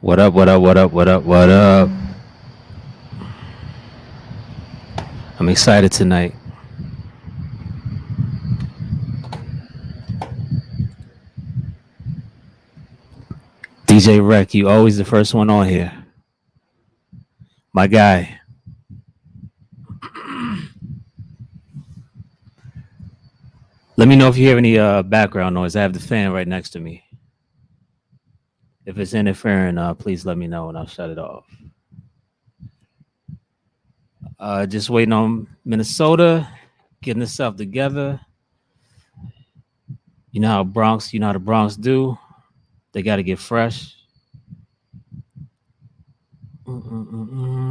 What up, what up, what up, what up, what up? I'm excited tonight. DJ Rec, you always the first one on here. My guy. Let me know if you hear any background noise. I have the fan right next to me. If it's interfering, please let me know and I'll shut it off. Just waiting on Minnesota, getting itself together. You know how the Bronx do. They got to get fresh. Mm-mm-mm-mm.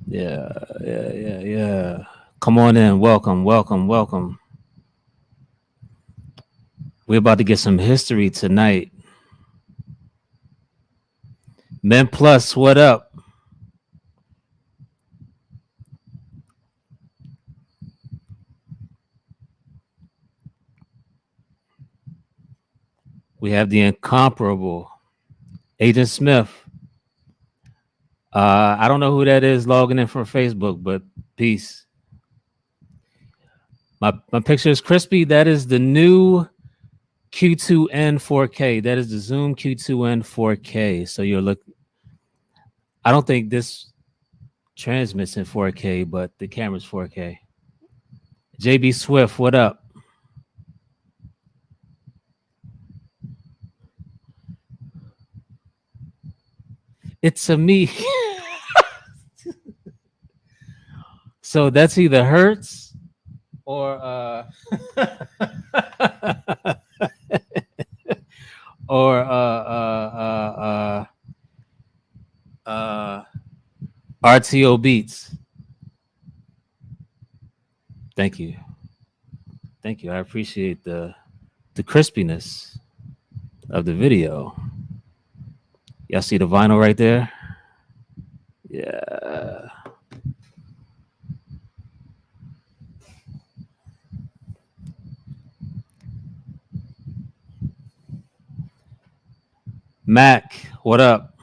Yeah. Come on in. Welcome, welcome, welcome. We're about to get some history tonight. Men Plus, what up? We have the incomparable Agent Smith. I don't know who that is logging in from Facebook, but peace. My picture is crispy. That is the new Q2N 4K. That is the Zoom Q2N 4K. So you're look. I don't think this transmits in 4K, but the camera's 4K. JB Swift, what up? It's a me. So that's either Hertz or or RTO Beats. Thank you. Thank you. I appreciate the crispiness of the video. Y'all see the vinyl right there? Yeah. Mac, what up?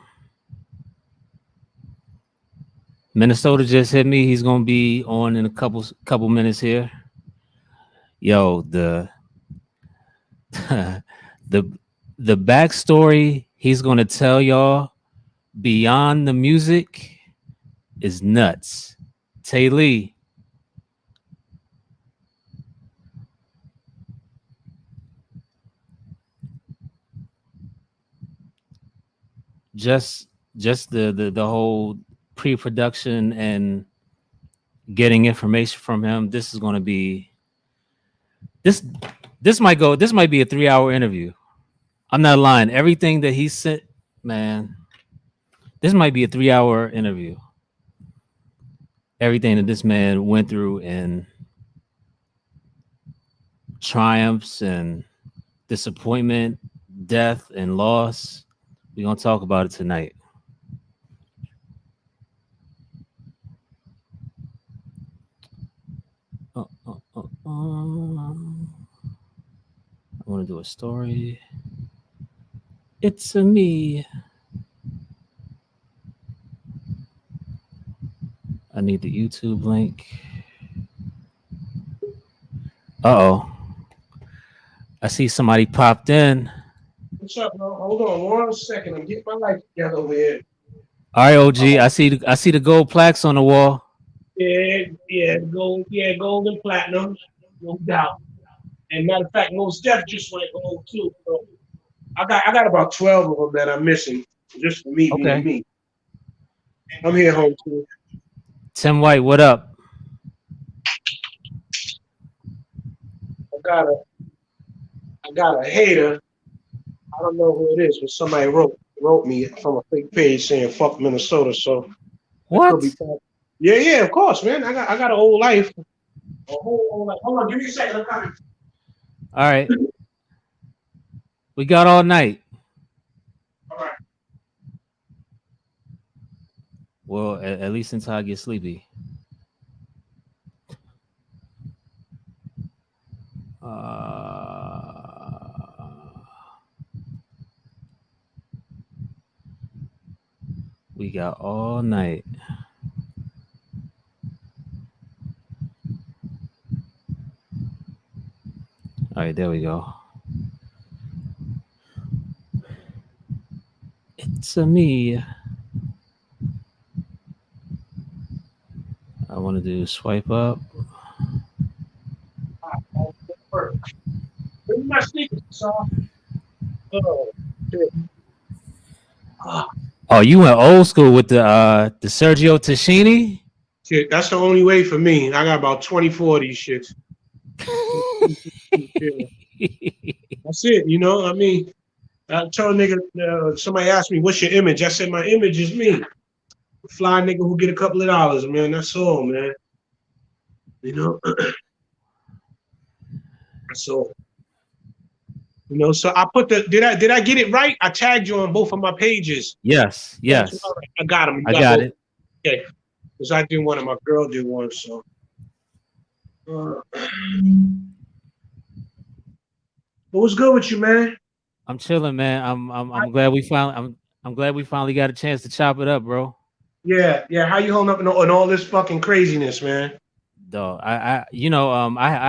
Minnesota just hit me. He's gonna be on in a couple minutes here. Yo, the the backstory he's gonna tell y'all beyond the music is nuts. Tay Lee, just just the whole pre-production and getting information from him. This is gonna be this this might be a 3 hour interview. I'm not lying. Everything that he sent, man, this might be a 3 hour interview. Everything that this man went through and triumphs and disappointment, death and loss. We're gonna talk about it tonight. I want to do a story. It's a me. I need the YouTube link. Oh, I see somebody popped in. What's up, bro? Hold on 1 second. I'm getting my life together over here. All right, OG. Oh, I see the gold plaques on the wall. gold and platinum, no doubt. And matter of fact, most Def just went gold too. So I got about 12 of them that I'm missing, just for me being Okay. me. I'm here home too. Tim White, what up? I got a I got a hater. I don't know who it is, but somebody wrote me from a fake page saying "fuck Minnesota." So that could be What? part. Yeah, of course, man. I got an old life, a whole old life. Hold on, give me a second. I'm coming. All right. We got all night. All right. Well, at least until I get sleepy. Uh, We got all night. All right, there we go. It's a me. I want to do swipe up. Where's my sneakers, son? Oh, shit. Ah, Oh, you went old school with the Sergio Tashini. shit. That's the only way for me. I got about 24 of these shits. Yeah, that's it. You know, I mean, I tell a nigga, somebody asked me, what's your image? I said, my image is me. A fly nigga who get a couple of dollars, man. That's all, man. You know, that's all. You know, so I put the did I get it right? I tagged you on both of my pages. Yes, That's yes, all right. I got them. You I got got both. it. Okay. Because I did one and my girl did one. So what was good with you, man? I'm chilling, man. I'm glad we finally I'm glad we finally got a chance to chop it up, bro. Yeah, yeah. How you holding up in all this fucking craziness, man? Dog, I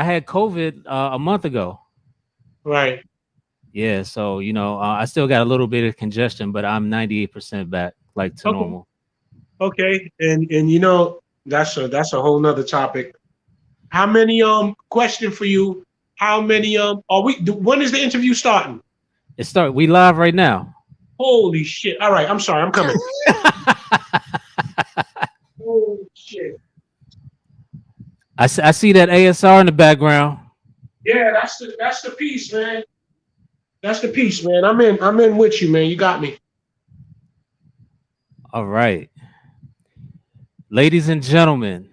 had COVID a month ago. Right. Yeah, so I still got a little bit of congestion, but I'm 98% back, like to Okay. normal. Okay. And you know, that's a whole nother topic. How many question for you? How many are we when is the interview starting? We live right now. Holy shit. All right, I'm sorry, I'm coming. Holy shit. I see that ASR in the background. Yeah, that's the piece, man. That's the piece, man. I'm in with you, man. You got me. All right, ladies and gentlemen,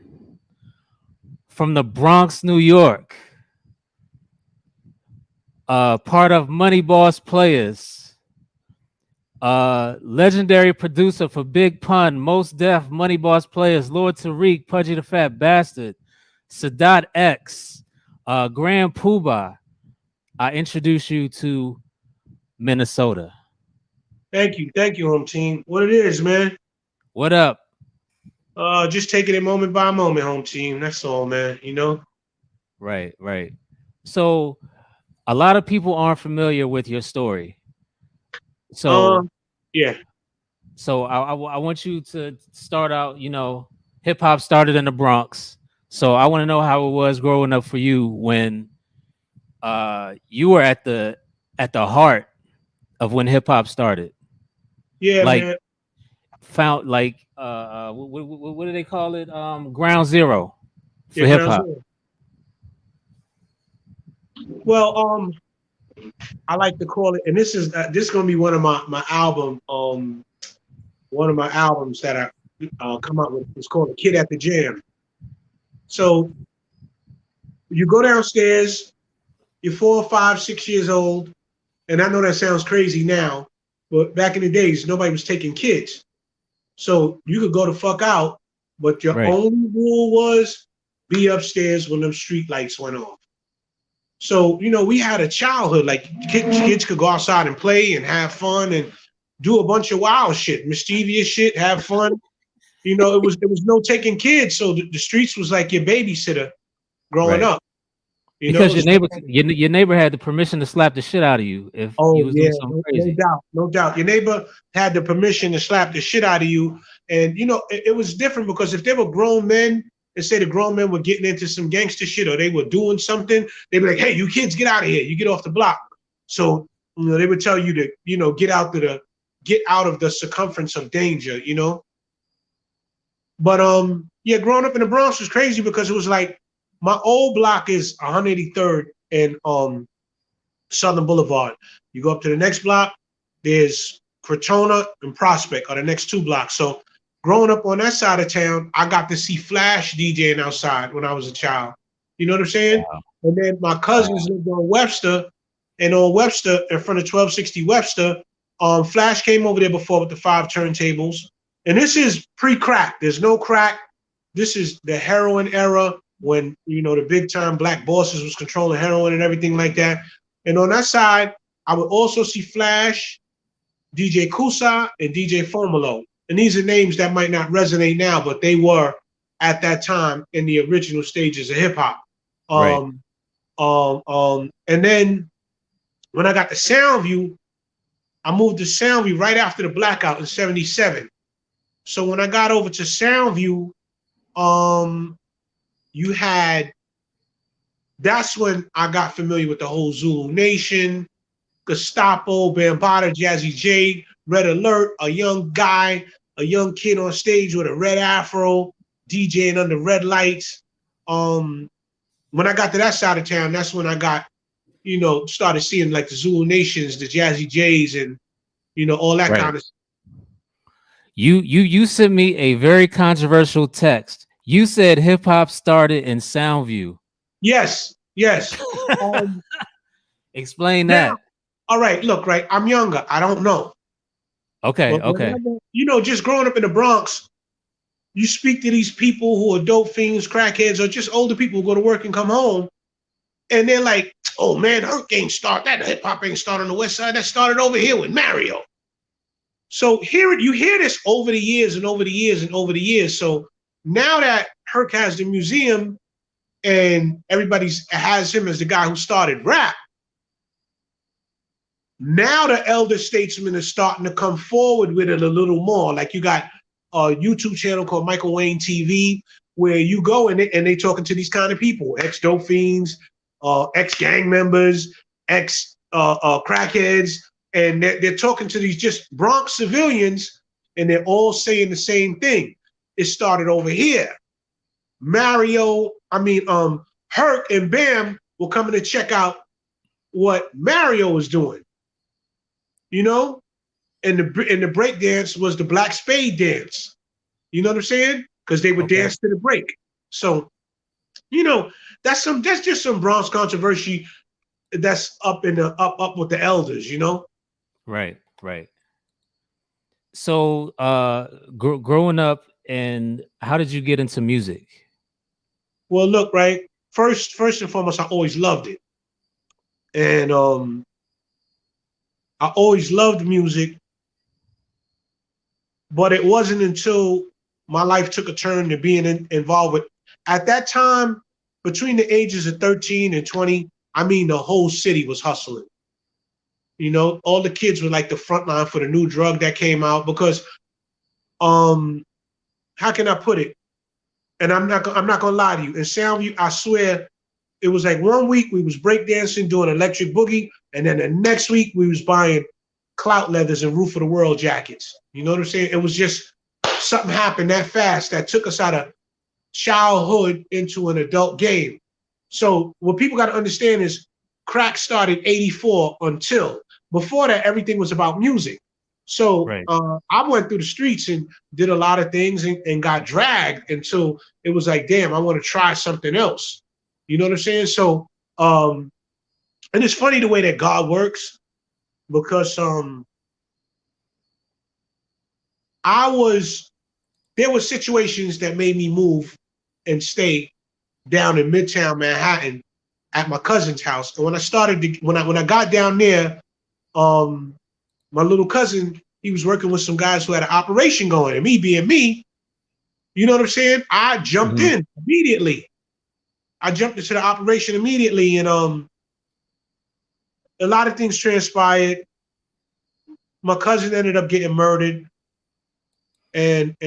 from the Bronx, New York, part of Money Boss Players, legendary producer for Big Pun, Most Def, Money Boss Players, Lord Tariq, Pudgy the Fat Bastard, Sadat X, Grand Poobah. I introduce you to Minnesota. Thank you, home team. What it is, man. What up? Just taking it moment by moment, home team. That's all, man. You know. Right, right. So a lot of people aren't familiar with your story. So Um, yeah, I want you to start out, hip hop started in the Bronx. So I want to know how it was growing up for you when you were at the heart of when hip hop started. yeah, Like man. found like what do they call it? Ground zero Yeah, for hip ground hop. zero. Well, I like to call it, and this is gonna be one of my albums that I come out with. It's called "A Kid at the Jam." So you go downstairs. You're 4, 5, 6 years old, and I know that sounds crazy now, but back in the days, nobody was taking kids. So you could go the fuck out, but your Right, only rule was be upstairs when them street lights went off. So, we had a childhood. Like kids could go outside and play and have fun and do a bunch of wild shit, mischievous shit, have fun. It was no taking kids. So the streets was like your babysitter growing right. up. Because It's your neighbor had the permission to slap the shit out of you if you Oh was yeah, doing something no crazy. doubt, no doubt. Your neighbor had the permission to slap the shit out of you, and it was different because if they were grown men, and say the grown men were getting into some gangster shit or they were doing something, they'd be like, "Hey, you kids, get out of here! You get off the block." So they would tell you to get out of the circumference of danger. But yeah, growing up in the Bronx was crazy because it was like my old block is 183rd and Southern Boulevard. You go up to the next block, there's Crotona and Prospect are the next two blocks. So growing up on that side of town, I got to see Flash DJing outside when I was a child. You know what I'm saying? Wow. And then my Wow. cousins lived on Webster, and on Webster, in front of 1260 Webster, Flash came over there before with the 5 turntables. And this is pre-crack. There's no crack. This is the heroin era when the big time black bosses was controlling heroin and everything like that. And on that side, I would also see Flash, DJ Kusa, and DJ Formalo. And these are names that might not resonate now, but they were at that time in the original stages of hip hop. Right. And then when I got to Soundview, I moved to Soundview right after the blackout in '77. So when I got over to Soundview, you had that's when I got familiar with the whole Zulu Nation, Gestapo, Bambaataa, Jazzy J, Red Alert, a young guy, a young kid on stage with a red afro, DJing under red lights. When I got to that side of town, that's when I got, started seeing like the Zulu Nations, the Jazzy J's, and all that Right. kind of stuff. You sent me a very controversial text. You said hip hop started in Soundview. Yes. Explain Now, that. all right, look, right, I'm younger. I don't know. Okay. But Okay. whenever, just growing up in the Bronx, you speak to these people who are dope fiends, crackheads, or just older people who go to work and come home, and they're like, oh man, Herc ain't start that. Hip hop ain't start on the West Side. That started over here with Mario. So you hear this over the years and over the years and over the years. So now that Herc has the museum and everybody has him as the guy who started rap, now the elder statesmen are starting to come forward with it a little more. Like you got a YouTube channel called Michael Wayne TV, where you go and they talking to these kind of people, ex-dope fiends, ex-gang members, ex-crackheads, and they're talking to these just Bronx civilians, and they're all saying the same thing. It started over here. Herc and Bam were coming to check out what Mario was doing. And the break dance was the Black Spade dance. You know what I'm saying? Because they would dance to the break. So, that's just some Bronx controversy that's up with the elders. Right. So, growing up, and how did you get into music? Well, look, right. First and foremost, I always loved it, and I always loved music. But it wasn't until my life took a turn to being involved with. At that time, between the ages of 13 and 20, the whole city was hustling. All the kids were like the front line for the new drug that came out because, how can I put it? And I'm not gonna lie to you. In Soundview, I swear, it was like 1 week we was breakdancing, doing electric boogie, and then the next week we was buying clout leathers and Roof of the World jackets. You know what I'm saying? It was just something happened that fast that took us out of childhood into an adult game. So what people got to understand is crack started 84 until before that, everything was about music. So Right. I went through the streets and did a lot of things and got dragged until it was like, damn, I want to try something else. You know what I'm saying? So, and it's funny the way that God works because there were situations that made me move and stay down in Midtown Manhattan at my cousin's house. And when I got down there, my little cousin, he was working with some guys who had an operation going, and me being me, you know what I'm saying? I jumped in immediately. I jumped into the operation immediately, and a lot of things transpired. My cousin ended up getting murdered, and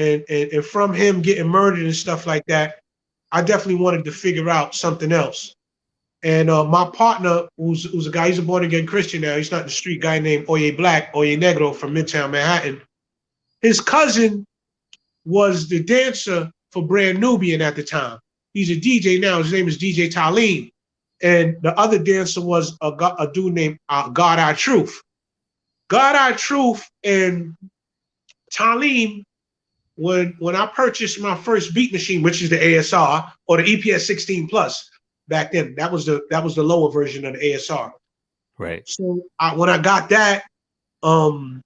from him getting murdered and stuff like that, I definitely wanted to figure out something else. And my partner, who's a guy, he's a born again Christian now. He's not the street guy named Oye Black, Oye Negro from Midtown Manhattan. His cousin was the dancer for Brand Nubian at the time. He's a DJ now. His name is DJ Talim. And the other dancer was a dude named God Our Truth. God Our Truth and Talim, when I purchased my first beat machine, which is the ASR or the EPS 16 Plus back then, that was the lower version of the ASR. Right. So when I got that and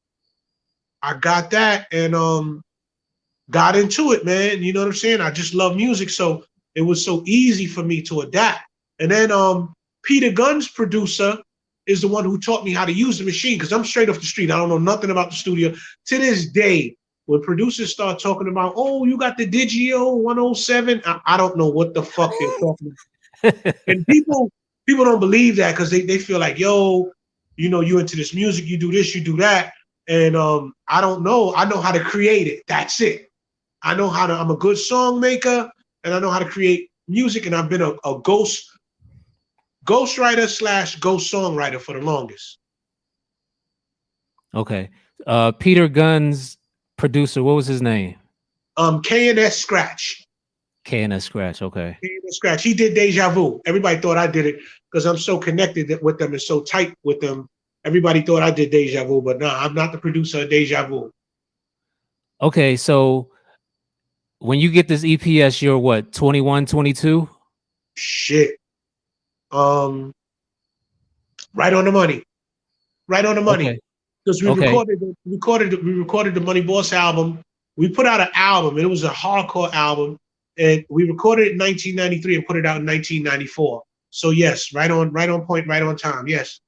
got into it, man. You know what I'm saying? I just love music, so it was so easy for me to adapt. And then Peter Gunn's producer is the one who taught me how to use the machine because I'm straight off the street. I don't know nothing about the studio. To this day, when producers start talking about, oh, you got the Digio 107, I don't know what the fuck they're talking about. And people don't believe that because they feel like, yo, you know, you into this music, you do this, you do that. And I don't know. I know how to create it. That's it. I know how to, I'm a good song maker and I know how to create music. And I've been a ghostwriter slash ghost songwriter for the longest. Okay. Peter Gunn's producer, what was his name? K&S Scratch. KNS Scratch. Okay. K&S Scratch. He did Deja Vu. Everybody thought I did it because I'm so connected with them and so tight with them. Everybody thought I did Deja Vu, but no, I'm not the producer of Deja Vu. Okay. So when you get this EPS, you're what, 21, 22? Shit. Um, right on the money. Right on the money. Okay. Because we Okay. recorded the Money Boss album. We put out an album, and it was a hardcore album, and we recorded it in 1993 and put it out in 1994. So yes, right on point, right on time. Yes.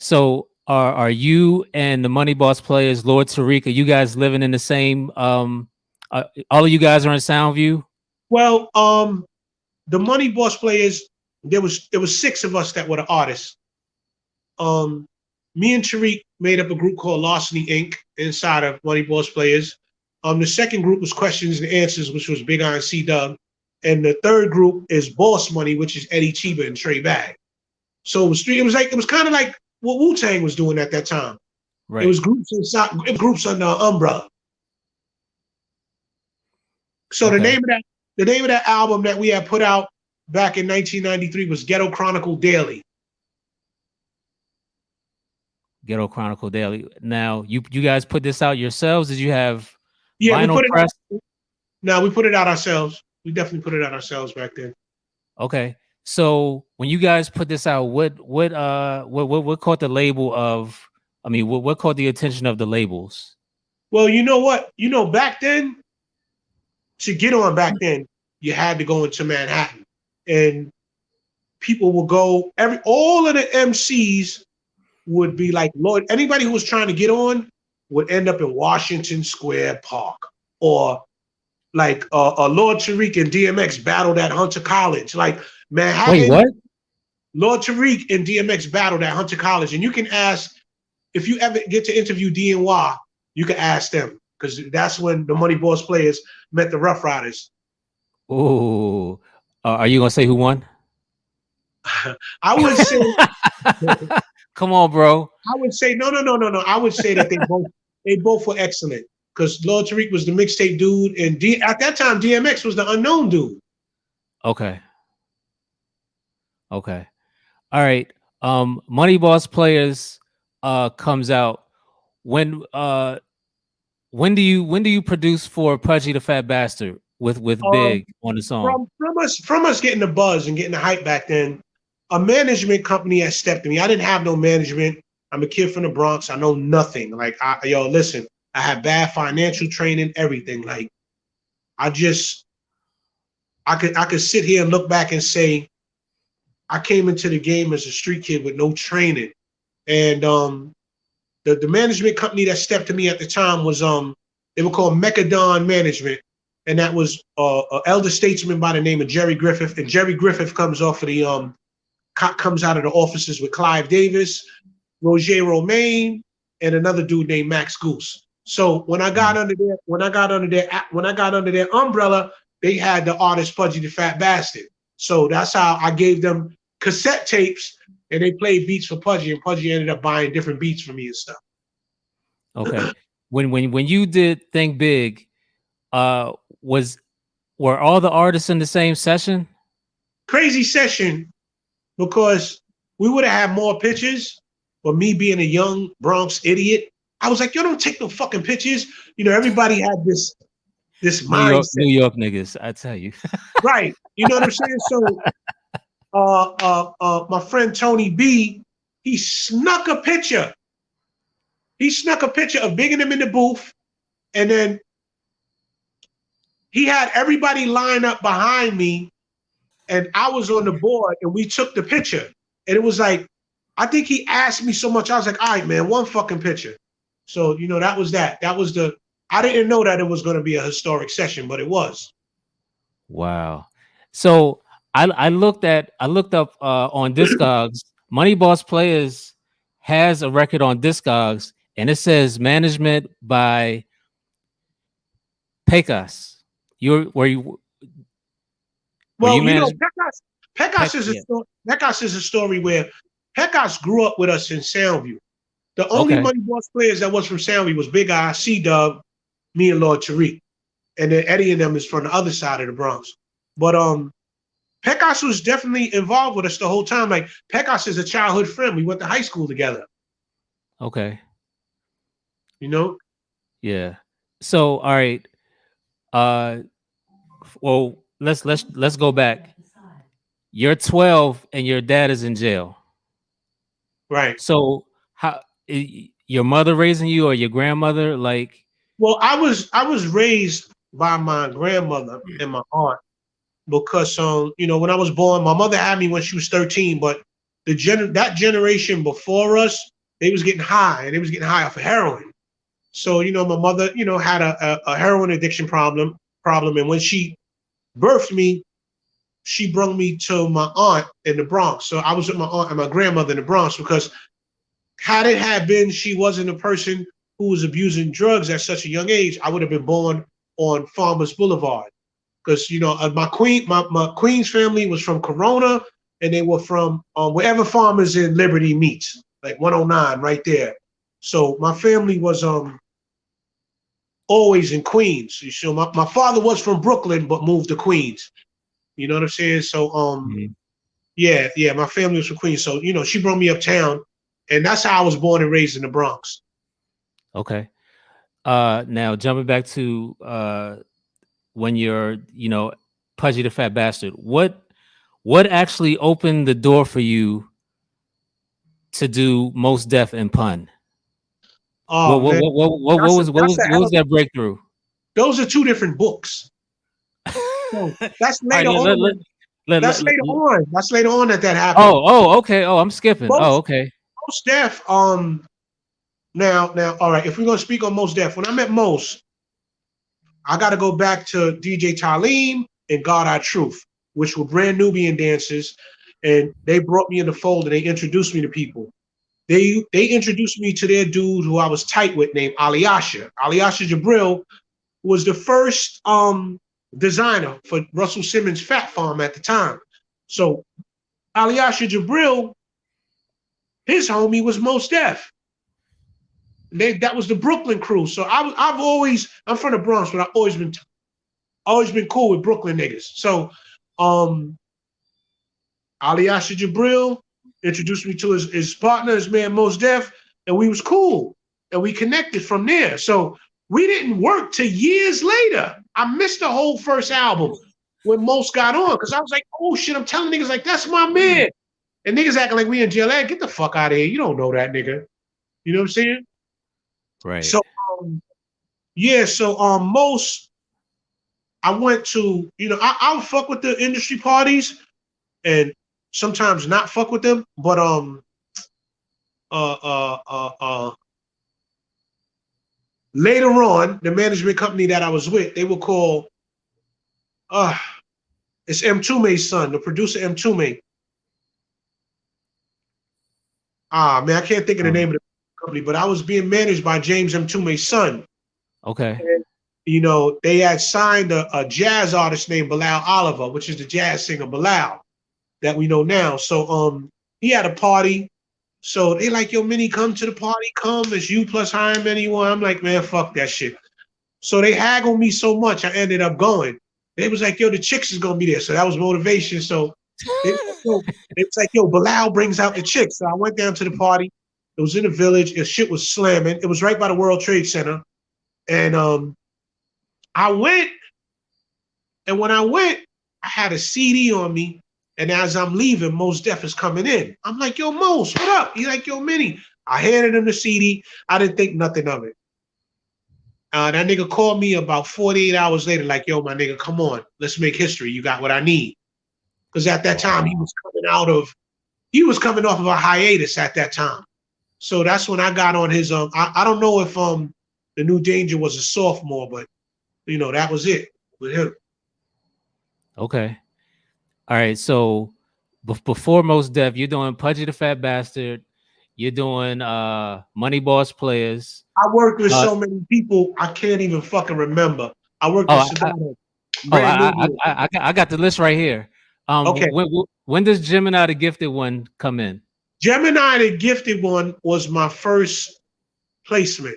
So are you and the Money Boss players, Lord Tariq, are you guys living in the same all of you guys are in Soundview? Well, the Money Boss players, there was 6 of us that were the artists. Me and Tariq made up a group called Larceny Inc. inside of Money Boss Players. The second group was Questions and Answers, which was Big I C Dub. And the third group is Boss Money, which is Eddie Chiba and Trey Bag. So it was kind of like what Wu-Tang was doing at that time. Right. It was groups under an umbrella. So Okay. the name of that album that we had put out back in 1993 was Ghetto Chronicle Daily. Ghetto Chronicle Daily. Now, you guys put this out yourselves? Did you have Yeah, vinyl press? No, we put it out ourselves. We definitely put it out ourselves back then. Okay. So when you guys put this out, what caught the label of? I mean, what caught the attention of the labels? Well, you know what? You know, back then, to get on back then, you had to go into Manhattan, and people would go. All of the MCs would be like, Lord. Anybody who was trying to get on would end up in Washington Square Park, or like Lord Tariq and DMX battled at Hunter College, like Manhattan. Wait, what? Lord Tariq and DMX battled at Hunter College, and you can ask if you ever get to interview DNY, you can ask them because that's when the Money Boss players met the Rough Riders. Oh, are you gonna say who won? I would say, come on, bro. I would say no. I would say that they both were excellent because Lord Tariq was the mixtape dude, and at that time DMX was the unknown dude. Okay. All right. Money Boss Players comes out. When do you produce for Pudgy the Fat Bastard with Big on the song? From us getting the buzz and getting the hype back then, a management company has stepped to me. I didn't have no management. I'm a kid from the Bronx. I know nothing. Like, listen, I had bad financial training, everything. Like, I could sit here and look back and say, I came into the game as a street kid with no training. And the management company that stepped to me at the time was they were called Mechadon Management, and that was an elder statesman by the name of Jerry Griffith. And Jerry Griffith comes out of the offices with Clive Davis, Roger Romaine, and another dude named Max Goose. So when I got under their umbrella, they had the artist Pudgy the Fat Bastard. So that's how I gave them cassette tapes, and they played beats for Pudgy, and Pudgy ended up buying different beats for me and stuff. Okay. when you did Think Big, were all the artists in the same session? Crazy session, because we would have had more pictures, but me being a young Bronx idiot, I was like, yo, don't take no fucking pictures. You know, everybody had this mindset. New York niggas, I tell you. Right. You know what I'm saying? So my friend Tony B, he snuck a picture. He snuck a picture of Big and him in the booth, and then he had everybody line up behind me, and I was on the board, and we took the picture. And it was like, I think he asked me so much, I was like, all right, man, one fucking picture. So, you know, that was that. That was the I didn't know that it was going to be a historic session, but it was. Wow. So I looked up on Discogs. Money Boss Players has a record on Discogs, and it says management by Pecos. You were you Well, managed? Pecos is a Yeah. story. Pecos is a story where Pecos grew up with us in Soundview. The only Okay. Money Boss Players that was from Soundview was Big Eye, C Dub, me, and Lord Tariq. And then Eddie and them is from the other side of the Bronx. But Pecos was definitely involved with us the whole time. Like Pecos is a childhood friend. We went to high school together. Okay. You know. Yeah. So all right. Uh well, let's go back. You're 12 and your dad is in jail. Right. So how your mother raising you or your grandmother like Well, I was raised by my grandmother and my aunt because when I was born, my mother had me when she was 13, but that generation before us, they was getting high and they was getting high off of heroin. So, my mother, had a heroin addiction problem. And when she birthed me, she brought me to my aunt in the Bronx. So I was with my aunt and my grandmother in the Bronx because had it had been she wasn't a person who was abusing drugs at such a young age, I would have been born on Farmers Boulevard. Because my Queens family was from Corona, and they were from wherever Farmers in Liberty meets, like 109 right there. So my family was always in Queens. So my father was from Brooklyn but moved to Queens. You know what I'm saying? So Mhm. yeah, my family was from Queens. So she brought me uptown, and that's how I was born and raised in the Bronx. Okay. Now jumping back to when you're, Pudgy the Fat Bastard, what actually opened the door for you to do Most Def and Pun? Oh man, What was that breakthrough? those are two different books. So All that's right, later on. That's later on. That's later on that happened. okay. Oh, I'm skipping. Oh, Most okay. Most Def. Now, all right. If we're gonna speak on Most Def, when I met Most, I got to go back to DJ Talim and God Our Truth, which were brand Nubian dancers, and they brought me in the fold and they introduced me to people. They introduced me to their dude who I was tight with named Aliyasha. Aliyasha Jabril was the first designer for Russell Simmons' Fat Farm at the time. So Aliyasha Jabril, his homie was Mos Def. That was the Brooklyn crew. So I'm from the Bronx, but I've always been cool with Brooklyn niggas. So um Aliyasha Jabril introduced me to his partner, his man Mos Def, and we was cool. And we connected from there. So we didn't work till years later. I missed the whole first album when Mos got on because I was like, oh shit, I'm telling niggas like that's my man. And niggas acting like we in jail. Hey, get the fuck out of here. You don't know that nigga. You know what I'm saying? Right. So yeah, so Mos, I went to, I would fuck with the industry parties and sometimes not fuck with them, but uh uh uh uh later on, the management company that I was with, they were called uh it's M. Tume's son, the producer M. Tume. Ah man, I can't think of the name of the company, but I was being managed by James M. Tume's son. Okay. And, they had signed a jazz artist named Bilal Oliver, which is the jazz singer Bilal that we know now. So he had a party. So they like, yo, Minnie, come to the party, come. It's you plus Hyam anyone. I'm like, man, fuck that shit. So they haggled me so much, I ended up going. They was like, yo, the chicks is gonna be there. So that was motivation. So it's like, yo, Bilal brings out the chicks. So I went down to the party. It was in the village. The shit was slamming. It was right by the World Trade Center. And I went, and when I went, I had a CD on me. And as I'm leaving, Mos Def is coming in. I'm like, yo, Mos, what up? He's like, yo, Minnie. I handed him the CD. I didn't think nothing of it. That nigga called me about 48 hours later, like, yo, my nigga, come on. Let's make history. You got what I need. Because at that time, he was coming off of a hiatus at that time. So that's when I got on his I don't know if The New Danger was a sophomore, but that was it with him. Okay. All right. So before Most Def, you're doing Pudgy the Fat Bastard. You're doing Money Boss Players. I worked with Uh, so many people I can't even fucking remember. I worked with oh, I, Sadat, oh, brand new. I got the list right here. Okay, When does Gemini the Gifted One come in? Gemini, the Gifted One, was my first placement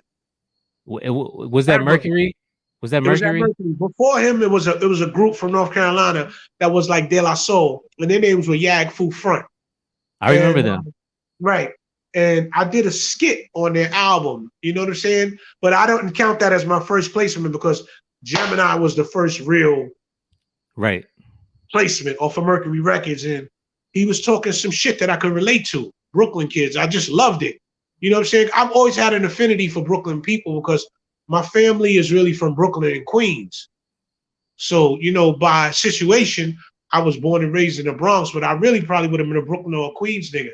Was that ever. Mercury? Was that It was at Mercury? Mercury. Before him, it was a group from North Carolina that was like De La Soul, and their names were Yag Fu Front. I remember And them. right, and I did a skit on their album. You know what I'm saying? But I don't count that as my first placement because Gemini was the first real Right. placement off of Mercury Records, and he was talking some shit that I could relate to. Brooklyn kids, I just loved it. You know what I'm saying? I've always had an affinity for Brooklyn people because my family is really from Brooklyn and Queens. So, by situation, I was born and raised in the Bronx, but I really probably would have been a Brooklyn or a Queens nigga.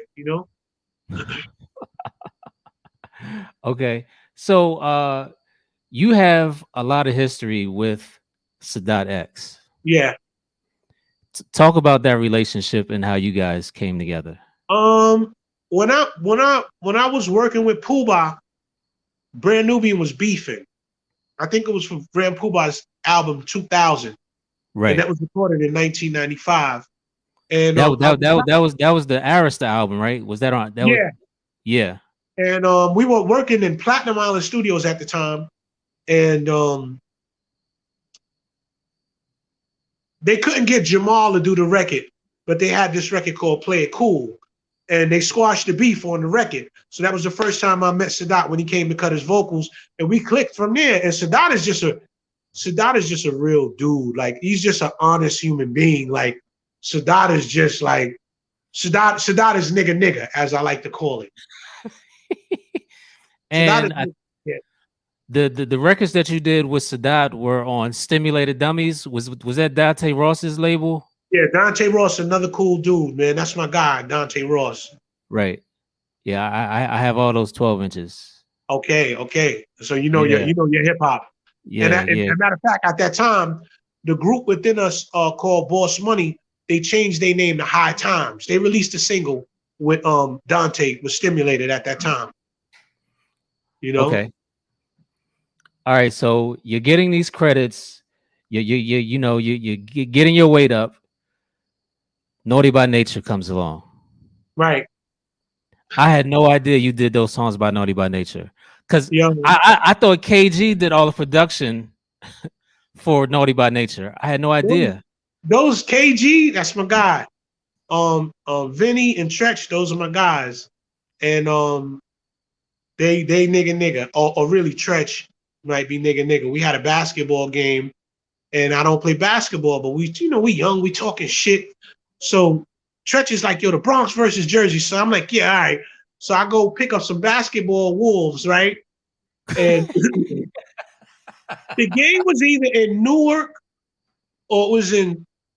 Okay. So you have a lot of history with Sadat X. Yeah. Talk about that relationship and how you guys came together. When I was working with Puba, Brand Nubian was beefing. I think it was from Brand Puba's album 2000, and Right. that was recorded in 1995. And That was the Arista album, right? Was that on that was yeah, yeah. and we were working in Platinum Island Studios at the time, and they couldn't get Jamal to do the record, but they had this record called Play It Cool, and they squashed the beef on the record. So that was the first time I met Sadat when he came to cut his vocals, and we clicked from there. And Sadat is just a real dude. Like, he's just an honest human being. Like, Sadat is just like Sadat is nigga, as I like to call it. And Yeah. the records that you did with Sadat were on Stimulated Dummies. Was that Dante Ross's label? Yeah, Dante Ross, another cool dude, man. That's my guy, Dante Ross. Right. Yeah, I have all those 12 inches. Okay. So Yeah. your hip hop. And, Yeah, and yeah. matter of fact, at that time, the group within us called Boss Money, they changed their name to High Times. They released a single with Dante was Stimulated at that time. Okay. All right. So you're getting these credits. You're getting your weight up. Naughty by Nature comes along. Right. I had no idea you did those songs by Naughty by Nature. Because Yeah. I thought KG did all the production for Naughty by Nature. I had no idea. Those KG, that's my guy. Vinny and Tretch, those are my guys. And they nigga, or really Tretch might be nigga. We had a basketball game, and I don't play basketball, but we young, we talking shit. So Tretch is like, yo, the Bronx versus Jersey. So I'm like, yeah, all right. So I go pick up some basketball wolves, right? And the game was either in Newark or it was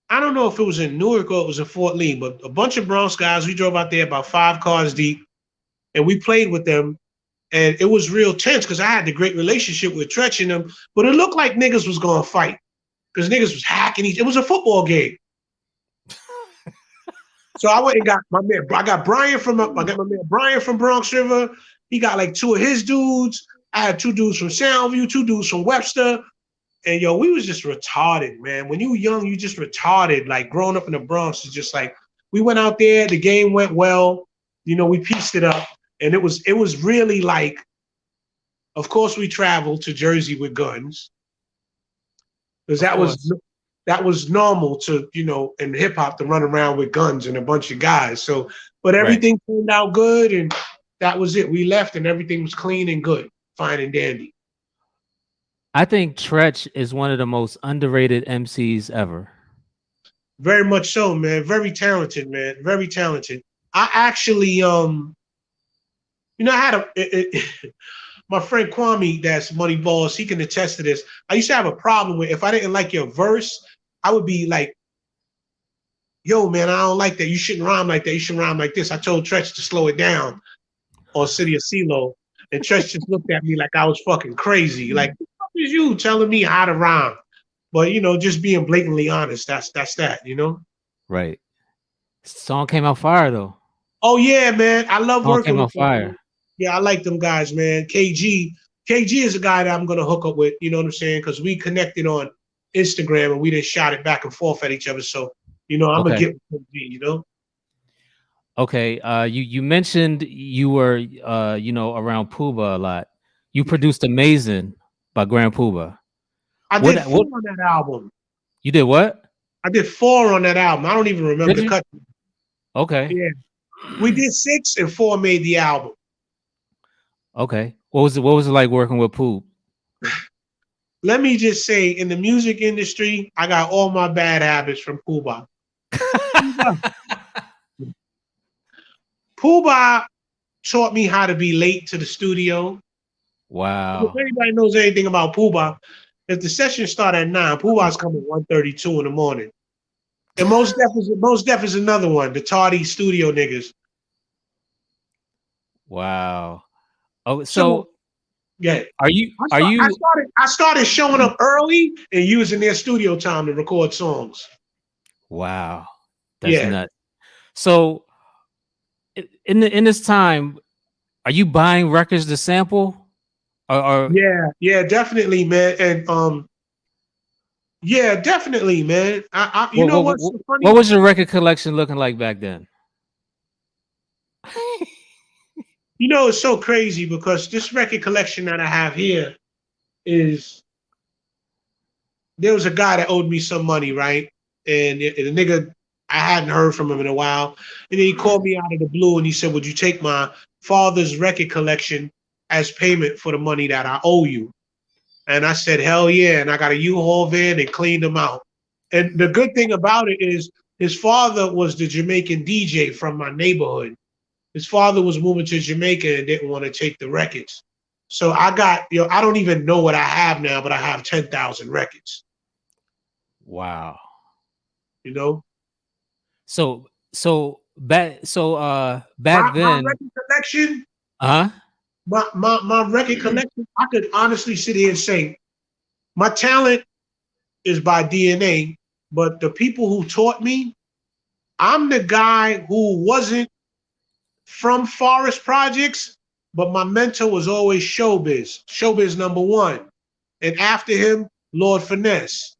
I don't know if it was in Newark or it was in Fort Lee, but a bunch of Bronx guys, we drove out there about 5 cars deep, and we played with them. And it was real tense because I had the great relationship with Tretch and them, but it looked like niggas was going to fight because niggas was hacking it was a football game. So I went and got my man. I got my man Brian from Bronx River. He got like 2 of his dudes. I had 2 dudes from Soundview, 2 dudes from Webster. And yo, we was just retarded, man. When you were young, you just retarded. Like, growing up in the Bronx is just like, we went out there, the game went well, we pieced it up. And it was really like, of course we traveled to Jersey with guns. Because that was normal to, in hip hop to run around with guns and a bunch of guys. So, but everything turned out good, and that was it. We left and everything was clean and good, fine and dandy. I think Tretch is one of the most underrated MCs ever. Very much so, man. Very talented, man. Very talented. I actually, I had my friend Kwame, that's Money Balls, he can attest to this. I used to have a problem with, if I didn't like your verse, I would be like, yo, man, I don't like that. You shouldn't rhyme like that. You should rhyme like this. I told Tretch to slow it down on City of CeeLo. And Tresh just looked at me like I was fucking crazy. Like, what the fuck is you telling me how to rhyme? But just being blatantly honest, that's that. Right. Song came out fire though. Oh yeah, man. I love Song working came with out them. fire. Man. Yeah, I like them guys, man. KG is a guy that I'm gonna hook up with, you know what I'm saying? Because we connected on Instagram and we just shot it back and forth at each other. So, I'm gonna Okay. get with KG. Okay. You mentioned you were around Puba a lot. You produced Amazing by Grand Puba. I did four What on that album. you did what? I did four on that album. I don't even remember Did the you? cut. Okay. Yeah. We did six and four made the album. Okay. What was it like working with Poop? Let me just say, in the music industry, I got all my bad habits from Puba. Puba taught me how to be late to the studio. If Wow. anybody knows anything about Puba, if the session start at 9, Puba's coming 1:32 in the morning. And most def is another one, the tardy studio niggas. Wow. Oh, So so yeah. are you I, are start, I you started I started showing up early and using their studio time to record songs. wow. That's Yeah. nuts. So in this time, are you buying records to sample? Or Yeah, definitely, man. And yeah, definitely, man. You what, know what what's what so funny? what was your record collection looking like back then? It's so crazy because this record collection that I have here is there was a guy that owed me some money, right? And the nigga, I hadn't heard from him in a while. And then he called me out of the blue and he said, "Would you take my father's record collection as payment for the money that I owe you?" And I said, "Hell yeah." And I got a U-Haul van and cleaned them out. And the good thing about it is his father was the Jamaican DJ from my neighborhood. His father was moving to Jamaica and didn't want to take the records. So I got, I don't even know what I have now, but I have 10,000 records, Wow. you know? Back My then, record collection, huh? my record collection, I could honestly sit here and say my talent is by DNA, but the people who taught me, I'm the guy who wasn't from Forest Projects, but my mentor was always Showbiz. Showbiz number one. And after him, Lord Finesse,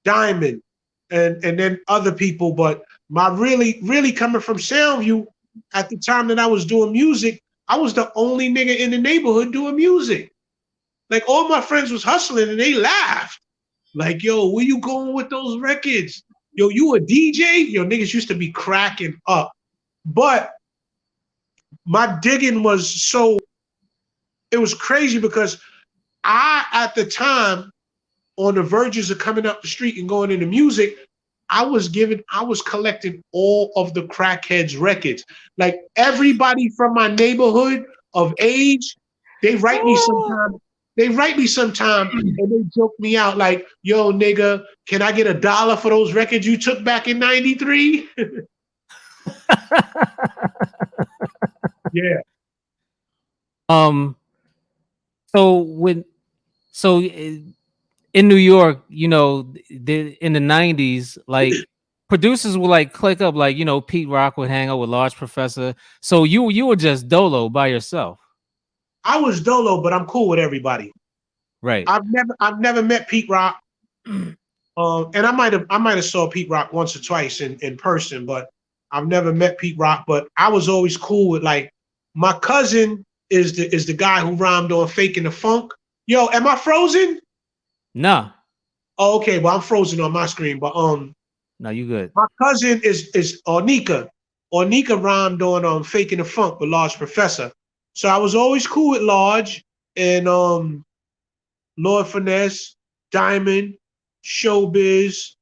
Diamond, and then other people. But my really coming from Soundview, at the time that I was doing music, I was the only nigga in the neighborhood doing music. Like all my friends was hustling and they laughed. Like, yo, where you going with those records? Yo, you a DJ? Yo, niggas used to be cracking up. But my digging was it was crazy because I, at the time, on the verges of coming up the street and going into music, I was collecting all of the crackheads' records. Like everybody from my neighborhood of age, they write me sometime. They write me sometime and they joke me out like, "Yo, nigga, can I get $1 for those records you took back in '93?" Yeah. um. So when so in New York, in the '90s, like producers would like click up, like Pete Rock would hang out with Large Professor. So you were just dolo by yourself, I was dolo, but I'm cool with everybody. right? I've never met Pete Rock. And I might have saw Pete Rock once or twice in person, but I've never met Pete Rock. But I was always cool with like my cousin is the guy who rhymed on "Faking the Funk." Yo, am I frozen? Nah, Oh, okay. Well, I'm frozen on my screen, but no, you good. my cousin is Ornika. Ornika rhymed on "Faking the Funk" with Large Professor. So I was always cool with Large and Lord Finesse, Diamond, Showbiz.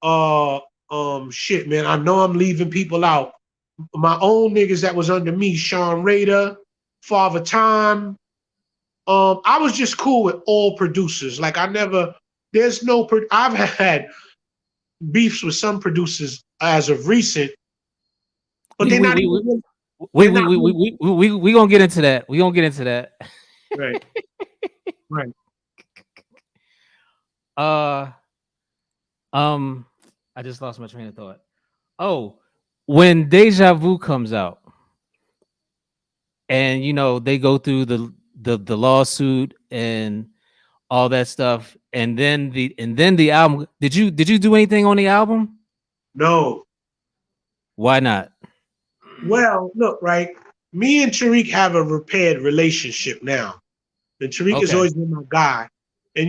Uh, shit, man. I know I'm leaving people out. My own niggas that was under me, Sean Raider, Father Time. I was just cool with all producers. Like I never, there's no. I've had beefs with some producers as of recent, but We they're we not we even we, really. We They're we not we we really, we we gonna get into that. We gonna get into that. right, right. Uh, um, I just lost my train of thought. Oh, when Deja Vu comes out, and they go through the lawsuit and all that stuff, and then the album. Did you do anything on the album? No. Why not? Well, look, right. Me and Tariq have a repaired relationship now. And Tariq has Okay. always been my guy. And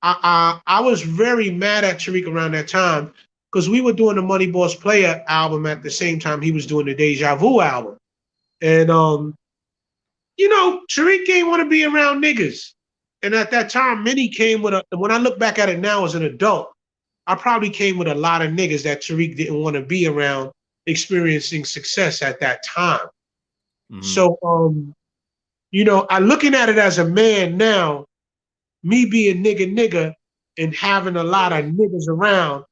I was very mad at Tariq around that time because we were doing the Money Boss Player album at the same time he was doing the Deja Vu album. And Tariq ain't want to be around niggas. And at that time, many came with when I look back at it now as an adult, I probably came with a lot of niggas that Tariq didn't want to be around experiencing success at that time. Hmm. So I looking at it as a man now, me being nigga and having a lot of niggas around,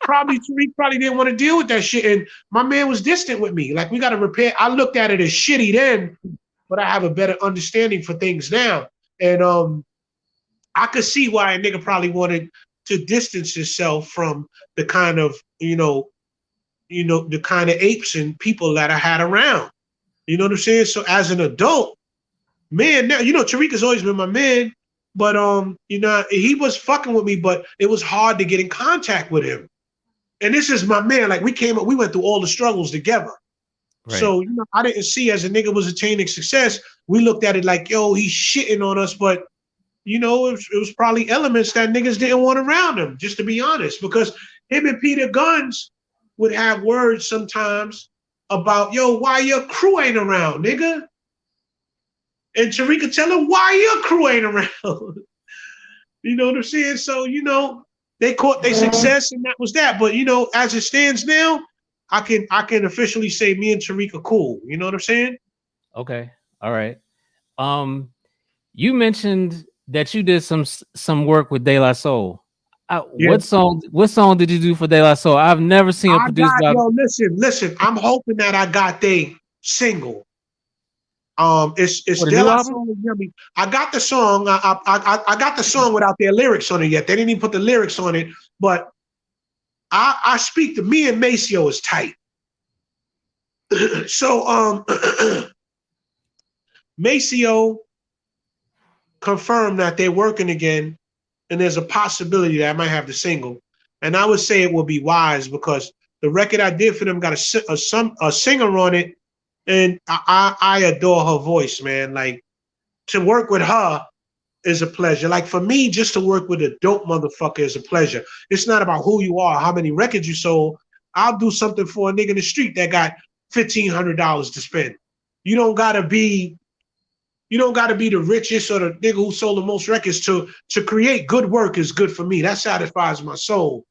probably Tariq probably didn't want to deal with that shit. And my man was distant with me. Like we gotta repair. I looked at it as shitty then, but I have a better understanding for things now. And I could see why a nigga probably wanted to distance himself from the kind of, the kind of apes and people that I had around. You know what I'm saying? So as an adult, man, now Tariq has always been my man, but he was fucking with me, but it was hard to get in contact with him. And this is my man. Like we went through all the struggles together. Right. So I didn't see as a nigga was attaining success. We looked at it like, yo, he's shitting on us, but it was probably elements that niggas didn't want around him, just to be honest, because him and Peter Guns would have words sometimes about, yo, why your crew ain't around, nigga? And Tariq tell him, why your crew ain't around? You know what I'm saying? So, they caught their success and that was that. But, as it stands now, I can officially say me and Tariq are cool. You know what I'm saying? Okay. All right. Um, you mentioned that you did some work with De La Soul. Yeah. What song did you do for De La Soul? I've never seen it I produced got, by. listen, I'm hoping that I got they single. It's For the De new La album? Soul and Yummy. I got the song. I got the song without their lyrics on it yet. They didn't even put the lyrics on it. But I speak to me and Maceo is tight. So Maceo confirmed that they're working again, and there's a possibility that I might have the single. And I would say it would be wise because the record I did for them got a singer on it, and I adore her voice, man. Like to work with her is a pleasure. Like for me, just to work with a dope motherfucker is a pleasure. It's not about who you are, how many records you sold. I'll do something for a nigga in the street that got $1,500 to spend. You don't gotta be you don't got to be the richest or the nigga who sold the most records to create good work is good for me. That satisfies my soul.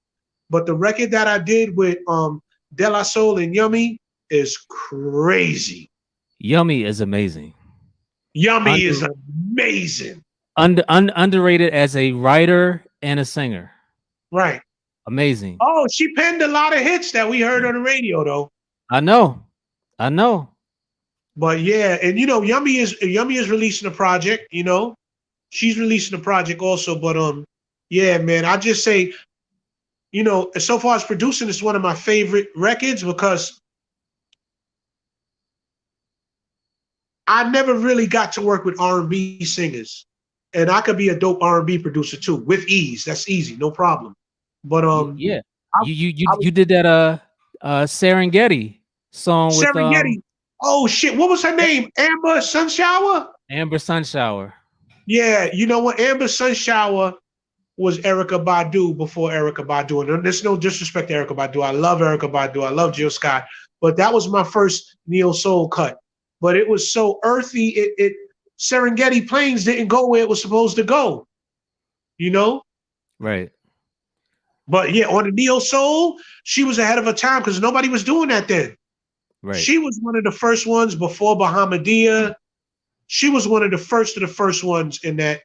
But the record that I did with De La Soul and Yummy is crazy. Yummy is amazing. Yummy is Under, amazing. underrated as a writer and a singer. Right. Amazing. Oh, she penned a lot of hits that we heard on the radio though. I know. I know. But yeah, and Yummy is releasing a project, She's releasing a project also, but yeah, man, I just say, so far as producing, it's one of my favorite records because I never really got to work with R&B singers, and I could be a dope R&B producer too with ease. That's easy, no problem. But Yeah. I, You I was you did that Serengeti song with Serengeti. Oh shit, what was her name? Amber Sunshower. Amber Sunshower. Yeah, you know what? Amber Sunshower was Erica Badu before Erica Badu. And there's no disrespect to Erica Badu. I love Erica Badu. I love Jill Scott. But that was my first neo soul cut. But it was so earthy. It Serengeti Plains didn't go where it was supposed to go, you know? Right. But yeah, on the neo soul, she was ahead of her time because nobody was doing that then. Right. She was one of the first ones before Bahamadia. She was one of the first ones in the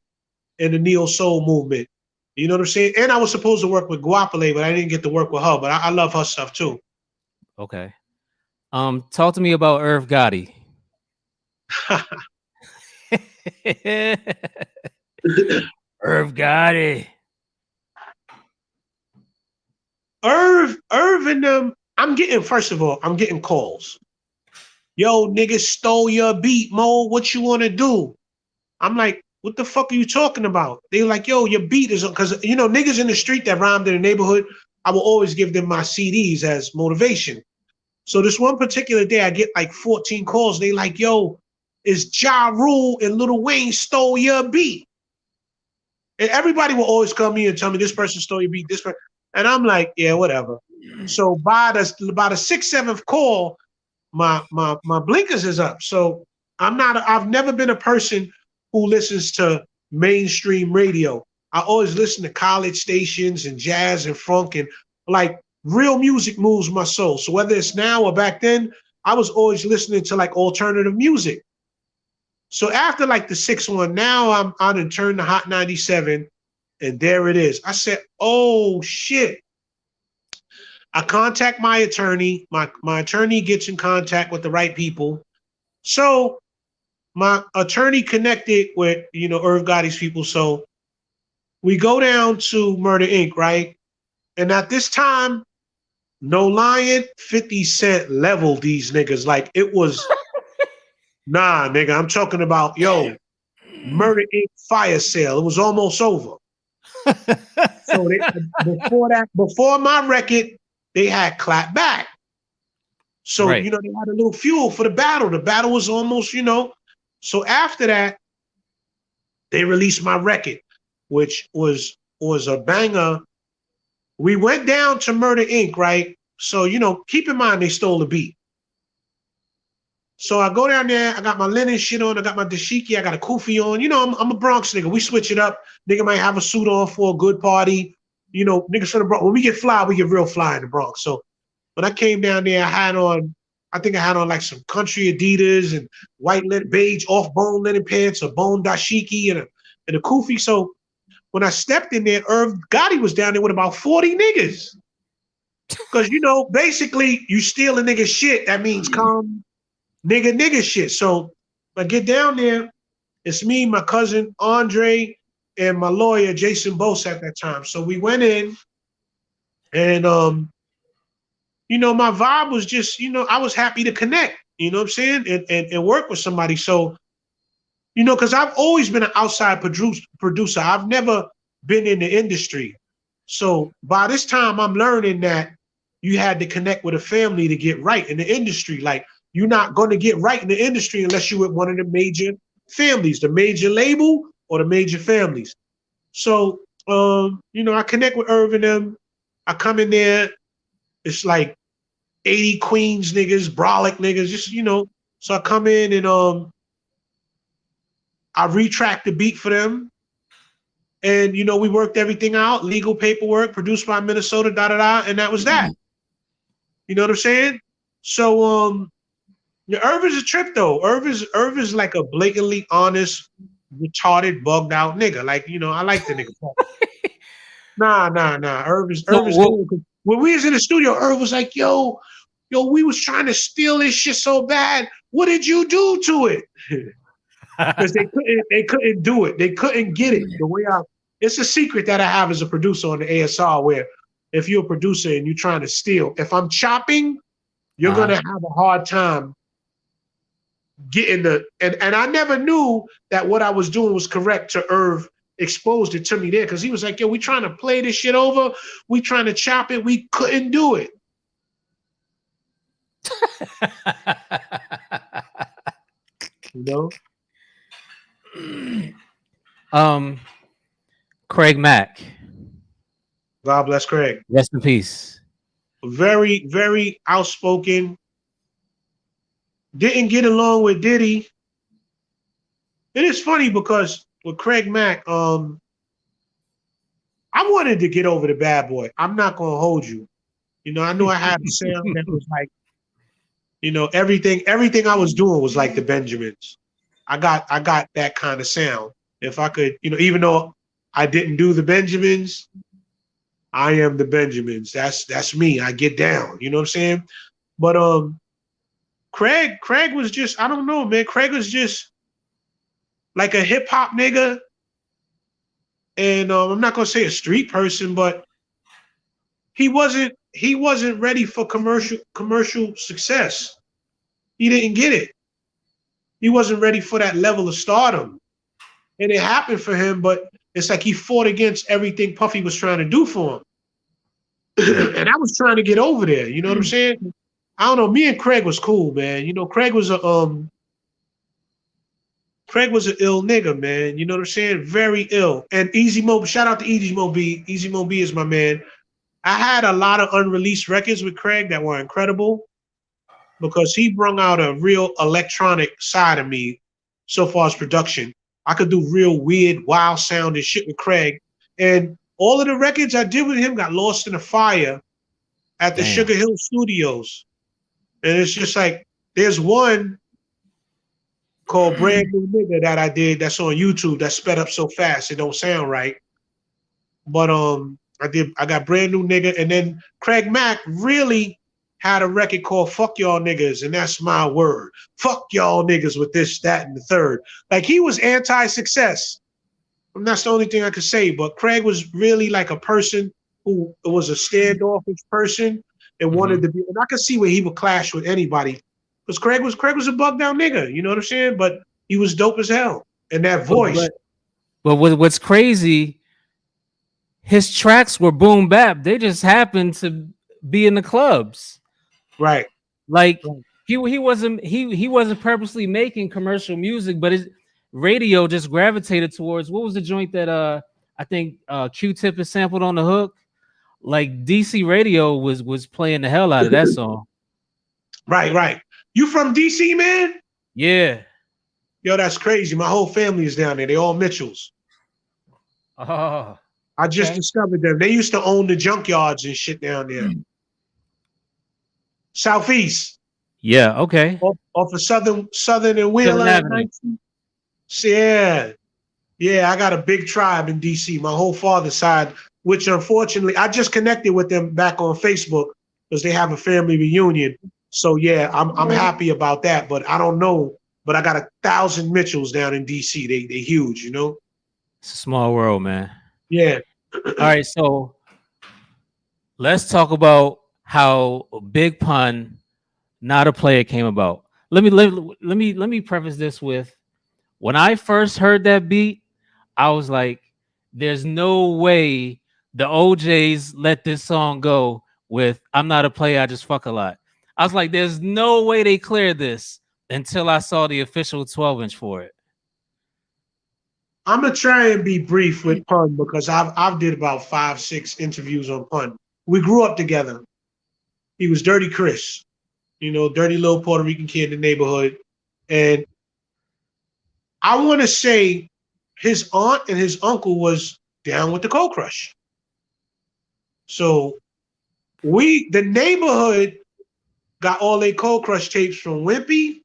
neo soul movement. You know what I'm saying? And I was supposed to work with Guapole, but I didn't get to work with her. But I love her stuff too. Okay. Talk to me about Irv Gotti. Irv Gotti. Irv and them, first of all, I'm getting calls. Yo, niggas stole your beat, Mo. What you want to do? I'm like, what the fuck are you talking about? They like, yo, your beat is, because, you know, niggas in the street that rhymed in the neighborhood, I will always give them my CDs as motivation. So this one particular day, I get like 14 calls. They like, yo, is Ja Rule and Lil Wayne stole your beat? And everybody will always come me and tell me this person stole your beat, this person. And I'm like, yeah, whatever. So by the sixth, seventh call, my blinkers is up. So I've never been a person who listens to mainstream radio. I always listen to college stations and jazz and funk, and like real music moves my soul. So whether it's now or back then, I was always listening to like alternative music. So after like the sixth one, now I'm out and turned to Hot 97, and there it is. I said, oh shit. I contact my attorney. My attorney gets in contact with the right people. So my attorney connected with, you know, Irv Gotti's people. So we go down to Murder Inc., right? And at this time, no lying, 50 Cent leveled these niggas. Like it was, nah, nigga, I'm talking about, yo, Murder Inc. fire sale. It was almost over. So before my record, they had Clap Back. So, Right. you know, they had a little fuel for the battle. The battle was almost, you know. So after that, they released my record, which was a banger. We went down to Murder Inc., right? So, you know, keep in mind they stole the beat. So I go down there, I got my linen shit on, I got my dashiki, I got a kufi on. You know, I'm a Bronx nigga. We switch it up. Nigga might have a suit on for a good party. You know, niggas from the Bronx. When we get fly, we get real fly in the Bronx. So when I came down there, I think I had on like some country Adidas and white linen, beige off-bone linen pants, a bone dashiki, and a kufi. So when I stepped in there, Irv Gotti was down there with about 40 niggas. Because, you know, basically, you steal a nigga shit, that means come nigga shit. So I get down there, it's me, my cousin Andre, and my lawyer Jason Bose at that time. So we went in, and you know, my vibe was just, you know, I was happy to connect, you know what I'm saying, and work with somebody. So, you know, because I've always been an outside producer. I've never been in the industry. So by this time, I'm learning that you had to connect with a family to get right in the industry. Like, you're not going to get right in the industry unless you're with one of the major families, the major label or the major families. So, you know, I connect with Irv and them. I come in there. It's like 80 Queens niggas, brolic niggas, just, you know. So I come in and I retracked the beat for them. And, you know, we worked everything out, legal paperwork, produced by Minnesota, da-da-da, and that was that. You know what I'm saying? So, yeah, Irv is a trip, though. Irv is like a blatantly honest, retarded, bugged out nigga. Like, you know, I like the nigga. Nah. Irv is cool. When we was in the studio, Irv was like, yo, we was trying to steal this shit so bad. What did you do to it? Because they couldn't do it. They couldn't get it. It's a secret that I have as a producer on the ASR, where if you're a producer and you're trying to steal, if I'm chopping, you're gonna have a hard time getting and I never knew that what I was doing was correct to Irv exposed it to me there, because he was like, yo, we trying to play this shit over, we trying to chop it, we couldn't do it. You know? Craig Mack. God bless Craig. Rest in peace. Very, very outspoken. Didn't get along with Diddy. It is funny because with Craig Mack, I wanted to get over the bad boy. I'm not gonna hold you. You know, I knew I had a sound that was like, you know, everything I was doing was like the Benjamins. I got that kind of sound. If I could, you know, even though I didn't do the Benjamins, I am the Benjamins. That's me. I get down. You know what I'm saying? But Craig was just, I don't know, man. Craig was just like a hip hop nigga. And I'm not gonna say a street person, but he wasn't ready for commercial success. He didn't get it. He wasn't ready for that level of stardom. And it happened for him, but it's like he fought against everything Puffy was trying to do for him. And I was trying to get over there. You know what I'm saying? I don't know. Me and Craig was cool, man. You know, Craig was an ill nigga, man. You know what I'm saying? Very ill. And Easy Mo, shout out to Easy Mo B. Easy Mo B is my man. I had a lot of unreleased records with Craig that were incredible because he brought out a real electronic side of me so far as production. I could do real weird, wild sound and shit with Craig. And all of the records I did with him got lost in the fire at the Sugar Hill Studios. And it's just like, there's one called Brand New Nigga that I did that's on YouTube that sped up so fast it don't sound right. But I got Brand New Nigga, and then Craig Mack really had a record called Fuck Y'all Niggas, and that's my word. Fuck y'all niggas with this, that, and the third. Like, he was anti-success. And that's the only thing I could say. But Craig was really like a person who was a standoffish person and wanted to be, and I could see where he would clash with anybody. Because Craig was a bug down nigga, you know what I'm saying? But he was dope as hell. And that voice. But what's crazy, his tracks were boom bap. They just happened to be in the clubs. Right. Like he wasn't purposely making commercial music, but his radio just gravitated towards, what was the joint that I think Q-Tip is sampled on the hook? Like DC radio was playing the hell out of that song. Right. You from DC, man? Yeah. Yo, that's crazy. My whole family is down there. They all Mitchells. Oh. I just discovered them. They used to own the junkyards and shit down there. Southeast. Yeah, okay. Off of Southern and Wheeler. Yeah, I got a big tribe in DC, my whole father's side, which unfortunately, I just connected with them back on Facebook because they have a family reunion. So yeah, I'm happy about that, but I don't know. But I got 1,000 Mitchells down in DC. They huge, you know? It's a small world, man. Yeah. All right, so let's talk about how Big Pun, Not a Player, came about. Let me preface this with, when I first heard that beat, I was like, there's no way the OJs let this song go with I'm not a player, I just fuck a lot. I was like, there's no way they cleared this until I saw the official 12-inch for it. I'm gonna try and be brief with Pun because I've did about 5-6 interviews on Pun. We grew up together. He was Dirty Chris, you know, dirty little Puerto Rican kid in the neighborhood. And I want to say his aunt and his uncle was down with the Cold Crush. So the neighborhood got all their Cold Crush tapes from Wimpy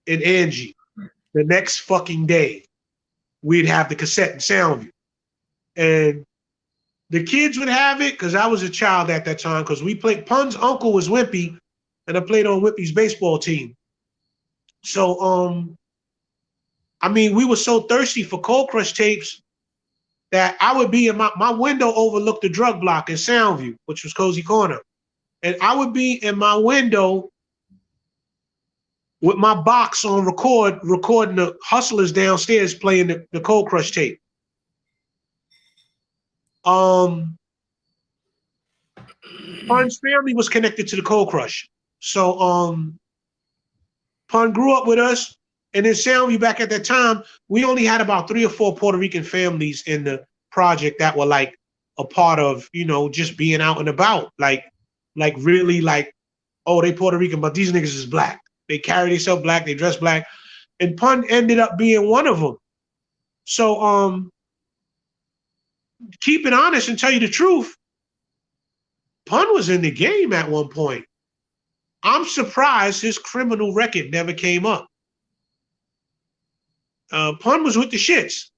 and Angie. The next fucking day, we'd have the cassette and Soundview. And the kids would have it because I was a child at that time because we played, Pun's uncle was Wimpy and I played on Wimpy's baseball team. So, I mean, we were so thirsty for Cold Crush tapes that I would be in my window overlooked the drug block in Soundview, which was Cozy Corner. And I would be in my window with my box on recording the hustlers downstairs playing the Cold Crush tape. Pun's family was connected to the Cold Crush. So Pun grew up with us. And in Soundview back at that time, we only had about 3 or 4 Puerto Rican families in the project that were like a part of, you know, just being out and about. Like really like, oh, they Puerto Rican, but these niggas is black. They carry themselves black, they dress black. And Pun ended up being one of them. So keep it honest and tell you the truth, Pun was in the game at one point. I'm surprised his criminal record never came up. Pun was with the shits.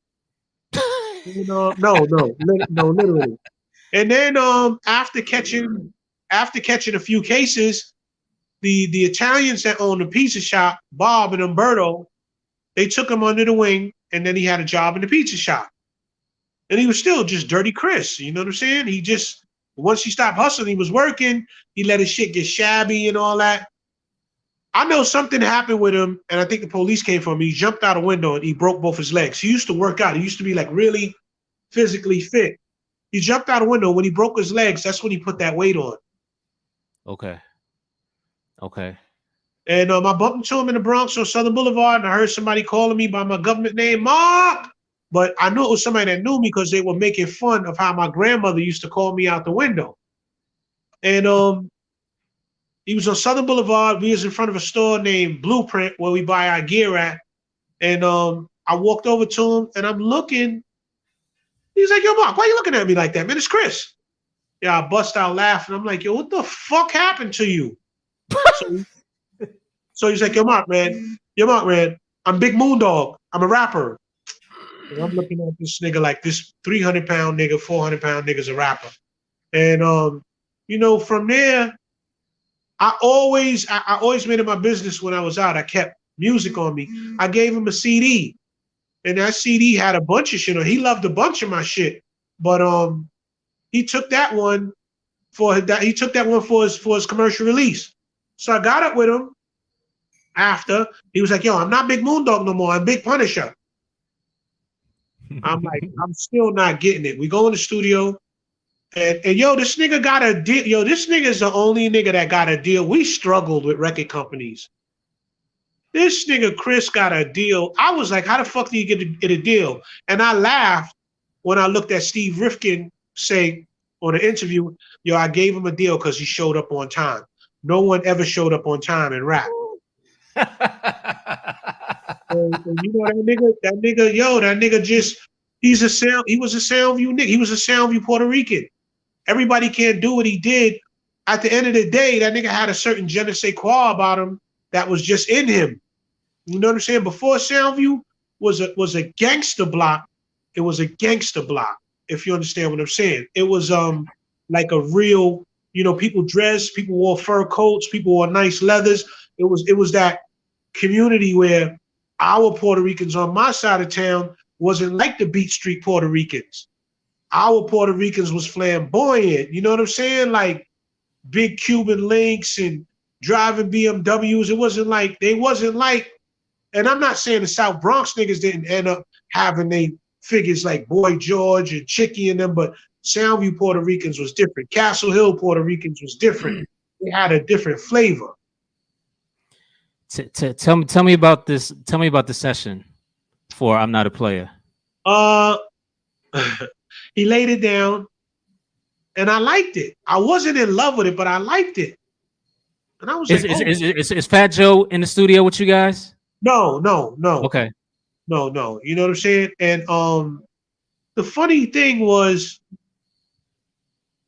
No, literally. And then after catching a few cases, the Italians that owned the pizza shop, Bob and Umberto, they took him under the wing, and then he had a job in the pizza shop. And he was still just dirty Chris. You know what I'm saying? He just, once he stopped hustling, he was working. He let his shit get shabby and all that. I know something happened with him, and I think the police came for him. He jumped out a window and he broke both his legs. He used to work out. He used to be like really physically fit. He jumped out a window. When he broke his legs, that's when he put that weight on. Okay. Okay. And I bumped into him in the Bronx on Southern Boulevard, and I heard somebody calling me by my government name, Mark. But I knew it was somebody that knew me because they were making fun of how my grandmother used to call me out the window. And he was on Southern Boulevard. We was in front of a store named Blueprint where we buy our gear at. And I walked over to him, and I'm looking. He's like, yo, Mark, why are you looking at me like that? Man, it's Chris. Yeah, I bust out laughing. I'm like, yo, what the fuck happened to you? So he's like, yo, Mark, man, I'm Big Moondog. I'm a rapper. And I'm looking at this nigga like this 300-pound nigga, 400-pound nigga's a rapper. And, from there, I always made it my business when I was out. I kept music on me. I gave him a CD. And that CD had a bunch of shit on it. He loved a bunch of my shit. But he took that one for his commercial release. So I got up with him after. He was like, yo, I'm not Big Moondog no more. I'm Big Punisher. I'm like, I'm still not getting it. We go in the studio, and yo, this nigga got a deal. Yo, this nigga is the only nigga that got a deal. We struggled with record companies. This nigga Chris got a deal. I was like, how the fuck do you get a deal? And I laughed when I looked at Steve Rifkin say on an interview, yo, I gave him a deal because he showed up on time. No one ever showed up on time in rap. And you know that nigga just, he was a Soundview nigga. He was a Soundview Puerto Rican. Everybody can't do what he did. At the end of the day, that nigga had a certain je ne sais quoi about him that was just in him. You know what I'm saying? Before Soundview was a gangster block, it was a gangster block, if you understand what I'm saying. It was like a real, people dressed, people wore fur coats, people wore nice leathers. It was that community where our Puerto Ricans on my side of town wasn't like the Beat Street Puerto Ricans. Our Puerto Ricans was flamboyant. You know what I'm saying? Like big Cuban links and driving BMWs. It wasn't like, and I'm not saying the South Bronx niggas didn't end up having they figures like Boy George and Chicky and them, but Soundview Puerto Ricans was different. Castle Hill Puerto Ricans was different. They had a different flavor. Tell me about this. Tell me about the session for I'm Not a Player. He laid it down, and I liked it. I wasn't in love with it, but I liked it. And I was is Fat Joe in the studio with you guys? No. Okay. No. You know what I'm saying? And the funny thing was,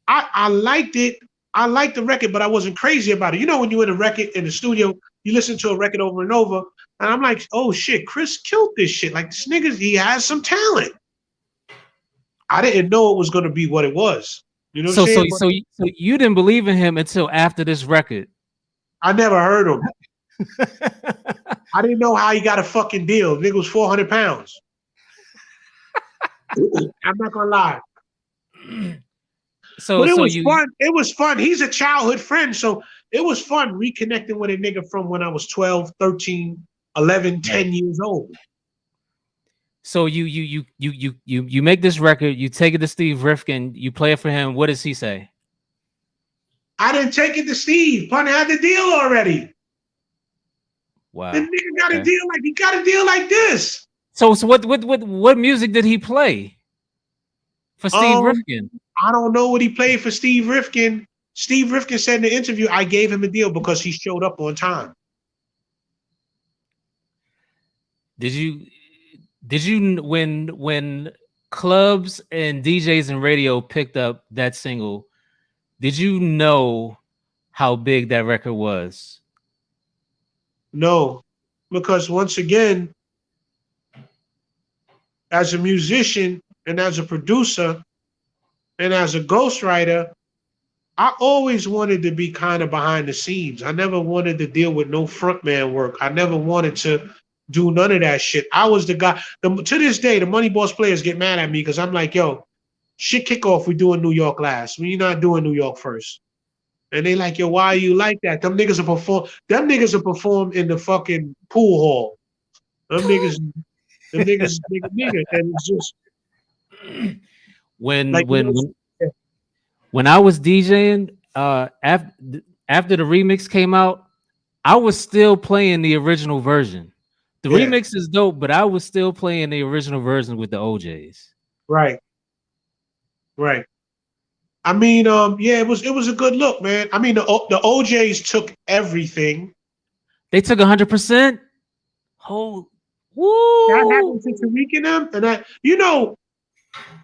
I liked it. I liked the record, but I wasn't crazy about it. You know, when you're in a record in the studio, you listen to a record over and over, and I'm like, oh shit, Chris killed this shit. Like this nigga, he has some talent. I didn't know it was going to be what it was. You know what I'm saying? So you didn't believe in him until after this record. I never heard him. I didn't know how he got a fucking deal. The nigga was 400 pounds. I'm not gonna lie. But it was fun. It was fun. He's a childhood friend, so it was fun reconnecting with a nigga from when I was 12, 13, 11, 10 years old. So you make this record, you take it to Steve Rifkin, you play it for him. What does he say? I didn't take it to Steve. Pun had the deal already. Wow. The nigga got a deal like he got a deal like this. So what music did he play for Steve Rifkin? I don't know what he played for Steve Rifkin. Steve Rifkin said in the interview, I gave him a deal because he showed up on time. Did you when clubs and DJs and radio picked up that single, did you know how big that record was? No, because once again, as a musician and as a producer and as a ghostwriter, I always wanted to be kind of behind the scenes. I never wanted to deal with no frontman work. I never wanted to do none of that shit. I was the guy. To this day, the Money Boss players get mad at me because I'm like, yo, shit kick off. We doing New York last. We not doing New York first. And they like, yo, why are you like that? Them niggas will perform. Them niggas will perform in the fucking pool hall. Them niggas, and it's just when like you when know, when when I was DJing, after the remix came out, I was still playing the original version. The yeah, remix is dope, but I was still playing the original version with the OJs. right, right. I mean, yeah, it was a good look, man. I mean, the OJs took everything. They took 100%. Oh, That woo! happened to Tariq and them, and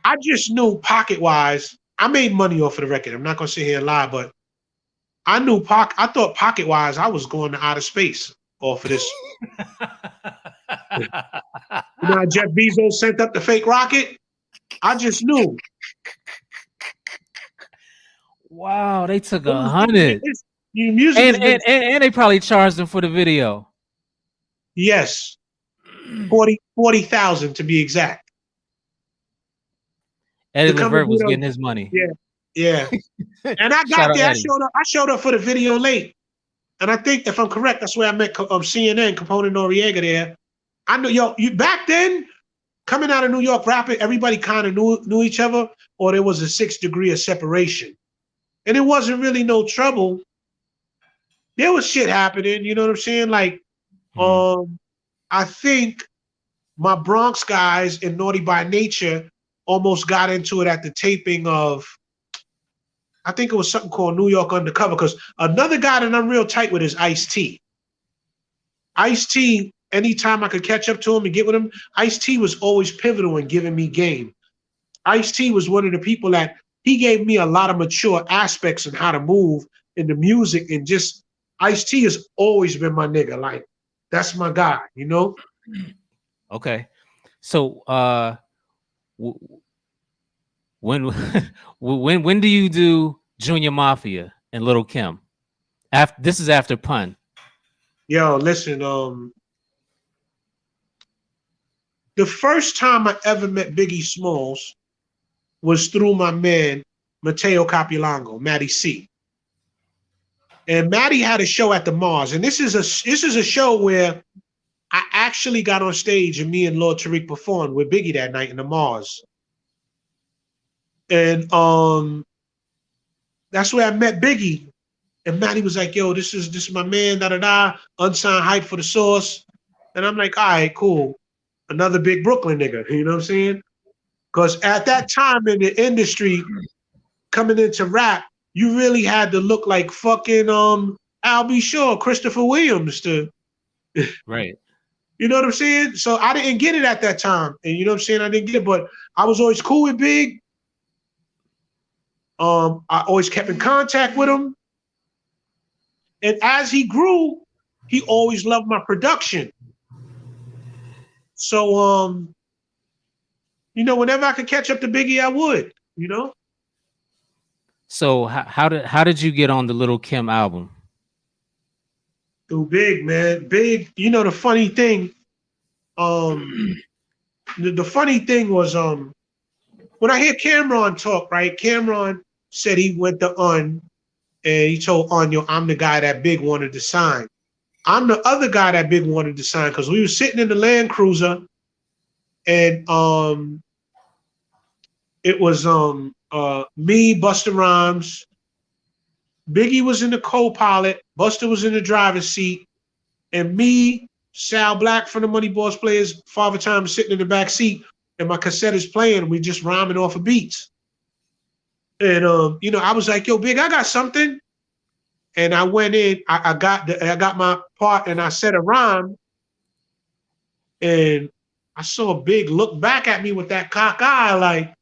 I just knew pocket wise. I made money off of the record. I'm not gonna sit here and lie, but I thought pocket wise, I was going to outer space off of this. You know how Jeff Bezos sent up the fake rocket? I just knew. Wow, they took It a was hundred, it's, your music and, has been and and and they probably charged them for the video. yes, 40,000 to be exact. Eddie To come and Levert do was those. getting his money. Yeah, yeah. And I Shout got out there. Eddie. I showed up for the video late. And I think if I'm correct, that's where I met CNN, Capone and Noriega there. I knew you back then, coming out of New York rapping, everybody kind of knew each other, or there was a 6 degree of separation. And it wasn't really no trouble. There was shit happening, you know what I'm saying? Like, Mhm. I think my Bronx guys in Naughty by Nature almost got into it at the taping of, I think it was something called New York Undercover, because another guy that I'm real tight with is Ice-T. Ice-T, anytime I could catch up to him and get with him, Ice-T was always pivotal in giving me game. Ice-T was one of the people that he gave me a lot of mature aspects in how to move in the music, and just Ice-T has always been my nigga. Like, that's my guy, you know? Okay, so w- when when do you do Junior Mafia and Little Kim? After this is after Pun. Yo, listen, the first time I ever met Biggie Smalls was through my man, Mateo Capulango, Matty C. And Matty had a show at the Mars. And this is a show where I actually got on stage and me and Lord Tariq performed with Biggie that night in the Mars. And that's where I met Biggie. And Matty was like, yo, this is my man, da da da, unsigned hype for the source. And I'm like, all right, cool. Another big Brooklyn nigga, you know what I'm saying? Because at that time in the industry, coming into rap, you really had to look like fucking Al B. Shaw, Christopher Williams to, Right. you know what I'm saying? So I didn't get it at that time. And you know what I'm saying? I didn't get it, but I was always cool with Big. I always kept in contact with him. And as he grew, he always loved my production. So whenever I could catch up to Biggie, I would, you know? So how did you get on the Little Kim album? Through Big, man. Big, the funny thing, um, the funny thing was when I hear Cameron talk, right? Cameron said he went to Un and he told Un, yo, I'm the guy that Big wanted to sign. I'm the other guy that Big wanted to sign because we were sitting in the Land Cruiser and it was me, Busta Rhymes, Biggie was in the co-pilot, Busta was in the driver's seat, and me, Sal Black from the Money Boss Players, Father Time sitting in the back seat, and my cassette is playing. We just rhyming off of beats. And I was like, "Yo, Big, I got something." And I went in. I got my part, and I said a rhyme. And I saw Big look back at me with that cock eye, like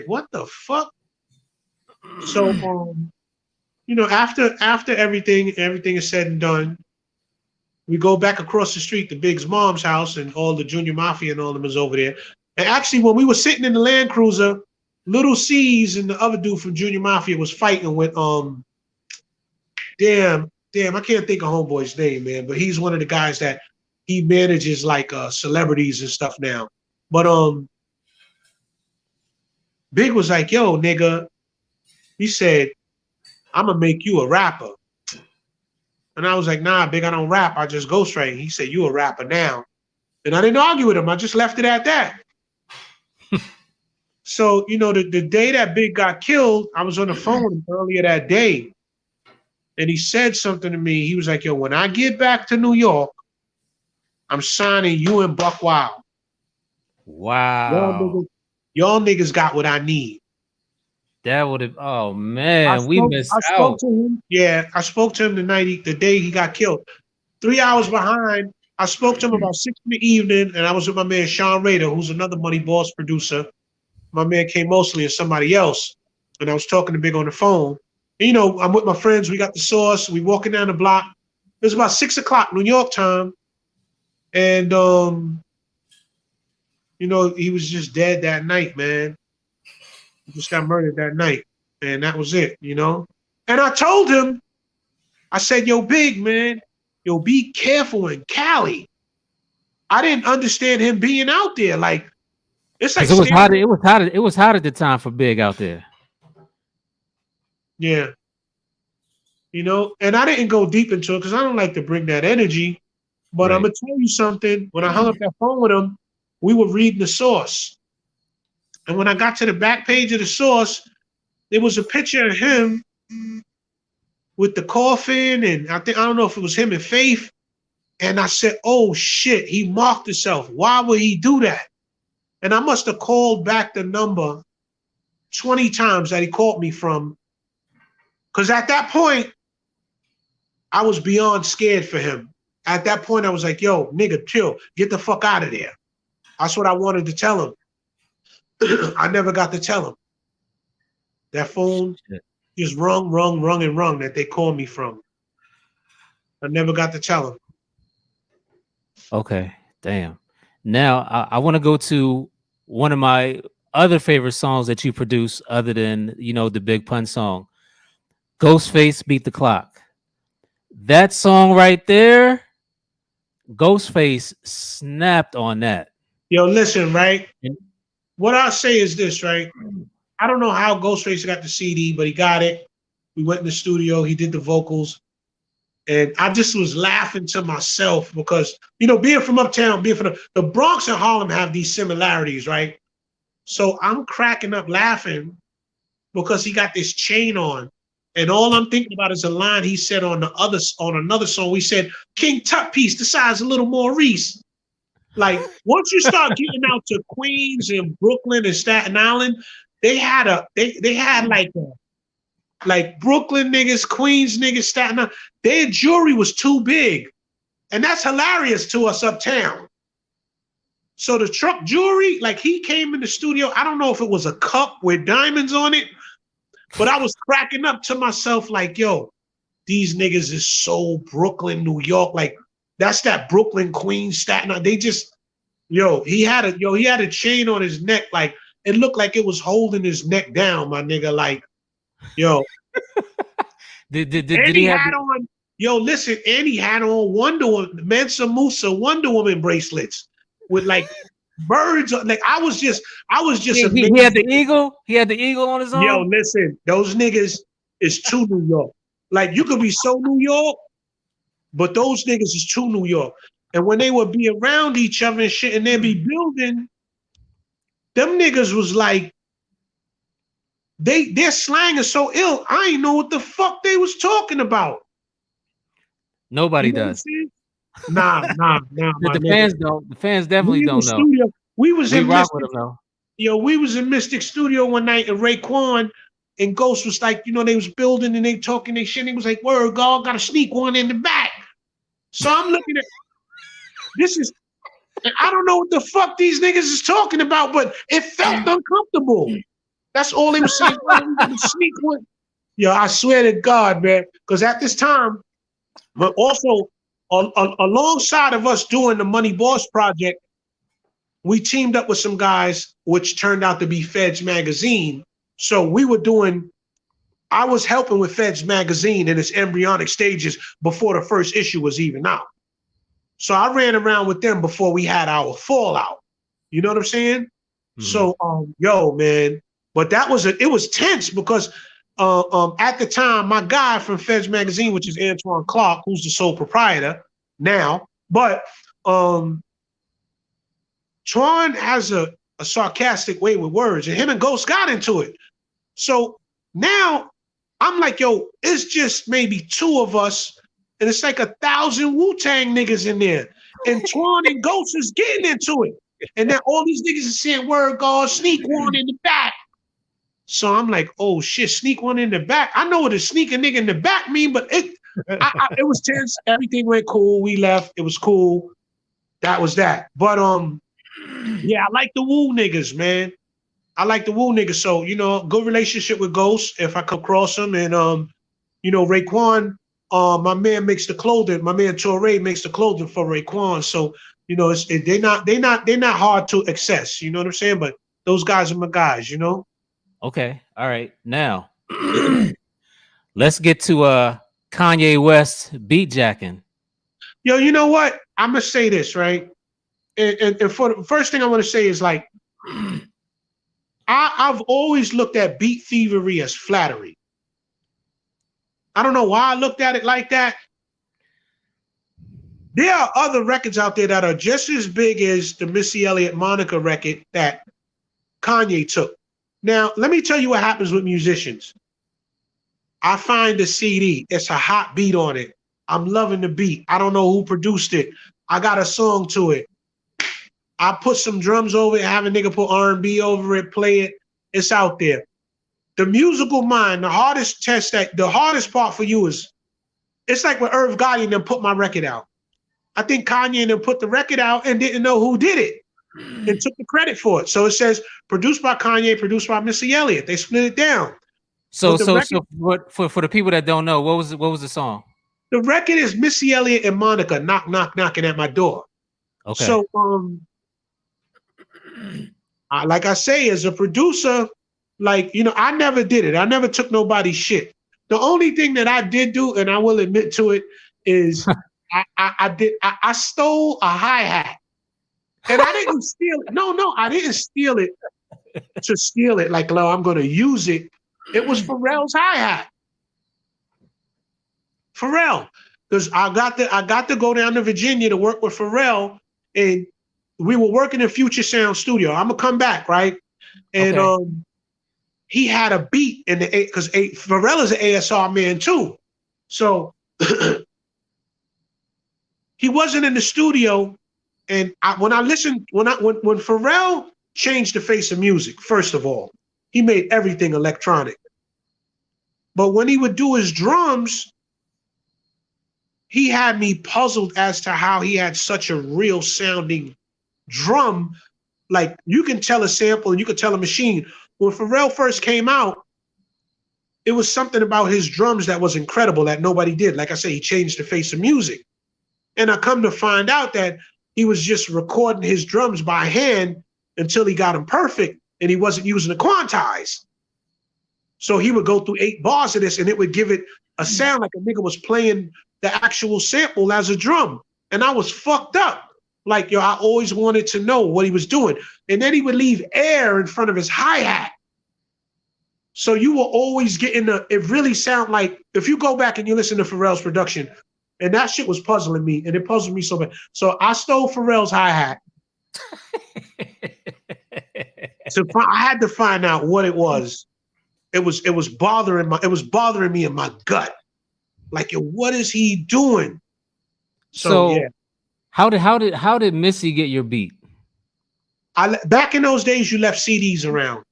what the fuck? So, after everything is said and done, we go back across the street to Big's mom's house, and all the Junior Mafia and all of them is over there. And actually, when we were sitting in the Land Cruiser, Little C's and the other dude from Junior Mafia was fighting with damn, I can't think of homeboy's name, man, but he's one of the guys that he manages like celebrities and stuff now. But Big was like, yo, nigga, he said, I'm gonna make you a rapper. And I was like, nah, Big, I don't rap, I just ghostwrite. He said, you a rapper now. And I didn't argue with him, I just left it at that. So, you know, the day that Big got killed, I was on the phone with him earlier that day. And he said something to me. He was like, yo, when I get back to New York, I'm signing you and Buck Wild. Wow. Y'all niggas got what I need. That would have, oh man, we missed I out. spoke to him. Yeah, I spoke to him the day he got killed. 3 hours behind. I spoke to him about 6 in the evening, and I was with my man Sean Rader, who's another Money Boss producer. My man K Mosley and somebody else. And I was talking to Big on the phone. And, you know, I'm with my friends. We got the sauce. We walking down the block. It was about 6 o'clock New York time. And, you know, he was just dead that night, man. He just got murdered that night. And that was it, you know? And I told him, I said, yo, Big, man, yo, be careful in Cali. I didn't understand him being out there. Like, it's like it was hot. It was hot at the time for Big out there. Yeah. You know, and I didn't go deep into it because I don't like to bring that energy. But Right. I'm gonna tell you something. When I hung up that phone with him, we were reading the source. And when I got to the back page of the source, there was a picture of him with the coffin, and I don't know if it was him and Faith. And I said, oh shit, he marked himself. Why would he do that? And I must have called back the number 20 times that he called me from. Because at that point, I was beyond scared for him. At that point, I was like, yo, nigga, chill. Get the fuck out of there. That's what I wanted to tell him. I never got to tell him. That phone just rung that they called me from. I never got to tell him. Okay, damn. Now I want to go to one of my other favorite songs that you produce, other than, you know, the Big Pun song, Ghostface Beat the Clock. That song right there, Ghostface snapped on that. Yo, listen, right? What I'll say is this, right? I don't know how Ghostface got the CD, but he got it. We went in the studio, he did the vocals. And I just was laughing to myself because, you know, being from uptown, being from the Bronx and Harlem have these similarities, right? So I'm cracking up laughing because he got this chain on. And all I'm thinking about is a line he said on another song. He said, King Tut piece, the size of Little Maurice. Like, once you start getting out to Queens and Brooklyn and Staten Island, they had like Brooklyn niggas, Queens niggas, Staten Island. Their jewelry was too big. And that's hilarious to us uptown. So the truck jewelry, like he came in the studio, I don't know if it was a cup with diamonds on it, but I was cracking up to myself like, yo, these niggas is so Brooklyn, New York. Like, that's that Brooklyn, Queens, Staten Island. They just, he had a chain on his neck. Like, it looked like it was holding his neck down, my nigga. Like, yo. Did he have on, yo, listen, and he had on Wonder Woman, Mansa Musa Wonder Woman bracelets with like birds. Like, I was just amazed. He had the eagle? He had the eagle on his arm? Yo, listen, those niggas is too New York. Like, you could be so New York, but those niggas is too New York. And when they would be around each other and shit and they'd be building, them niggas was like, their slang is so ill. I ain't know what the fuck they was talking about. Nobody does. Nah. The fans don't. The fans definitely don't know. Studio, we in rock Mystic, with them though. Yo, we was in Mystic Studio one night, and Raekwon and Ghost was like, you know, they was building and they talking they shit. And he was like, word, God, gotta sneak one in the back. So I'm looking at this is, I don't know what the fuck these niggas is talking about, but it felt uncomfortable. That's all they were saying. Sneak one. Yo, I swear to God, man, because at this time, but also alongside of us doing the Money Boss project, we teamed up with some guys, which turned out to be Feds Magazine. So we were doing, I was helping with Feds Magazine in its embryonic stages before the first issue was even out. So I ran around with them before we had our fallout. You know what I'm saying? Mm-hmm. So, yo, man, but it was tense because at the time, my guy from Feds Magazine, which is Antoine Clark, who's the sole proprietor now, but Twan has a sarcastic way with words, and him and Ghost got into it. So now I'm like, yo, it's just maybe two of us, and it's like 1,000 Wu-Tang niggas in there. And Twan and Ghost is getting into it. And then all these niggas are saying, word God, sneak one in the back. So I'm like, oh shit, sneak one in the back. I know what a sneaking nigga in the back mean, but it was tense. Everything went cool. We left. It was cool. That was that. But yeah, I like the Wu niggas, man. I like the Wu niggas. So, you know, good relationship with Ghost if I come across him. And you know, Raekwon, my man makes the clothing. My man Torre makes the clothing for Raekwon. So, you know, they're not hard to access. You know what I'm saying? But those guys are my guys, you know? Okay. All right. Now let's get to Kanye West beat jacking. Yo, you know what? I'm gonna say this, right? And for the first thing I want to say is like, I've always looked at beat thievery as flattery. I don't know why I looked at it like that. There are other records out there that are just as big as the Missy Elliott Monica record that Kanye took. Now, let me tell you what happens with musicians. I find a CD, it's a hot beat on it. I'm loving the beat. I don't know who produced it. I got a song to it. I put some drums over it, have a nigga put R&B over it, play it. It's out there. The musical mind, the hardest part for you is, it's like when Irv Gotti and them put my record out. I think Kanye and them put the record out and didn't know who did it and took the credit for it. So it says produced by Kanye, produced by Missy Elliott. They split it down. So for the people that don't know, what was the song? The record is Missy Elliott and Monica, knock, knock, knocking at my door. Okay. So like I say, as a producer, like, you know, I never did it. I never took nobody's shit. The only thing that I did do, and I will admit to it, is I stole a hi-hat. And I didn't steal it. No, I didn't steal it to steal it. Like, I'm going to use it. It was Pharrell's hi-hat. Pharrell. Because I got to go down to Virginia to work with Pharrell, and we were working in Future Sound Studio. I'm going to come back, right? And okay. He had a beat in the, because Pharrell is an ASR man too. So he wasn't in the studio. And when Pharrell changed the face of music, first of all, he made everything electronic. But when he would do his drums, he had me puzzled as to how he had such a real sounding drum. Like, you can tell a sample and you can tell a machine. When Pharrell first came out, it was something about his drums that was incredible that nobody did. Like I say, he changed the face of music. And I come to find out that he was just recording his drums by hand until he got them perfect, and he wasn't using the quantize. So he would go through 8 bars of this, and it would give it a sound like a nigga was playing the actual sample as a drum. And I was fucked up. Like, yo, I always wanted to know what he was doing. And then he would leave air in front of his hi-hat. So you were always getting it really sound like, if you go back and you listen to Pharrell's production, and that shit was puzzling me, and it puzzled me so bad. So I stole Pharrell's hi-hat. So I had to find out what it was. It was bothering me in my gut. Like, yo, what is he doing? So yeah. How did Missy get your beat? Back in those days, you left CDs around.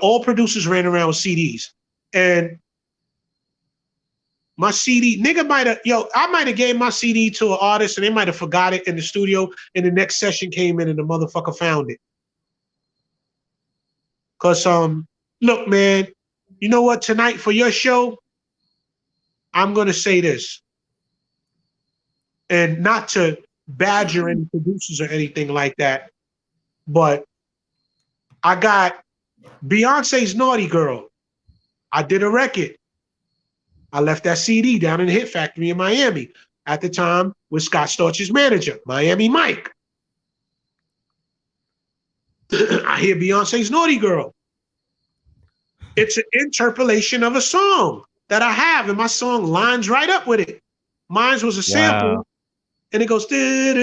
All producers ran around with CDs, and my CD, I might have gave my CD to an artist and they might have forgot it in the studio, and the next session came in and the motherfucker found it. Cause look, man, you know what? Tonight for your show, I'm gonna say this, and not to badger any producers or anything like that, But I got Beyonce's Naughty Girl. I did a record. I left that CD down in the Hit Factory in Miami at the time with Scott Storch's manager, Miami Mike. I hear Beyonce's Naughty Girl. It's an interpolation of a song that I have, and my song lines right up with it. Mine was a sample, and it goes, and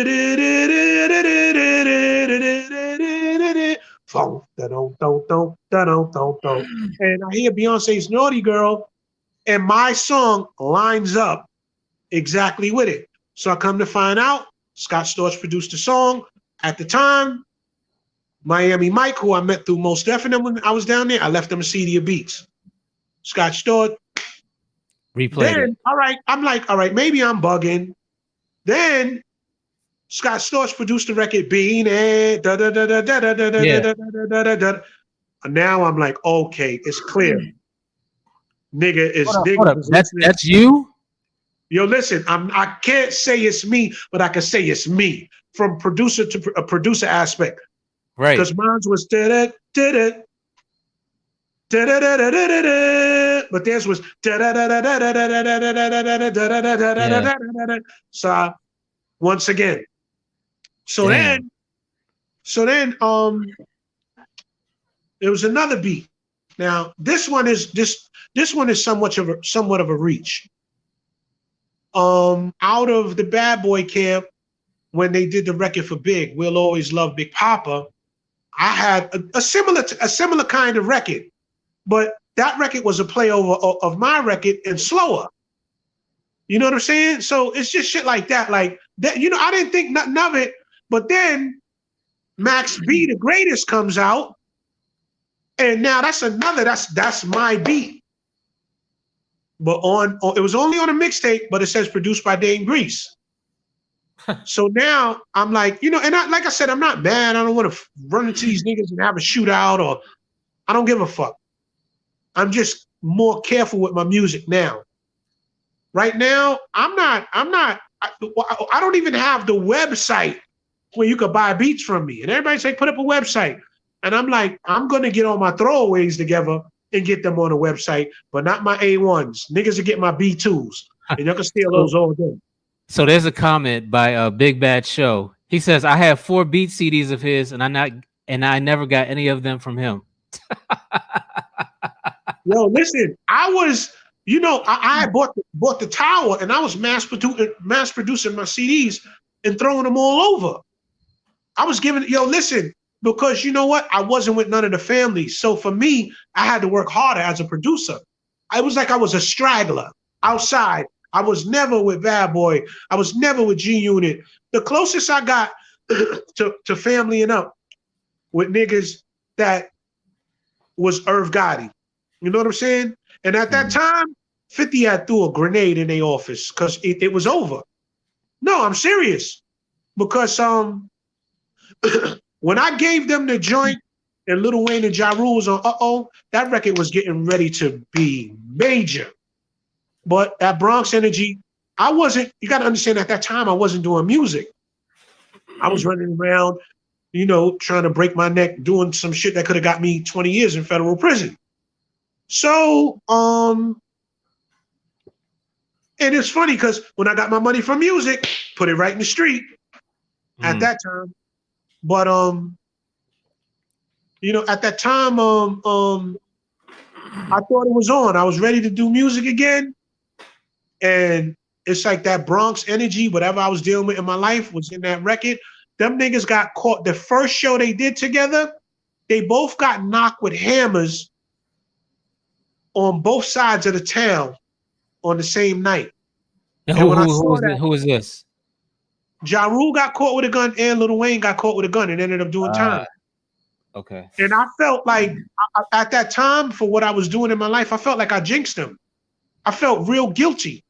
I hear Beyonce's Naughty Girl, and my song lines up exactly with it. So I come to find out, Scott Storch produced the song. At the time, Miami Mike, who I met through Most Definite when I was down there, I left him a CD of beats. Scott Storch replayed it. All right, I'm like, all right, maybe I'm bugging. Then Scott Storch produced the record Bean and now I'm like, okay, it's clear. Nigga is hold up. That's you? Yo, listen, I can't say it's me, but I can say it's me from producer to a producer aspect. Right. Because mine was but theirs was so once again. So then there was another beat. Now this one is somewhat of a reach. Out of the Bad Boy camp, when they did the record for Big, We'll Always Love Big Papa, I had a similar kind of record, but that record was a playover of my record and slower. You know what I'm saying? So it's just shit like that. Like that, you know, I didn't think nothing of it, but then Max B, The Greatest, comes out, and now that's my beat. But it was only on a mixtape, but it says produced by Dame Grease. So now I'm like, you know, and like I said, I'm not mad. I don't want to run into these niggas and have a shootout, or I don't give a fuck. I'm just more careful with my music now. Right now, I don't even have the website where you could buy beats from me. And everybody say, put up a website. And I'm like, I'm going to get all my throwaways together and get them on the website, but not my A1s. Niggas will get my B2s. And y'all can steal those all day. So there's a comment by Big Bad Show. He says, I have 4 beat CDs of his, and I never got any of them from him. Yo, listen, I was, you know, I bought the tower, and I was mass producing my CDs and throwing them all over. I was giving, yo, listen, because you know what? I wasn't with none of the family. So for me, I had to work harder as a producer. I was like I was a straggler outside. I was never with Bad Boy. I was never with G Unit. The closest I got to familying up with niggas that was Irv Gotti. You know what I'm saying? And at that time, 50 had threw a grenade in their office because it was over. No, I'm serious. Because when I gave them the joint and Lil Wayne and Ja Rule was on Uh-Oh, that record was getting ready to be major. But that Bronx energy, you got to understand at that time, I wasn't doing music. I was running around, you know, trying to break my neck, doing some shit that could have got me 20 years in federal prison. So, and it's funny because when I got my money from music, put it right in the street at that time. But, you know, at that time, I thought it was on. I was ready to do music again. And it's like that Bronx energy, whatever I was dealing with in my life was in that record. Them niggas got caught. The first show they did together, they both got knocked with hammers on both sides of the town on the same night. And who is this? Ja Rule got caught with a gun and Lil Wayne got caught with a gun and ended up doing time. Okay. And I felt like at that time, for what I was doing in my life, I felt like I jinxed them. I felt real guilty.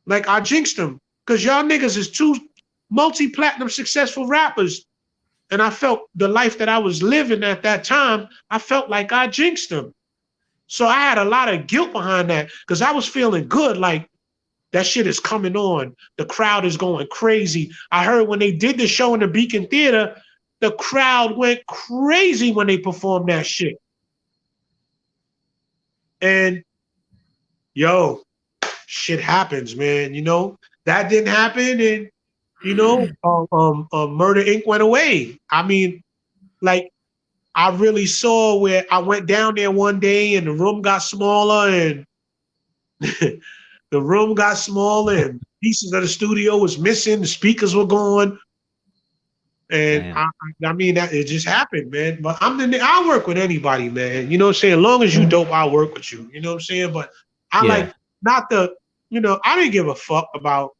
Like I jinxed them because y'all niggas is 2 multi-platinum successful rappers. And I felt the life that I was living at that time, I felt like I jinxed them. So I had a lot of guilt behind that because I was feeling good. Like that shit is coming on. The crowd is going crazy. I heard when they did the show in the Beacon Theater, the crowd went crazy when they performed that shit. And yo, shit happens, man. You know that didn't happen, and Murder Inc. went away. I mean, like I really saw where I went down there one day, and the room got smaller, and the room got smaller, and pieces of the studio was missing. The speakers were gone, and Damn. I mean that it just happened, man. But I work with anybody, man. You know what I'm saying? As long as you dope, I'll work with you. You know what I'm saying? But I Yeah. like not the, I didn't give a fuck about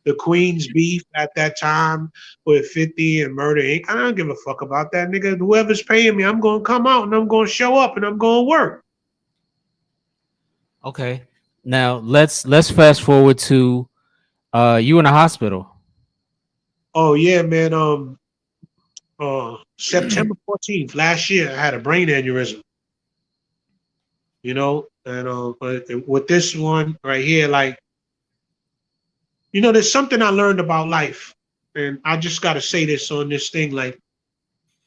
the Queen's beef at that time with 50 and Murder Inc. I don't give a fuck about that, nigga. Whoever's paying me, I'm gonna come out and I'm gonna show up and I'm gonna work. Okay. Now let's fast forward to you in the hospital. Oh yeah, man. September 14th last year, I had a brain aneurysm. And with this one right here, like, there's something I learned about life, and I just got to say this on this thing, like,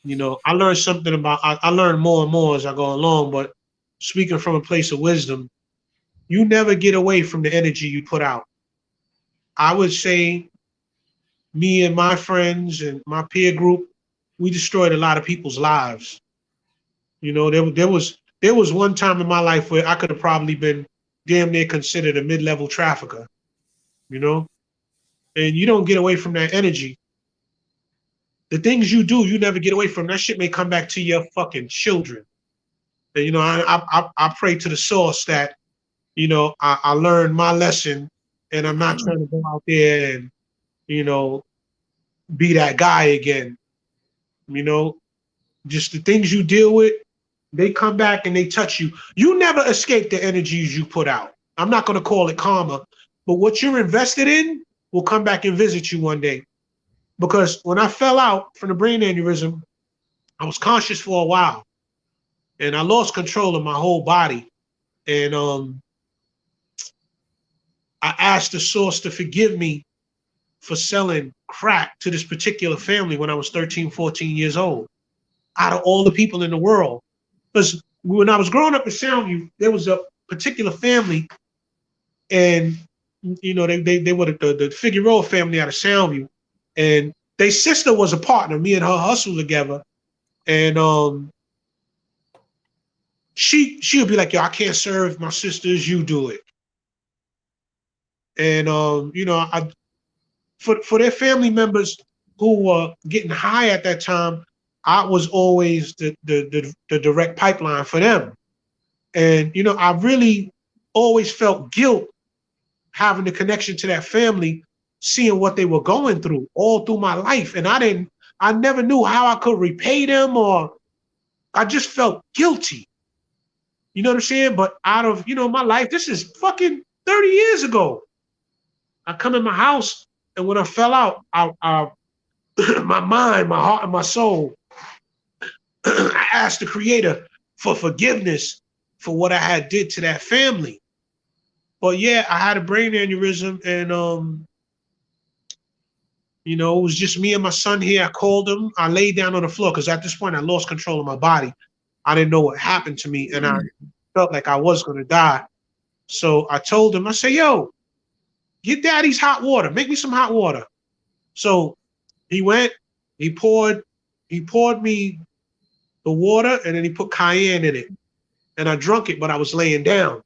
I learned something about. I learned more and more as I go along, but speaking from a place of wisdom, you never get away from the energy you put out. I would say me and my friends and my peer group, we destroyed a lot of people's lives. There was one time in my life where I could have probably been damn near considered a mid-level trafficker, you know? And you don't get away from that energy. The things you do, you never get away from. That shit may come back to your fucking children. And I pray to the source that, I learned my lesson, and I'm not trying to go out there and, you know, be that guy again. You know, just the things you deal with, they come back and they touch you. You never escape the energies you put out. I'm not going to call it karma, but what you're invested in will come back and visit you one day. Because when I fell out from the brain aneurysm, I was conscious for a while, and I lost control of my whole body. And I asked the source to forgive me for selling crack to this particular family when I was 13, 14 years old, out of all the people in the world. Because when I was growing up in Soundview, there was a particular family, and they were the Figueroa family out of Soundview, and their sister was a partner. Me and her hustled together, and she would be like, "Yo, I can't serve my sisters. You do it." And I for their family members who were getting high at that time, I was always the direct pipeline for them. And I really always felt guilt having the connection to that family, seeing what they were going through all through my life. And I never knew how I could repay them, or I just felt guilty. You know what I'm saying? But out of, my life, this is fucking 30 years ago. I come in my house, and when I fell out, I my mind, my heart, and my soul, I asked the creator for forgiveness for what I had did to that family. But yeah, I had a brain aneurysm, and it was just me and my son here. I called him. I laid down on the floor because at this point I lost control of my body. I didn't know what happened to me, and I felt like I was going to die. So I told him, I said, "Yo, get daddy's hot water. Make me some hot water." So he went, he poured me the water, and then he put cayenne in it. And I drunk it, but I was laying down.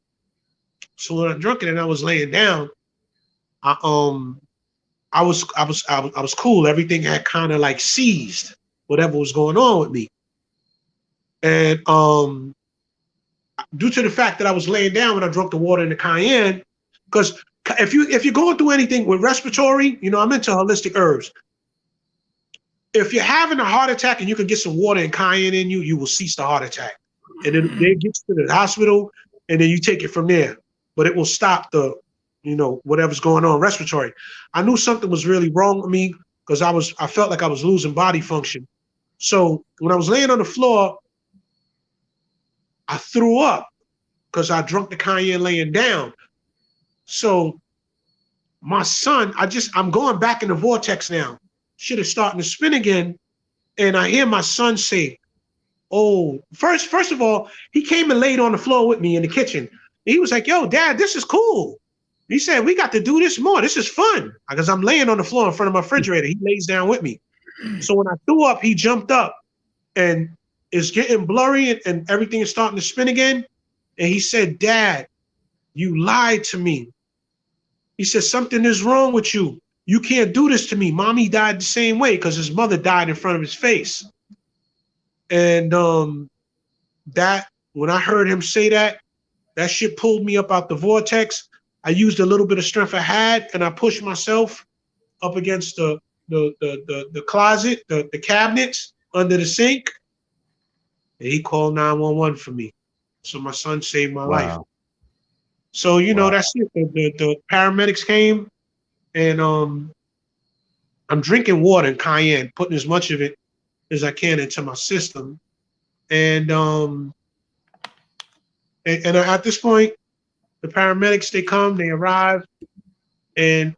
So when I drunk it and I was laying down, I was cool. Everything had kind of like seized whatever was going on with me. And due to the fact that I was laying down when I drank the water and the cayenne, because if you're going through anything with respiratory, I'm into holistic herbs. If you're having a heart attack and you can get some water and cayenne in you, you will cease the heart attack. And then they get you to the hospital, and then you take it from there. But it will stop the, whatever's going on respiratory. I knew something was really wrong with me because I felt like I was losing body function. So when I was laying on the floor, I threw up because I drank the cayenne laying down. So my son, I'm going back in the vortex now. Shit is starting to spin again. And I hear my son say, oh, first of all, he came and laid on the floor with me in the kitchen. He was like, yo, Dad, this is cool. He said, we got to do this more. This is fun. Because I'm laying on the floor in front of my refrigerator. He lays down with me. So when I threw up, he jumped up and it's getting blurry and everything is starting to spin again. And he said, Dad, you lied to me. He said, something is wrong with you. You can't do this to me. Mommy died the same way because his mother died in front of his face. And that when I heard him say that, that shit pulled me up out the vortex. I used a little bit of strength I had, and I pushed myself up against the closet, the cabinets under the sink, and he called 911 for me. So my son saved my life. Wow. So Wow. that's it. The paramedics came, and I'm drinking water and cayenne, putting as much of it as I can into my system, and at this point, the paramedics they come, they arrive, and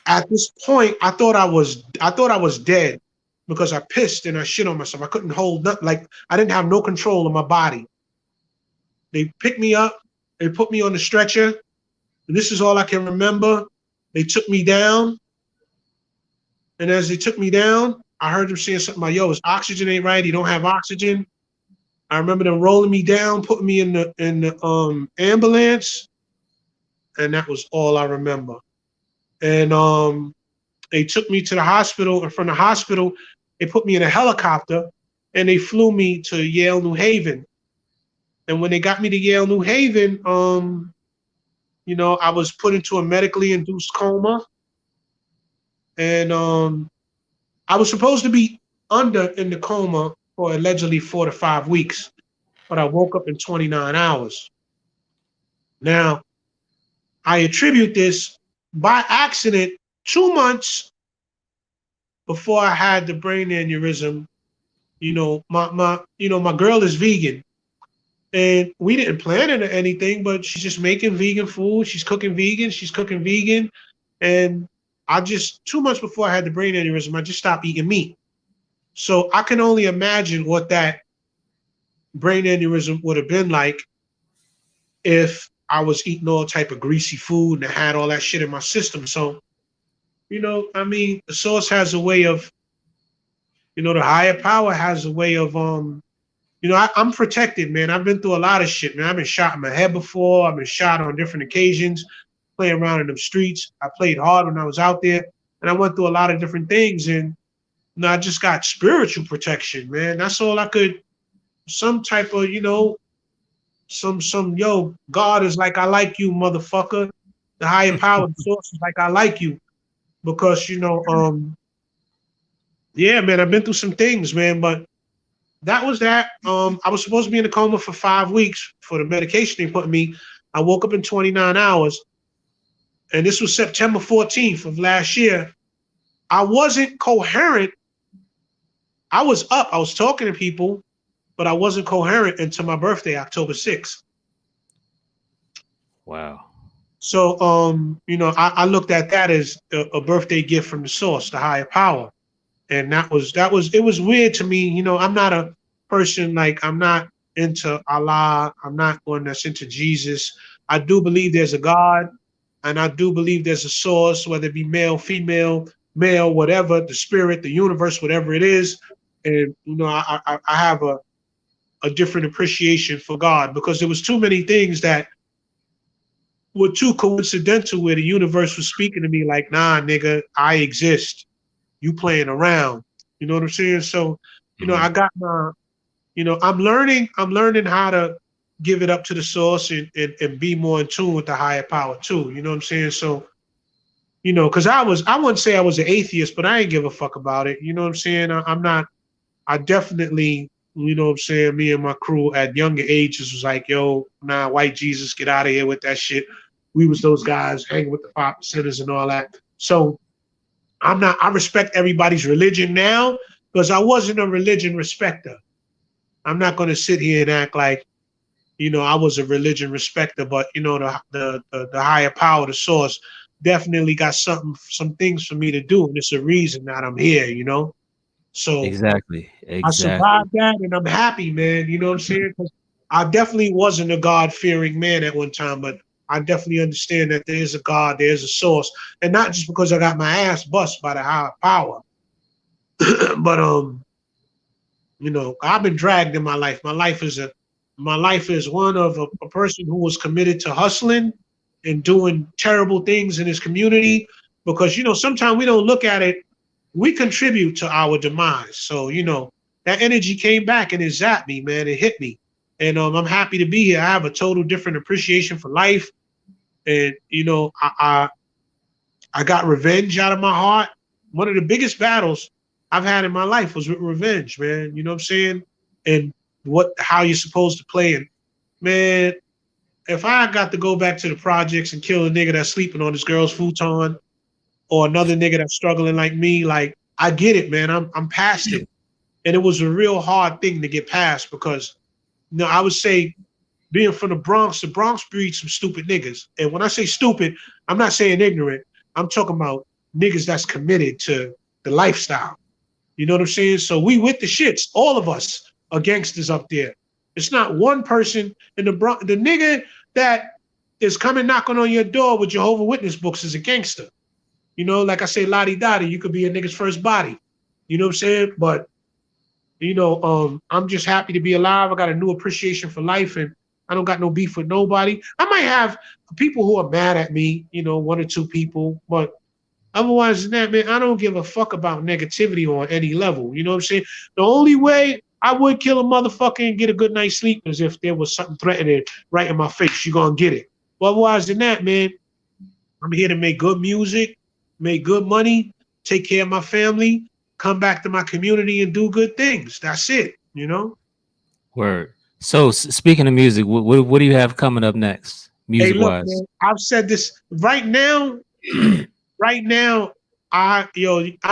at this point, I thought I was dead because I pissed and I shit on myself. I couldn't hold nothing. Like I didn't have no control of my body. They picked me up, they put me on the stretcher, and this is all I can remember. They took me down, and as they took me down, I heard them saying something like, "Yo, his oxygen ain't right. He don't have oxygen." I remember them rolling me down, putting me in the ambulance, and that was all I remember. And they took me to the hospital, and from the hospital, they put me in a helicopter, and they flew me to Yale, New Haven. And when they got me to Yale, New Haven, I was put into a medically induced coma, and I was supposed to be under in the coma for allegedly 4 to 5 weeks, but I woke up in 29 hours. Now, I attribute this by accident 2 months before I had the brain aneurysm. My girl is vegan, and we didn't plan it or anything, but she's just making vegan food. She's cooking vegan, and I just 2 months before I had the brain aneurysm, I just stopped eating meat. So I can only imagine what that brain aneurysm would have been like if I was eating all type of greasy food and I had all that shit in my system. So, the source has a way of, the higher power has a way of, I'm protected, man. I've been through a lot of shit, man. I've been shot in my head before. I've been shot on different occasions, playing around in them streets. I played hard when I was out there, and I went through a lot of different things. And I just got spiritual protection, man. That's all I could. Some type of, God is like, I like you, motherfucker. The higher power, the source is like, I like you, because yeah, man. I've been through some things, man, but that was that. I was supposed to be in a coma for 5 weeks for the medication they put in me. I woke up in 29 hours, and this was September 14th of last year. I wasn't coherent. I was up. I was talking to people, but I wasn't coherent until my birthday, October 6th. Wow. So, I looked at that as a birthday gift from the source, the higher power. And it was weird to me. I'm not a person, like, I'm not into Allah. I'm not one that's into Jesus. I do believe there's a God, and I do believe there's a source, whether it be male, female, male, whatever, the spirit, the universe, whatever it is. And, I have a different appreciation for God, because there was too many things that were too coincidental where the universe was speaking to me like, nah, nigga, I exist. You playing around. You know what I'm saying? So, I got my, I'm learning how to give it up to the source, and be more in tune with the higher power too. You know what I'm saying? So, because I wouldn't say I was an atheist, but I ain't give a fuck about it. You know what I'm saying? I'm not, I definitely, you know what I'm saying, me and my crew at younger ages was like, yo, nah, white Jesus, get out of here with that shit. We was those guys hanging with the 5%ers and all that. So I respect everybody's religion now, because I wasn't a religion respecter. I'm not going to sit here and act like, I was a religion respecter, but, the higher power, the source, definitely got some things for me to do, and it's a reason that I'm here, you know. So Exactly. I Exactly. survived that, and I'm happy, man. You know what I'm saying? 'Cause I definitely wasn't a God-fearing man at one time, but I definitely understand that there is a God, there is a source, and not just because I got my ass bust by the higher power, but you know, I've been dragged in my life. My life is one of a person who was committed to hustling and doing terrible things in his community. Because you know, sometimes we don't look at it. We contribute to our demise. So you know, that energy came back and it zapped me, man. It hit me, and I'm happy to be here. I have a total different appreciation for life, and you know, I got revenge out of my heart. One of the biggest battles I've had in my life was with revenge, man. You know what I'm saying? And how you're supposed to play it. Man, if I got to go back to the projects and kill a nigga that's sleeping on his girl's futon or another nigga that's struggling like me, like I get it, man. I'm past it. And it was a real hard thing to get past because you know, I would say being from the Bronx breeds some stupid niggas. And when I say stupid, I'm not saying ignorant. I'm talking about niggas that's committed to the lifestyle. You know what I'm saying? So we with the shits. All of us are gangsters up there. It's not one person in the Bronx. The nigga that is coming knocking on your door with Jehovah Witness books is a gangster. You know, like I say, lottie dottie, you could be a nigga's first body. You know what I'm saying? But you know, I'm just happy to be alive. I got a new appreciation for life, and I don't got no beef with nobody. I might have people who are mad at me, you know, one or two people, but otherwise than that, man, I don't give a fuck about negativity on any level. You know what I'm saying? The only way I would kill a motherfucker and get a good night's sleep is if there was something threatening right in my face. You gonna get it. But otherwise than that, man, I'm here to make good music, make good money, take care of my family, come back to my community and do good things. That's it, you know? Word. So speaking of music, what do you have coming up next, Hey, music look, wise? man, I've said this right now, I'm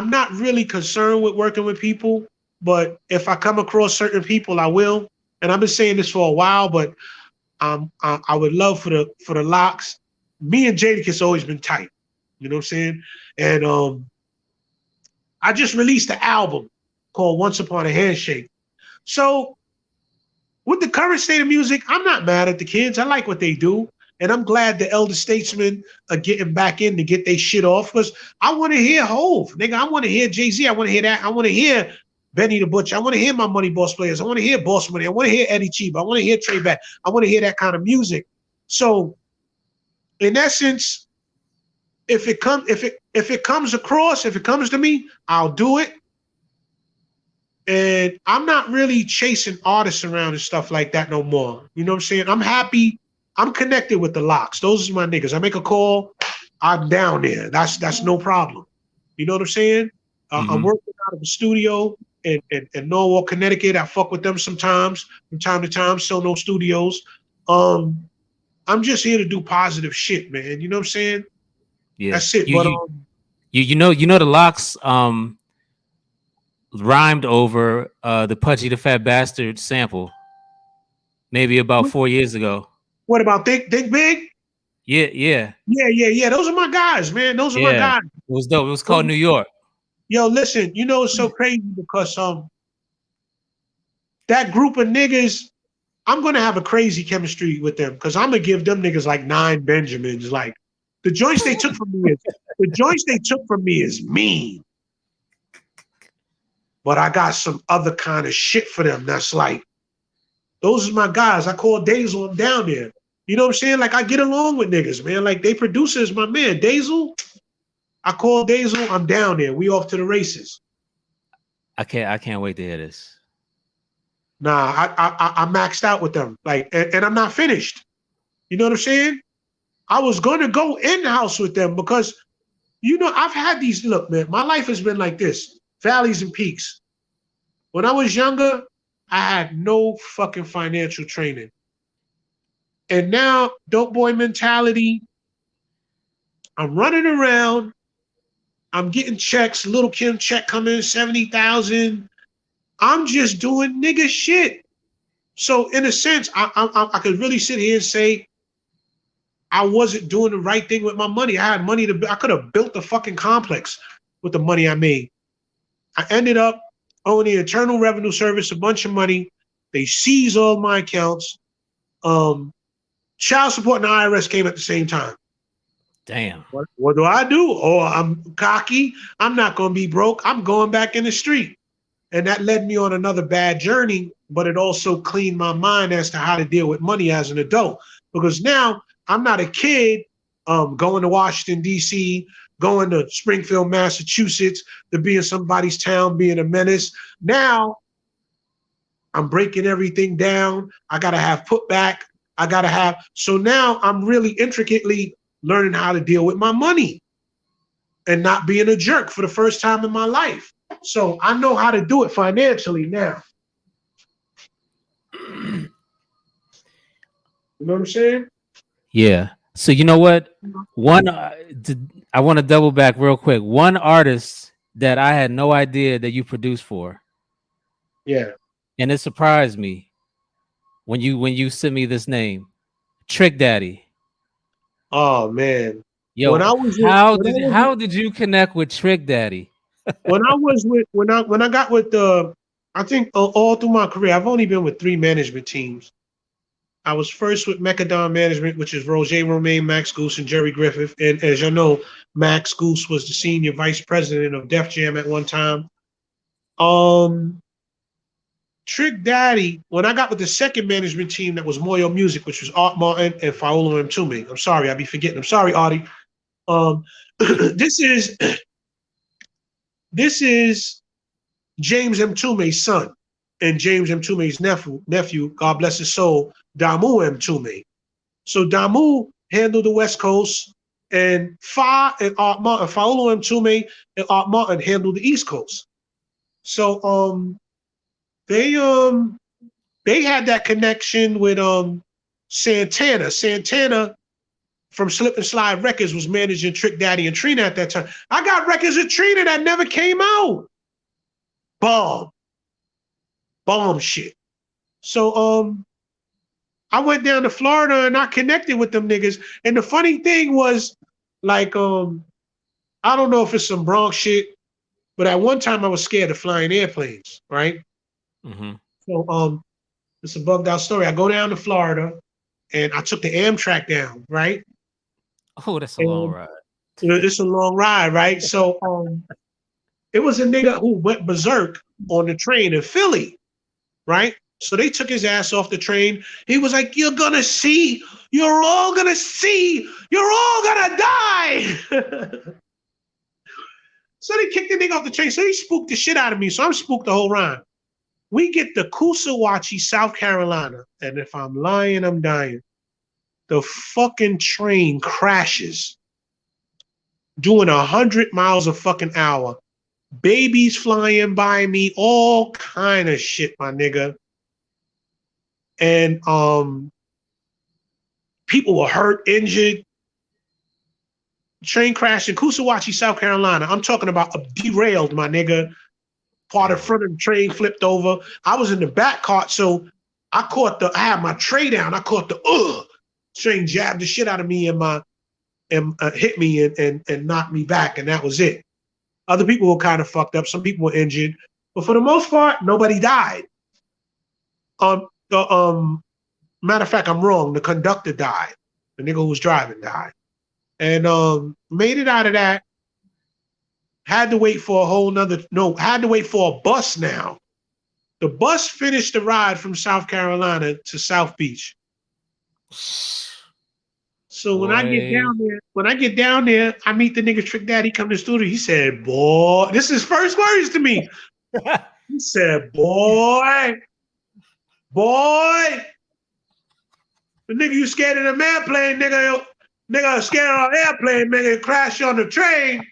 not really concerned with working with people, but if I come across certain people, I will. And I've been saying this for a while, but I would love for the locks. Me and Jadakiss always been tight. You know what I'm saying? And I just released an album called Once Upon a Handshake. So with the current state of music, I'm not mad at the kids. I like what they do. And I'm glad the elder statesmen are getting back in to get their shit off because I want to hear Hove. Nigga, I want to hear Jay-Z. I want to hear that. I want to hear Benny the Butcher. I want to hear my Money Boss Players. I want to hear Boss Money. I want to hear Eddie Cheap. I want to hear Trey Back. I want to hear that kind of music. So in essence, if it comes across, if it comes to me, I'll do it. And I'm not really chasing artists around and stuff like that no more. You know what I'm saying? I'm happy. I'm connected with the locks. Those are my niggas. I make a call, I'm down there. That's no problem. You know what I'm saying? I'm Hmm. working out of the studio in Norwalk, Connecticut. I fuck with them sometimes, from time to time. Sell no studios. Um, I'm just here to do positive shit, man. You know what I'm saying? Yeah. That's it. You But you you know the locks rhymed over the Pudgy the Fat Bastard sample maybe about 4 years ago. what about Think Big? Yeah, yeah, Yeah. Those are my guys, man. Those are my yeah. guys. It was dope. It was called New York. Yo, listen, you know it's so crazy because that group of niggas, I'm gonna have a crazy chemistry with them because I'm gonna give them niggas like 9 Benjamins. Like the joints they took from me is the joints they took from me is mean, but I got some other kind of shit for them. That's like those are my guys. I call Dazel. I'm down there. You know what I'm saying? Like I get along with niggas, man. Like they producers, my man Dazel. I call Dazel. I'm down there. We off to the races. I can't wait to hear this. Nah, I maxed out with them. Like, and I'm not finished. You know what I'm saying? I was gonna go in house with them because you know I've had these. Look, man, my life has been like this: valleys and peaks. When I was younger, I had no fucking financial training, and now dope boy mentality. I'm running around. I'm getting checks. Little Kim check coming 70,000. I'm just doing nigga shit. So in a sense, I could really sit here and say I wasn't doing the right thing with my money. I had money I could have built the fucking complex with the money I made. I ended up owing the Internal Revenue Service a bunch of money. They seized all my accounts. Child support and the IRS came at the same time. Damn. What do I do? Oh, I'm cocky. I'm not going to be broke. I'm going back in the street. And that led me on another bad journey, but it also cleaned my mind as to how to deal with money as an adult. Because now I'm not a kid going to Washington, D.C., going to Springfield, Massachusetts, to be in somebody's town, being a menace. Now I'm breaking everything down. I got to have put back. So now I'm really intricately learning how to deal with my money and not being a jerk for the first time in my life. So I know how to do it financially now. You know what I'm saying? Yeah. So you know what? One, I want to double back real quick. One artist that I had no idea that you produced for, Yeah. and it surprised me when you sent me this name, Trick Daddy. Oh man. When Yo, I was with, how did you connect with Trick Daddy? when I got with the, I think all through my career, I've only been with 3 management teams. I was first with Mechadon Management, which is Roger Romaine, Max Goose, and Jerry Griffith. And as you know, Max Goose was the senior vice president of Def Jam at one time. Trick Daddy, when I got with the second management team that was Moyo Music, which was Art Martin and Faolo Mtume. I'm sorry, I be forgetting. I'm sorry, Artie. This is James Mtume's son and James Mtume's nephew, God bless his soul, Damu Mtume. So Damu handled the West Coast, and Fa and Art Martin, Faolo Mtume and Art Martin handled the East Coast. So they had that connection with Santana. Santana from Slip and Slide Records was managing Trick Daddy and Trina at that time. I got records of Trina that never came out. Bomb shit. So I went down to Florida and I connected with them niggas. And the funny thing was, like, I don't know if it's some Bronx shit, but at one time I was scared of flying airplanes, right? Mm-hmm. So it's a bugged out story. I go down to Florida and I took the Amtrak down, right? Oh, that's a long ride. It's a long ride, right? So it was a nigga who went berserk on the train in Philly, right? So they took his ass off the train. He was like, you're gonna see, you're all gonna see, you're all gonna die. So they kicked the nigga off the train. So he spooked the shit out of me. So I'm spooked the whole ride. We get to Coosawhatchie, South Carolina. And if I'm lying, I'm dying. The fucking train crashes doing 100 miles a fucking hour. Babies flying by me, all kind of shit, my nigga. And people were hurt, injured. Train crash in Coosawhatchie, South Carolina. I'm talking about derailed, my nigga. Part of the front of the train flipped over. I was in the back cart, so I had my tray down. I caught the train jabbed the shit out of me and hit me and knocked me back, and that was it. Other people were kind of fucked up. Some people were injured, but for the most part, nobody died. Matter of fact, I'm wrong. The conductor died. The nigga who was driving died, and made it out of that. Had to wait for had to wait for a bus now. The bus finished the ride from South Carolina to South Beach. So when I get down there, I meet the nigga Trick Daddy come to the studio. He said, boy, this is his first words to me. He said, boy, the nigga you scared of the airplane, nigga scared of an airplane, nigga crash on the train.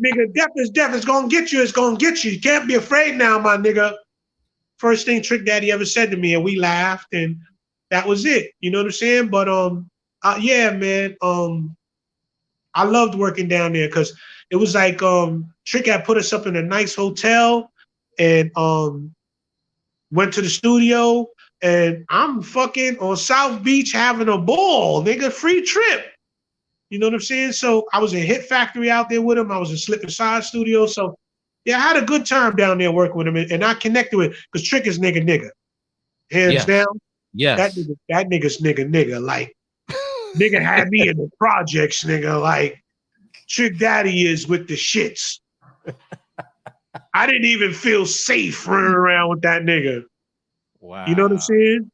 Nigga, death is gonna get you, it's gonna get you. You can't be afraid now, my nigga. First thing Trick Daddy ever said to me, and we laughed, and that was it. You know what I'm saying? But yeah, man. I loved working down there because it was like Trick had put us up in a nice hotel and went to the studio. and I'm fucking on South Beach having a ball, nigga, free trip. You know what I'm saying? So I was in Hit Factory out there with him. I was in Slip and Side Studio. So yeah, I had a good time down there working with him, and I connected with because Trick is nigga, hands Yes. down. Yes. That nigga's nigga. Like nigga had me in the projects, nigga. Like Trick Daddy is with the shits. I didn't even feel safe running around with that nigga. Wow. You know what I'm saying?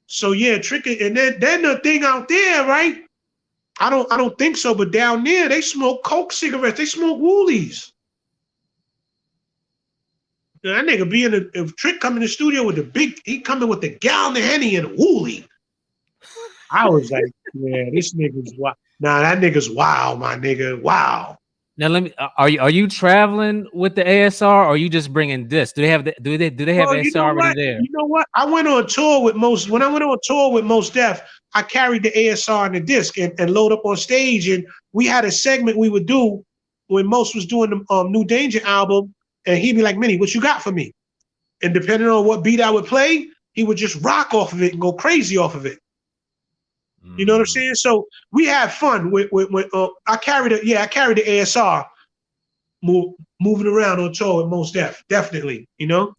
So yeah, Trick, and then the thing out there, right? I don't think so, but down there they smoke coke cigarettes, they smoke woolies. That nigga be in the if Trick come in the studio with the big, he coming with the gallon of Henny and a woolie. I was like, yeah, this nigga's wild. Nah, that nigga's wild, my nigga. Wow. Now let me. Are you traveling with the ASR, or are you just bringing this? Do they have do they have Well, you ASR know already what? there? You know what? I went on tour with most. When I went on tour with Mos Def, I carried the ASR and the disc and load up on stage. And we had a segment we would do when Mos was doing the New Danger album, and he'd be like, "Minnie, what you got for me?" And depending on what beat I would play, he would just rock off of it and go crazy off of it. You know what I'm saying? So we had fun with I carried the ASR moving around on tour with Mos Def, definitely. You know.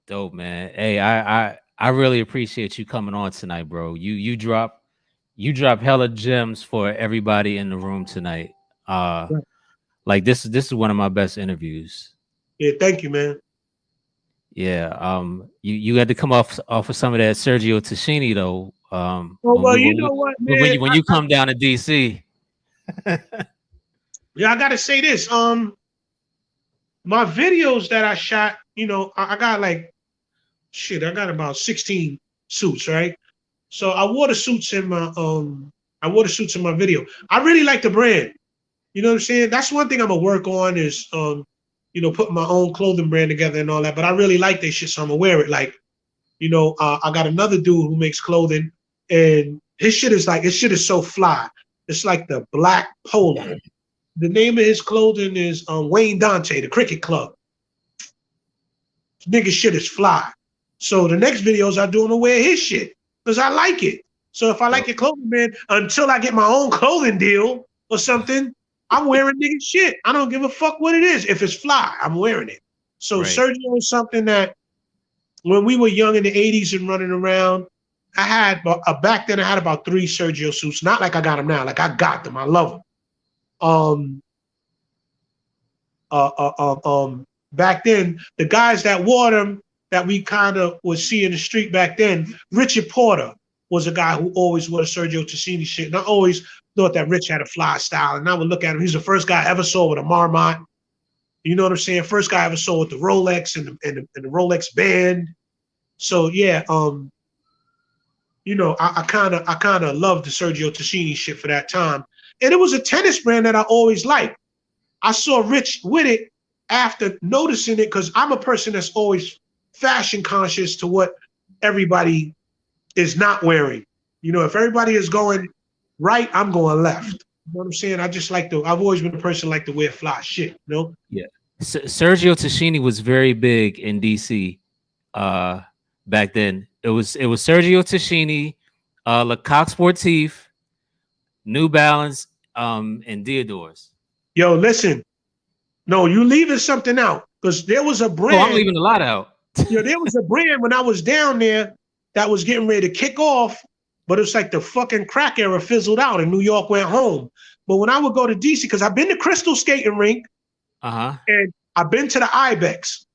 Dope, man. Hey, I really appreciate you coming on tonight, bro. You drop hella gems for everybody in the room tonight. Right. Like this is one of my best interviews. Yeah, thank you, man. Yeah. You had to come off of some of that Sergio Tashini though. Well, you know what, man? When you come down to DC. Yeah, I gotta say this. My videos that I shot, you know, I got like shit. I got about 16 suits, right? So I wore the suits in my video. I really like the brand. You know what I'm saying? That's one thing I'm gonna work on is you know, putting my own clothing brand together and all that. But I really like this shit, so I'm gonna wear it. Like, you know, I got another dude who makes clothing, and his shit is so fly. It's like the black polo. The name of his clothing is Wayne Dante, the Cricket Club. Nigga shit is fly. So the next videos I do, I'm gonna wear his shit because I like it. So if I like your clothing, man, until I get my own clothing deal or something, I'm wearing nigga shit. I don't give a fuck what it is. If it's fly, I'm wearing it. So Right. Sergio is something that when we were young in the 80s and running around, I had back then I had about 3 Sergio suits. Not like I got them now. Like I got them. I love them. Back then, the guys that wore them that we kind of would see in the street back then, Richard Porter was a guy who always wore the Sergio Tacchini shit. And I always thought that Rich had a fly style. And I would look at him. He's the first guy I ever saw with a Marmot. You know what I'm saying? First guy I ever saw with the Rolex and the Rolex band. So yeah, you know, I kind of loved the Sergio Tacchini shit for that time. And it was a tennis brand that I always liked. I saw Rich with it after noticing it because I'm a person that's always fashion conscious to what everybody is not wearing. You know, if everybody is going right, I'm going left. You know what I'm saying? I've always been a person like to wear fly shit, you know? Yeah. Sergio Tashini was very big in DC back then. It was Sergio Tashini, Lecoq Sportif, New Balance, and Diodor's. Yo, listen. No, you leaving something out because there was a brand. Oh, I'm leaving a lot out. There was a brand when I was down there that was getting ready to kick off, but it's like the fucking crack era fizzled out and New York went home. But when I would go to DC, because I've been to Crystal Skating Rink, and I've been to the Ibex,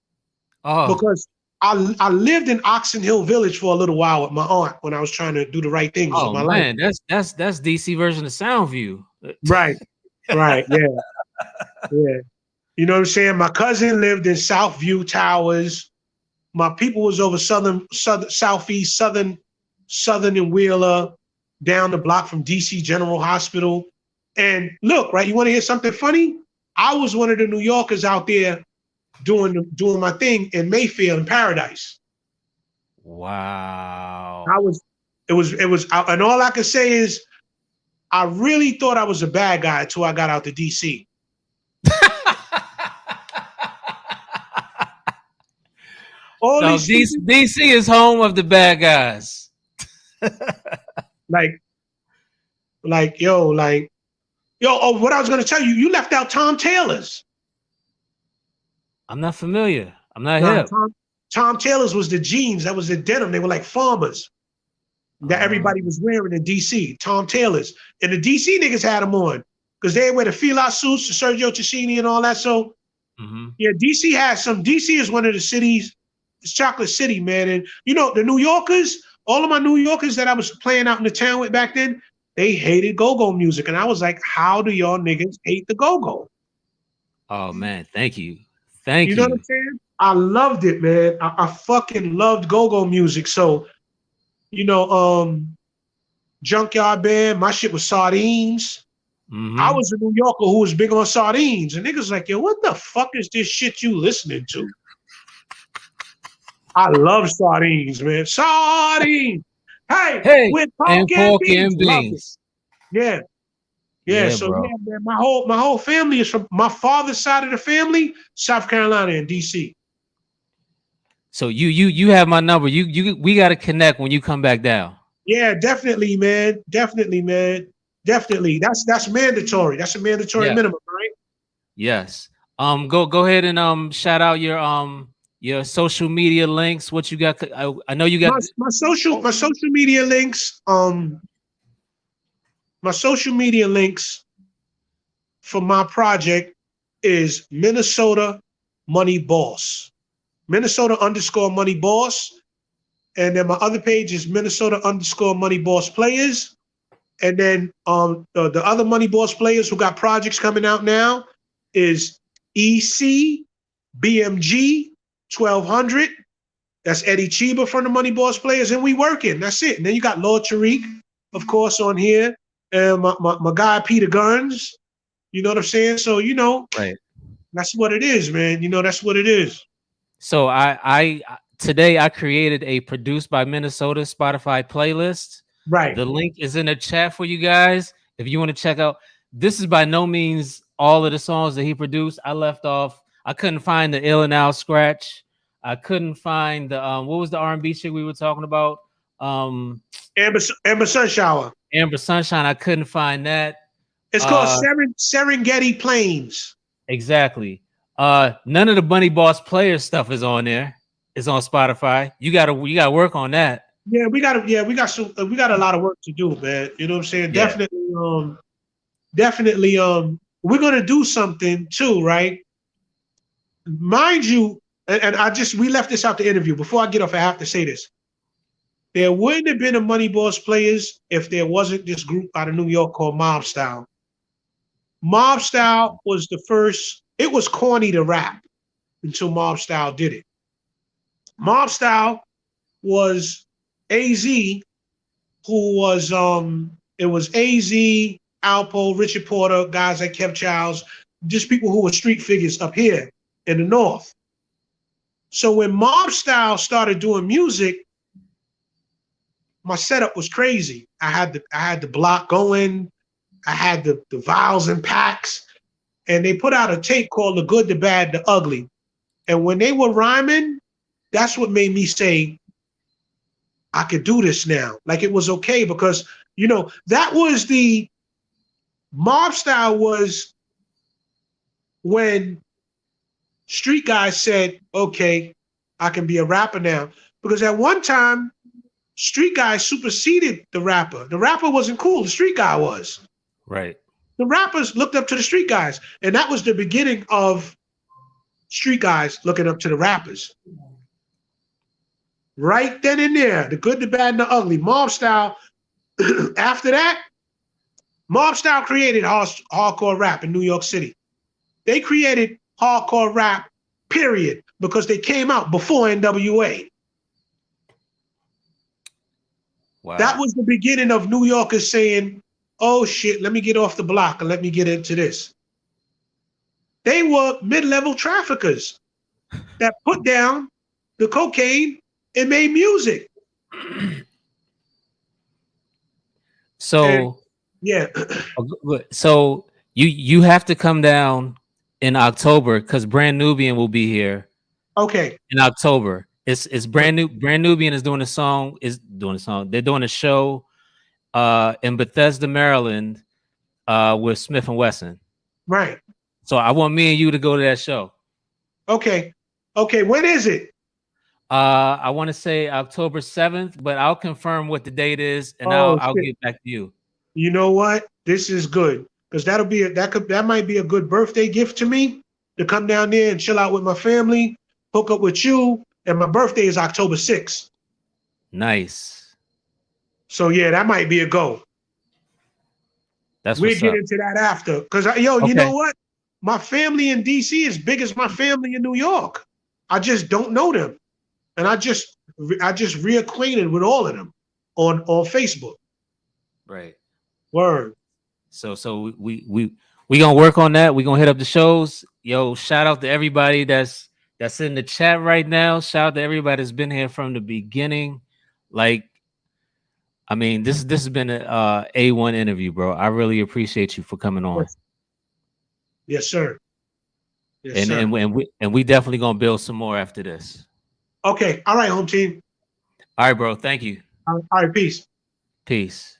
because I lived in Oxon Hill Village for a little while with my aunt when I was trying to do the right things with my life. That's DC version of Soundview. Right, yeah. You know what I'm saying? My cousin lived in Southview Towers. My people was over southeast, southern and Wheeler, down the block from DC General Hospital. And look, right, you want to hear something funny? I was one of the New Yorkers out there doing my thing in Mayfield in Paradise. Wow. It was, and all I could say is I really thought I was a bad guy until I got out to DC. All No, these stupid, DC is home of the bad guys. like, yo. Oh, what I was gonna tell you, you left out Tom Taylor's. I'm not familiar. I'm not Nah, hip. Tom Taylor's was the jeans. That was the denim. They were like farmers that everybody Um, was wearing in DC. Tom Taylor's, and the DC niggas had them on because they wear the fila suits, the Sergio Tacchini, and all that. So mhm. yeah, DC has some. DC is one of the cities. It's Chocolate City, man. And you know the New Yorkers. All of my New Yorkers that I was playing out in the town with back then, they hated go-go music, and I was like, "How do y'all niggas hate the go-go?" Oh man, thank you. Thank You know what you. I'm saying? I loved it, man. I fucking loved go-go music. So you know, Junkyard Band, my shit was Sardines. I Hmm. was a New Yorker who was big on sardines, and niggas like, yo, what the fuck is this shit you listening to? I love sardines, man. Sardines. Hey, Hey, with pork and and pork beans. and Loved it. beans. Yeah. Yeah. Yeah, So bro. yeah, man, my whole family is from my father's side of the family, South Carolina and DC. So you have my number. We got to connect when you come back down. Yeah, definitely, man. Definitely, man. Definitely. That's mandatory. That's a mandatory Yeah. minimum, right? Yes. Go ahead and shout out your social media links. What you got? I know you got. My social media links, my social media links for my project is Minnesota Money Boss. Minnesota underscore Money Boss. And then my other page is Minnesota underscore Money Boss Players. And then the other Money Boss players who got projects coming out now is EC BMG 1200. That's Eddie Chiba from the Money Boss Players, and we working. That's it. And then you got Lord Tariq, of course, on here, and my guy Peter Guns. You know what I'm saying? So you know, Right. that's what it is, man. You know, that's what it is. So I today I created a produced by Minnesota Spotify playlist. Right. The link is in the chat for you guys. If you want to check out, this is by no means all of the songs that he produced. I left off. I couldn't find the Ill and Out scratch. I couldn't find the what was the R&B shit we were talking about? Um, Amber Sunshower. Amber Sunshine. I couldn't find that. It's called Uh, Serengeti Plains. exactly. None of the Bunny Boss Player stuff is on there. It's on Spotify. You gotta work on that. Yeah, we got a lot of work to do, man. You know what I'm saying? Yeah. Definitely, we're gonna do something too, right? Mind you, and we left this out the interview. Before I get off, I have to say this. There wouldn't have been a Money Boss Players if there wasn't this group out of New York called Mob Style. Mob Style was the first, it was corny to rap until Mob Style did it. Mob Style was AZ, who was it was AZ, Alpo, Richard Porter, guys like Kev Childs, just people who were street figures up here in the North. So when Mob Style started doing music, my setup was crazy. I had the block going, I had the vials and packs, and they put out a tape called The Good, the Bad, the Ugly. And when they were rhyming, that's what made me say, I could do this now. Like it was okay because, you know, that was the Mob Style was when street guys said, okay, I can be a rapper now. Because at one time, street guys superseded the rapper. The rapper wasn't cool, the street guy was. Right. The rappers looked up to the street guys. And that was the beginning of street guys looking up to the rappers. Right then and there, The Good, the Bad, and the Ugly. Mob Style, after that, Mob Style created hardcore rap in New York City. They created hardcore rap, period, because they came out before NWA. Wow. That was the beginning of New Yorkers saying, oh shit, let me get off the block and let me get into this. They were mid-level traffickers that put down the cocaine and made music. So and, yeah. So you have to come down in October because Brand Nubian will be here. Okay. In October. It's brand new. Brand Nubian is doing a song. Is doing a song. They're doing a show in Bethesda, Maryland, with Smith and Wesson. Right. So I want me and you to go to that show. Okay. Okay. When is it? I want to say October 7th, but I'll confirm what the date is, and Oh I'll shit. get back to you. You know what? This is good because that might be a good birthday gift to me to come down there and chill out with my family, hook up with you, and my birthday is October 6th. Nice. So yeah, that might be a go. That's We'll what's get up. into that after. Cause yo, you know Okay. what? My family in DC is big as my family in New York. I just don't know them. And I just reacquainted with all of them on Facebook. Right. Word. So we gonna work on that. We gonna hit up the shows. Yo, shout out to everybody that's in the chat right now. Shout out to everybody that's been here from the beginning. Like, I mean, this has been a A1 interview, bro. I really appreciate you for coming on. Yes, yes sir. Yes, And sir. we definitely gonna build some more after this. Okay. All right, home team. All right, bro. Thank you. All right, peace. Peace.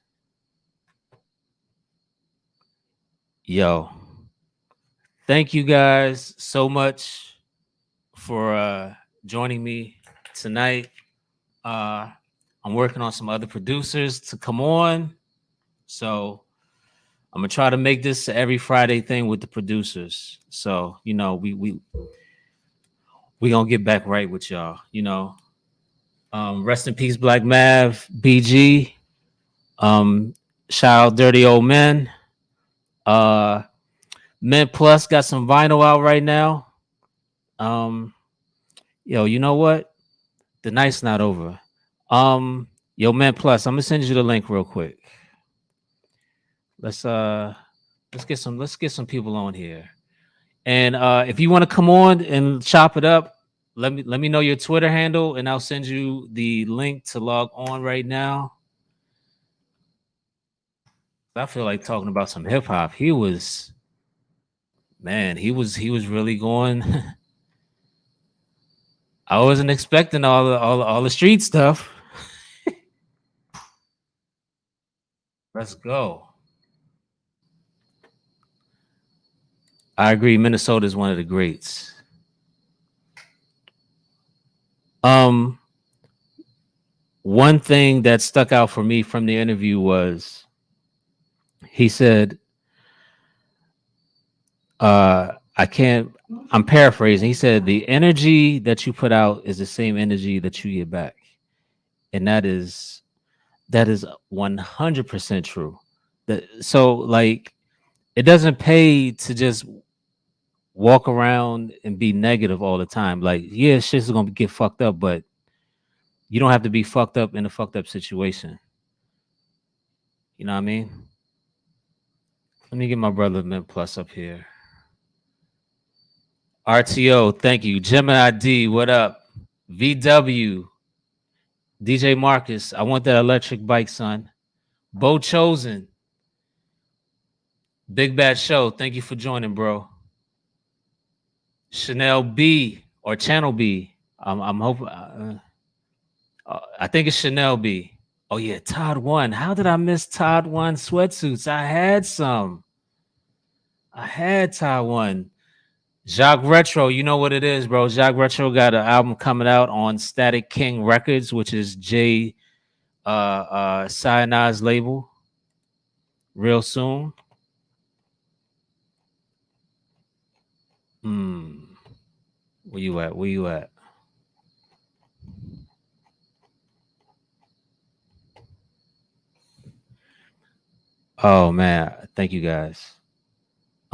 Yo. Thank you guys so much for joining me tonight. I'm working on some other producers to come on. So I'm gonna try to make this every Friday thing with the producers. So, you know, we gonna get back right with y'all, you know. Rest in peace, Black Mav, BG. Shout out Dirty Old Men. Men Plus got some vinyl out right now. Um, yo, you know what? The night's not over. Yo, Man Plus, I'm gonna send you the link real quick. Let's get some people on here. And if you want to come on and chop it up, let me know your Twitter handle, and I'll send you the link to log on right now. I feel like talking about some hip hop. He was really going. I wasn't expecting all the street stuff. Let's go. I agree. Minnesota is one of the greats. One thing that stuck out for me from the interview was he said, I'm paraphrasing. He said, the energy that you put out is the same energy that you get back. And that is 100% true. So like, it doesn't pay to just walk around and be negative all the time. Like, yeah, shit's gonna get fucked up, but you don't have to be fucked up in a fucked up situation. You know what I mean? Let me get my brother Mint Plus up here. RTO, thank you. Gemini D, what up? VW, DJ Marcus, I want that electric bike, son. Bo Chosen, Big Bad Show, thank you for joining, bro. Chanel B or Channel B, I'm hoping. I think it's Chanel B. Oh yeah, Todd One. How did I miss Todd One sweatsuits? I had some. I had Todd One. Jacques Retro, you know what it is, bro. Jacques Retro got an album coming out on Static King Records, which is Jay Cyanide's label, real soon. Where you at? Where you at? Oh man, thank you guys.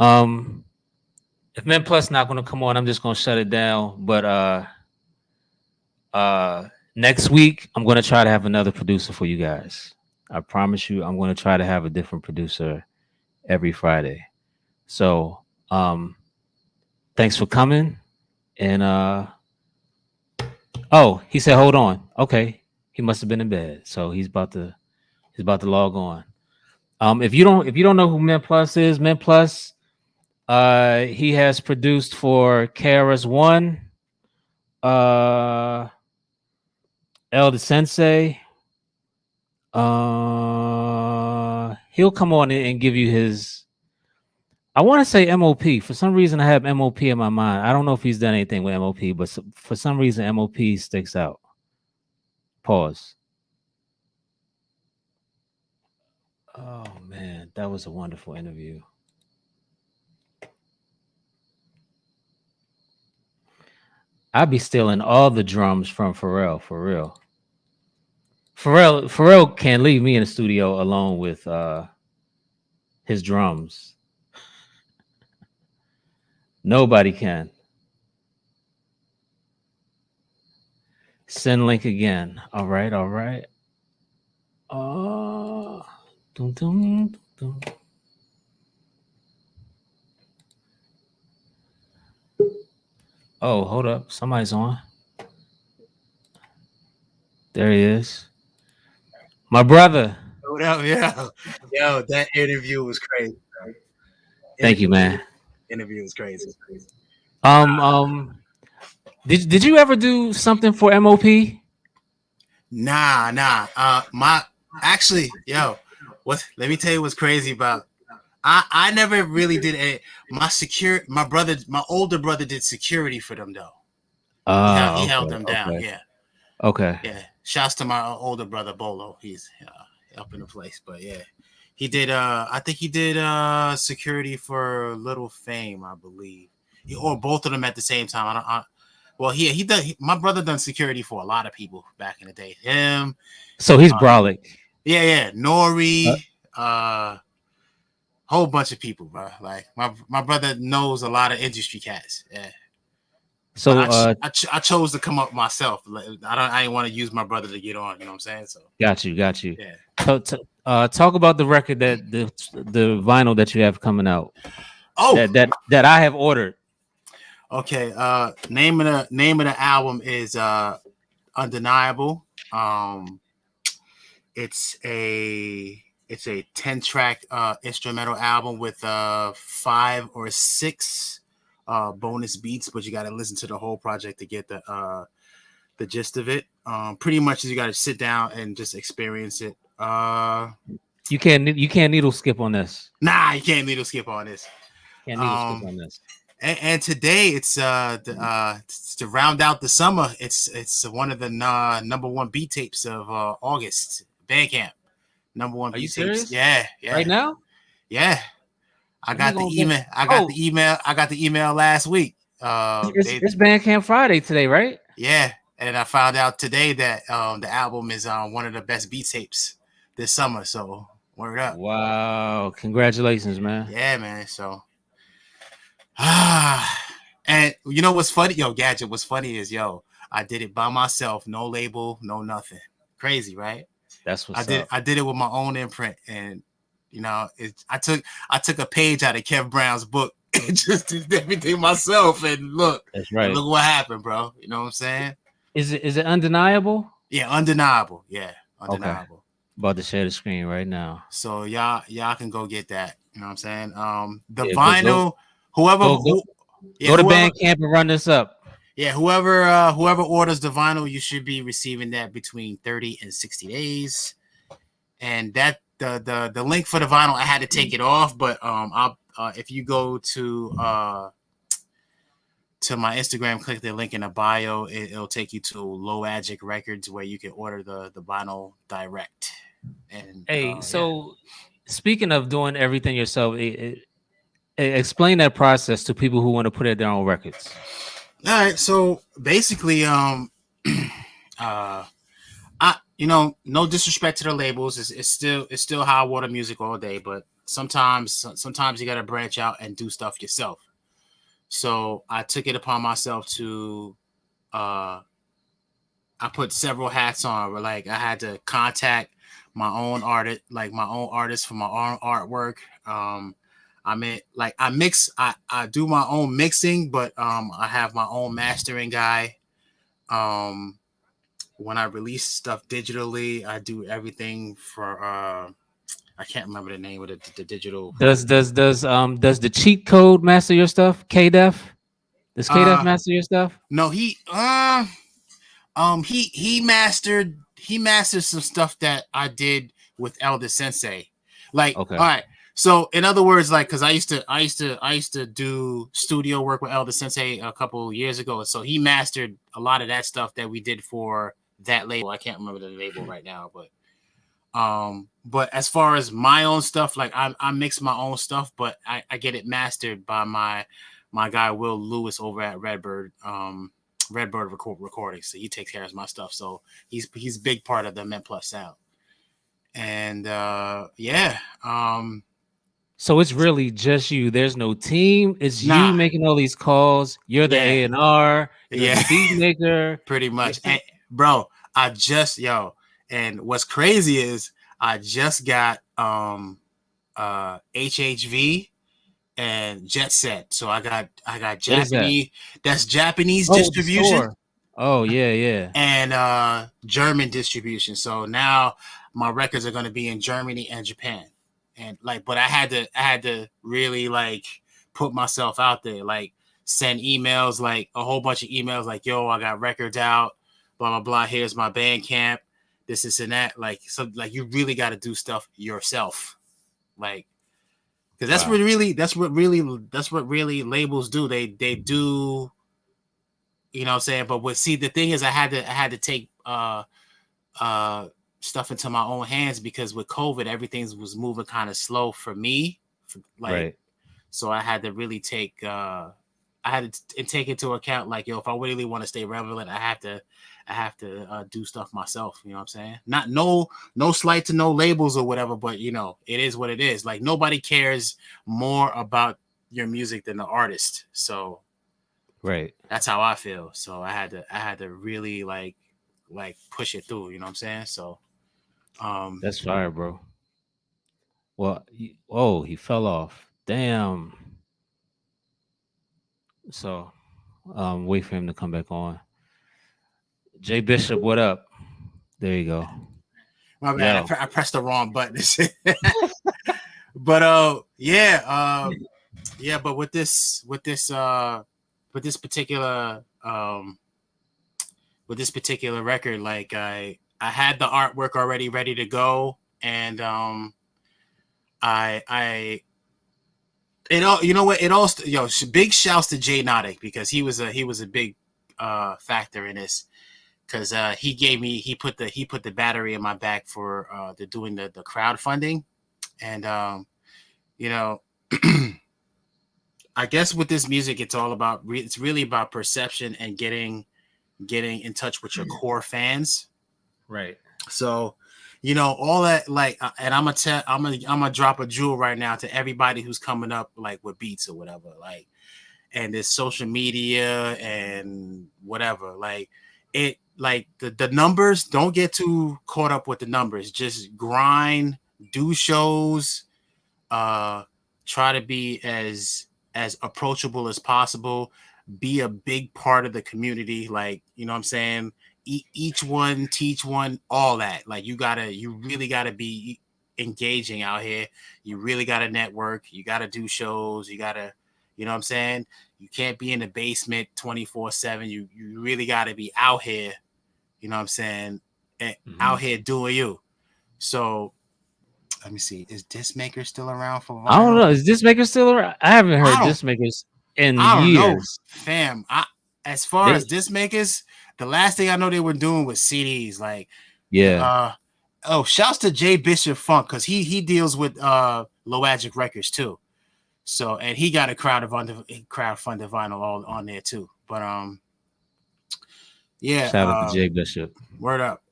If Men Plus not gonna come on, I'm just gonna shut it down. But next week I'm gonna try to have another producer for you guys. I promise you, I'm gonna try to have a different producer every Friday. So thanks for coming. And oh, he said hold on. Okay. He must have been in bed. So he's about to log on. If you don't know who Men Plus is, Men Plus, he has produced for KRS One, El the Sensei. He'll come on and give you his. I want to say MOP. For some reason, I have MOP in my mind. I don't know if he's done anything with MOP, but for some reason, MOP sticks out. Pause. Oh man, that was a wonderful interview. I'd be stealing all the drums from Pharrell, for real. Pharrell can't leave me in the studio alone with his drums. Nobody can. Send link again. All right, all right. Dun, dun, dun. Oh, hold up. Somebody's on. There he is. My brother. What up, yo? Yo, that interview was crazy. Bro. Thank you, man. Interview was crazy. Did you ever do something for MOP? Nah. My actually, yo, what? Let me tell you what's crazy about. I never really did it. My older brother did security for them though. He held them down. Okay. Yeah. Okay. Yeah. Shouts to my older brother Bolo. He's up in the place, but yeah, he did. I think he did security for Little Fame, I believe, or both of them at the same time. Well, he done. My brother done security for a lot of people back in the day. Him. So he's brolic. Yeah. Nori. Whole bunch of people, bro. Like my brother knows a lot of industry cats. Yeah. So I chose to come up myself. I didn't want to use my brother to get on. You know what I'm saying? So got you. yeah. So talk about the record that the vinyl that you have coming out. Oh, that I have ordered. Okay. Name of the album is Undeniable. It's a 10-track instrumental album with 5 or 6 bonus beats, but you got to listen to the whole project to get the gist of it. Pretty much you got to sit down and just experience it. You can't needle skip on this. Nah, you can't needle skip on this. Can't needle skip on this. And today it's to round out the summer. It's one of the number 1 beat tapes of August. Bandcamp. Number 1 beat tapes. Yeah. Right now? Yeah. I got the email. I got the email last week. It's Bandcamp Friday today, right? Yeah. And I found out today that the album is one of the best beat tapes this summer. So word up. Wow. Congratulations, man. Yeah, man. So and you know what's funny? Yo, Gadget, what's funny is I did it by myself, no label, no nothing. Crazy, right? That's what's up. I did it with my own imprint, and I took a page out of Kev Brown's book and just did everything myself. And look, that's right. Look what happened, bro. You know what I'm saying? Is it undeniable? Yeah, undeniable. Yeah, undeniable. Okay. About to share the screen right now. So y'all can go get that. You know what I'm saying? The vinyl. Go to Bandcamp and run this up. Yeah, whoever orders the vinyl, you should be receiving that between 30 and 60 days. And that the link for the vinyl, I had to take it off, but I'll if you go to my Instagram, click the link in the bio, it'll take you to Low Magic Records where you can order the vinyl direct. And speaking of doing everything yourself, explain that process to people who want to put out their own records. All right, so basically, no disrespect to the labels, it's still high water music all day, but sometimes you gotta branch out and do stuff yourself. So I took it upon myself to I put several hats on, where like I had to contact my own artist for my own artwork. I do my own mixing, but I have my own mastering guy. When I release stuff digitally, I do everything for I can't remember the name of the digital. Does the cheat code master your stuff? KDEF? Does KDEF master your stuff? No, he He mastered some stuff that I did with Elder Sensei. Like, Okay. all right. So in other words, like, because I used to do studio work with Elder Sensei a couple years ago. So he mastered a lot of that stuff that we did for that label. I can't remember the label right now, but as far as my own stuff, like I mix my own stuff, but I get it mastered by my guy Will Lewis over at Redbird Recording. So he takes care of my stuff. So he's a big part of the Men Plus sound. And yeah. So it's really just you. There's no team. It's Nah. you making all these calls. You're the A&R. You're the beat maker. Pretty much. And, bro, and what's crazy is I just got HHV and Jet Set. So I got Japanese. That's Japanese distribution. Oh yeah. And German distribution. So now my records are going to be in Germany and Japan. And like, but I had to really like put myself out there, like send emails, like a whole bunch of emails, like, yo, I got records out, blah blah blah. Here's my Bandcamp, this and that. Like, so like you really got to do stuff yourself, like, because that's what really labels do. They do, you know what I'm saying. But the thing is, I had to take stuff into my own hands because with COVID, everything was moving kind of slow for me. Right. So I had to really take into account, like, yo, if I really want to stay relevant, I have to do stuff myself. You know what I'm saying? Not no slight to no labels or whatever, but you know, it is what it is. Like nobody cares more about your music than the artist. So right. That's how I feel. So I had to really like push it through. You know what I'm saying? So. That's fire, bro. Well, he fell off. Damn. So, wait for him to come back on. Jay Bishop, what up? There you go. My bad. I pressed the wrong button. But yeah. But with this particular record, like I had the artwork already ready to go, and big shouts to Jay Nodick because he was a big factor in this, because he put the battery in my back for doing the crowdfunding, and you know. I guess with this music, it's all about it's really about perception and getting in touch with your core fans. Right. So, you know, all that, like, and I'm gonna drop a jewel right now to everybody who's coming up like with beats or whatever, like, and this social media and whatever, like it, like the numbers, don't get too caught up with the numbers. Just grind, do shows, try to be as approachable as possible, be a big part of the community, like, you know what I'm saying, each one teach one, all that. Like you really gotta be engaging out here. You really gotta network, you gotta do shows, you gotta, you know what I'm saying, you can't be in the basement 24/7. You really gotta be out here, you know what I'm saying, and out here doing you. So let me see. Is Discmaker still around for vinyl? I don't know. Is Discmaker still around? I haven't heard Discmakers in years. I don't know, fam. As far as Discmakers, the last thing I know they were doing was CDs. Like, yeah. Shouts to Jay Bishop Funk, because he deals with Loagic Records too. So, and he got a crowdfunded vinyl all on there too. But yeah. Shout out to Jay Bishop. Word up.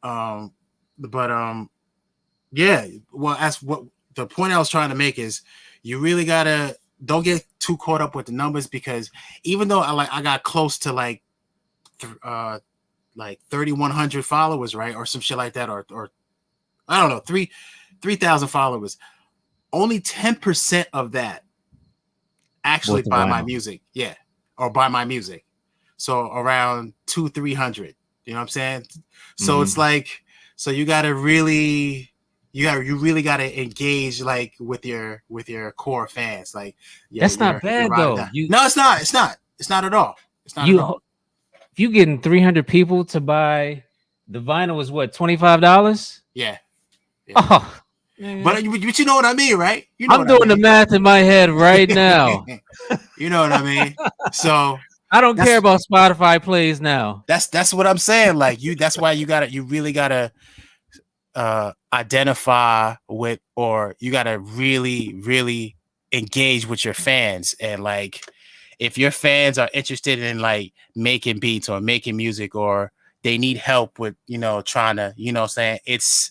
Yeah, well, as what the point I was trying to make is, you really don't get too caught up with the numbers, because even though I got close to like 3,100 followers, right, or some shit like that, or I don't know, 3,000 followers, only 10% of that actually buy my music, or buy my music. So around 200-300, you know what I'm saying? So it's like, so you really got to engage like with your core fans. Like, that's not bad though. No, it's not at all. It's not at all. if you getting 300 people to buy the vinyl is what, $25? Yeah. Oh, But you know what I mean, right? You know I'm what I doing the mean. math in my head right now. You know what I mean. So I don't care about Spotify plays now. That's what I'm saying. Like that's why you really gotta identify with, or you gotta really engage with your fans. And like, if your fans are interested in like making beats or making music, or they need help with, trying to, saying, it's,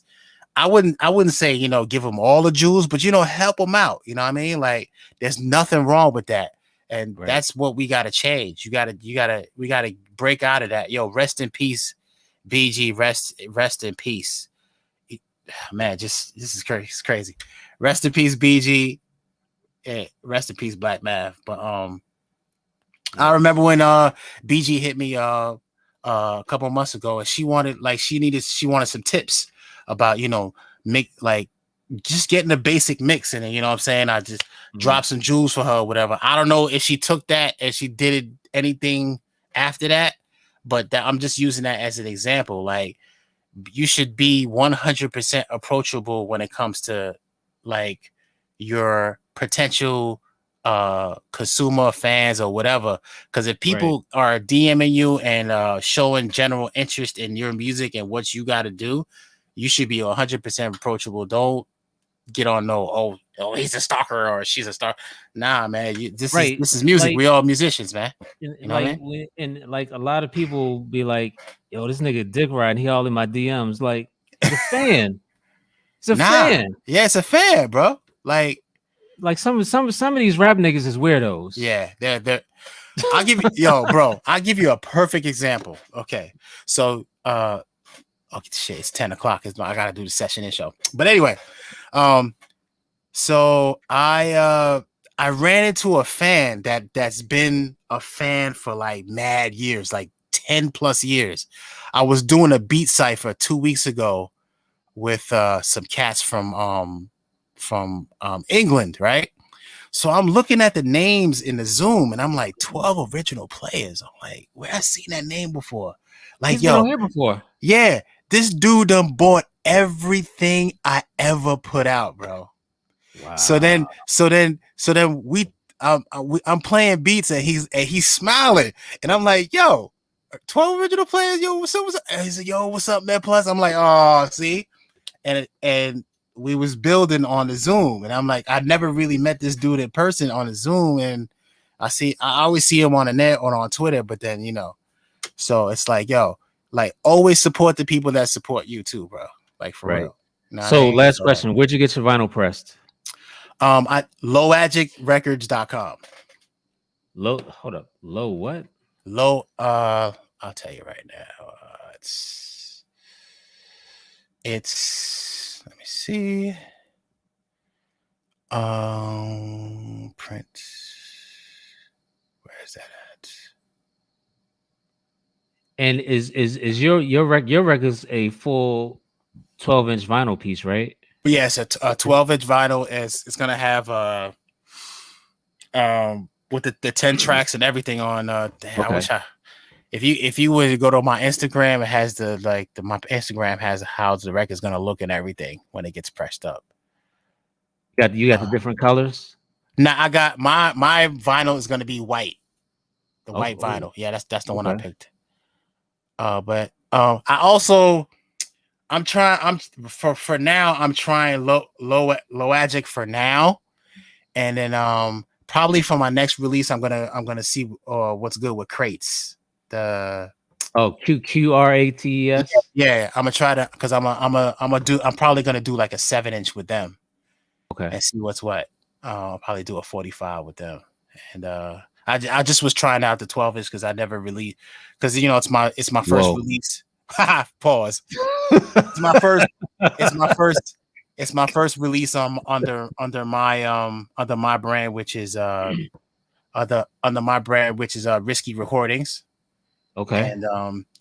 I wouldn't say, give them all the jewels, but, help them out. You know what I mean? Like, there's nothing wrong with that. And that's what we got to change. We got to break out of that. Yo, rest in peace, BG. Rest in peace. Man, this is crazy. It's crazy. Rest in peace, BG. Rest in peace, Black Math. But I remember when BG hit me a couple months ago, and she wanted some tips about, make like just getting the basic mix in it. You know what I'm saying? I just dropped some jewels for her or whatever. I don't know if she took that and she did anything after that, but I'm just using that as an example. Like, you should be 100% approachable when it comes to like your potential consumer fans or whatever. Because if people are DMing you and showing general interest in your music and what you got to do, you should be 100% approachable. Don't get on oh, he's a stalker or she's a stalker. Nah, man, this is music. Like, we all musicians, man. You know like, what I mean? And like a lot of people be like, yo, this nigga dick riding, he all in my DMs. Like, he's a fan. It's a fan. Yeah, it's a fan, bro. Like some of these rap niggas is weirdos. Yeah, they're I'll give you I'll give you a perfect example. Okay. So okay, shit, it's 10 o'clock. I gotta do the session in show. But anyway, so I ran into a fan that's been a fan for like mad years, like 10 plus years. I was doing a beat cipher 2 weeks ago with some cats from England, right? So I'm looking at the names in the Zoom and I'm like, 12 original players. I'm like, where I seen that name before? Like, he's been on here before. Yeah, this dude done bought everything I ever put out, bro. Wow. So then I'm playing beats and he's smiling and I'm like, yo, 12 original players, yo, what's up? And he's like, yo, what's up, man? Plus, I'm like, oh, see, and we was building on the Zoom, and I'm like, I never really met this dude in person on the Zoom, and I always see him on the net or on Twitter, but then so it's like, yo, like, always support the people that support you too, bro. Like, for real. So last question, where'd you get your vinyl pressed? Lowagicrecords.com. Hold up. Low what? Low, I'll tell you right now. It's let me see. Print. Where is that at? And is your record's a full 12-inch vinyl piece, right? But yes, a 12-inch vinyl it's gonna have with the 10 tracks and everything on. I wish if you were to go to my Instagram, it has my Instagram has how the record's gonna look and everything when it gets pressed up. You got the different colors. Now I got my vinyl is gonna be white, the white vinyl. Yeah, that's the one I picked. But I'm trying Lowagic for now, and then probably for my next release I'm gonna see what's good with crates. The QRATES. Yeah, I'm gonna try to, because I'm probably gonna do like a 7-inch with them. Okay. And see what's what. I'll probably do a 45 with them. And I just was trying out the 12-inch because I never really, because it's my first release. Pause. It's my first release under my brand, which is Risky Recordings. Okay.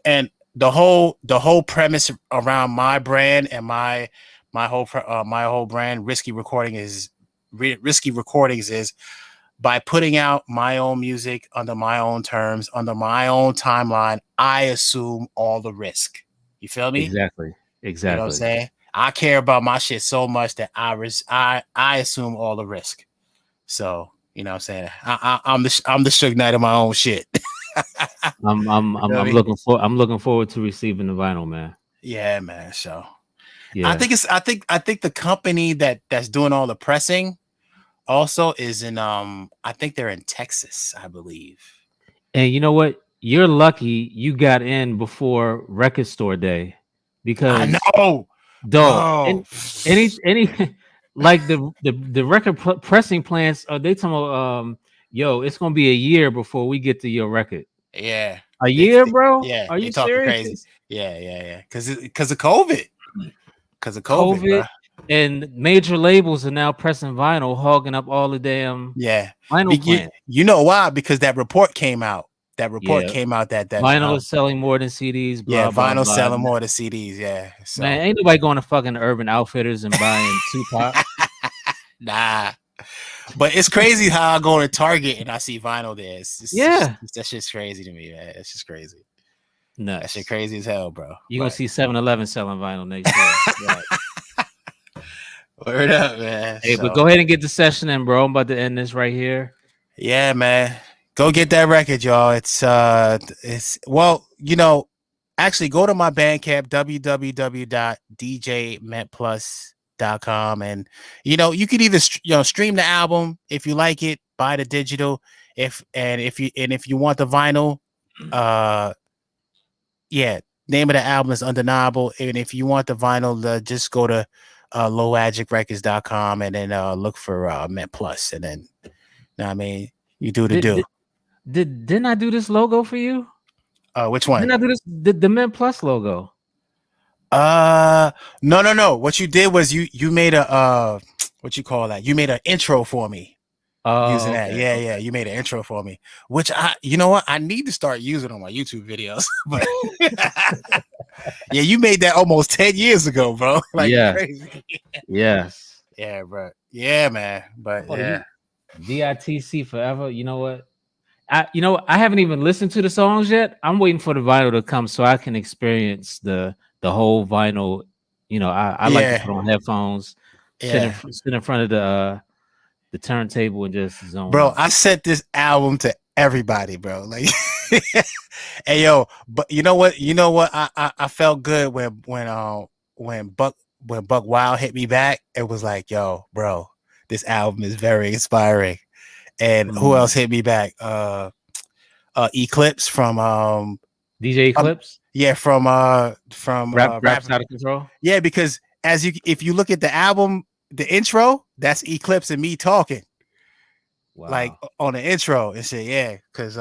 And the whole premise around my brand and my whole brand, Risky Recordings is by putting out my own music under my own terms, under my own timeline, I assume all the risk. You feel me? Exactly. You know what I'm Exactly. saying? I care about my shit so much that I assume all the risk. So, you know what I'm saying? I'm the Suge Knight of my own shit. I'm looking forward to receiving the vinyl, man. Yeah, man. So Yeah. I think the company that's doing all the pressing also is in I think they're in Texas, I believe. And you know what? You're lucky you got in before Record Store Day, I because know, dog, bro. any like the record pressing plants, are they talking about, yo, it's gonna be a year before we get to your record. Yeah. A year, bro? Yeah, Are they you talking crazy. serious? Yeah. Because of COVID. Because of COVID, COVID bro. and major labels are now pressing vinyl, hogging up all the damn Yeah. vinyl plant. You know why? Because that report came out. That report Yeah, came out that vinyl is selling more than CDs. yeah, Blah blah vinyl blah. selling more than CDs. Yeah. Man, So ain't nobody going to fucking Urban Outfitters and buying Tupac. nah. But it's crazy how I go to Target and I see vinyl there. Yeah, That shit's crazy to me, man. It's just crazy. That shit nuts. crazy as hell, bro. You're gonna see 7-Eleven selling vinyl next year. Right. Word up, man. Hey, but go ahead and get the session in, bro. I'm about to end this right here. Yeah, man. Go get that record, y'all. It's well, actually go to my Bandcamp, www.djmentplus.com, and you could either stream the album if you like it, buy the digital, if you want the vinyl, yeah, name of the album is Undeniable, and if you want the vinyl, just go to lowagicrecords.com and then look for Mint Plus, and then I mean, you do the do. Didn't I do this logo for you? Which one? Didn't I do this the Mint Plus logo? No. What you did was you made a what you call that? You made an intro for me. Using that. Okay, Yeah, okay. yeah. You made an intro for me. Which you know what? I need to start using on my YouTube videos. But yeah, you made that almost 10 years ago, bro. Like Yeah. crazy. Yes. Yeah, bro. Yeah, man. But yeah. DITC forever. You know what? I haven't even listened to the songs yet. I'm waiting for the vinyl to come so I can experience the whole vinyl. I like to put on headphones, sit in front of the turntable and just zone Bro, out. I sent this album to everybody, bro. Like hey yo, but you know what? I felt good when Buck Wild hit me back. It was like, yo, bro, this album is very inspiring. And who else hit me back? Eclipse from DJ Eclipse. Yeah, from Raps Out of Control. Yeah, because if you look at the album, the intro, that's Eclipse and me talking. Wow. Like on the intro and shit, yeah. Cause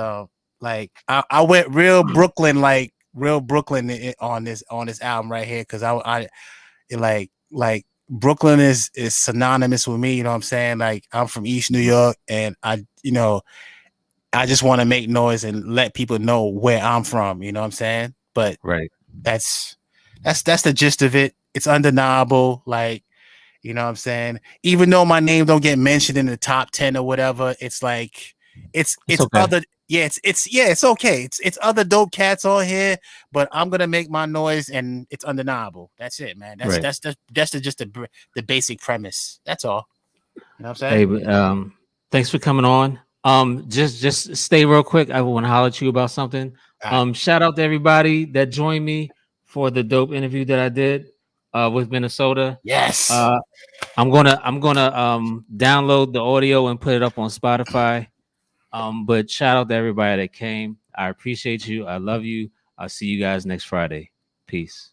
like I went real Brooklyn on this album right here. Cause I like Brooklyn is synonymous with me, you know what I'm saying? Like I'm from East New York, and I just want to make noise and let people know where I'm from, you know what I'm saying? But right, that's the gist of it. It's undeniable, like, you know what I'm saying? Even though my name don't get mentioned in the top 10 or whatever, it's like it's okay. Other it's okay. It's other dope cats on here, but I'm gonna make my noise and it's undeniable. That's it, man. That's just the basic premise. That's all. You know what I'm saying? Hey, but, thanks for coming on. Just stay real quick. I want to holler at you about something. Shout out to everybody that joined me for the dope interview that I did with Minnesota. Yes. I'm gonna download the audio and put it up on Spotify. But shout out to everybody that came. I appreciate you. I love you. I'll see you guys next Friday. Peace.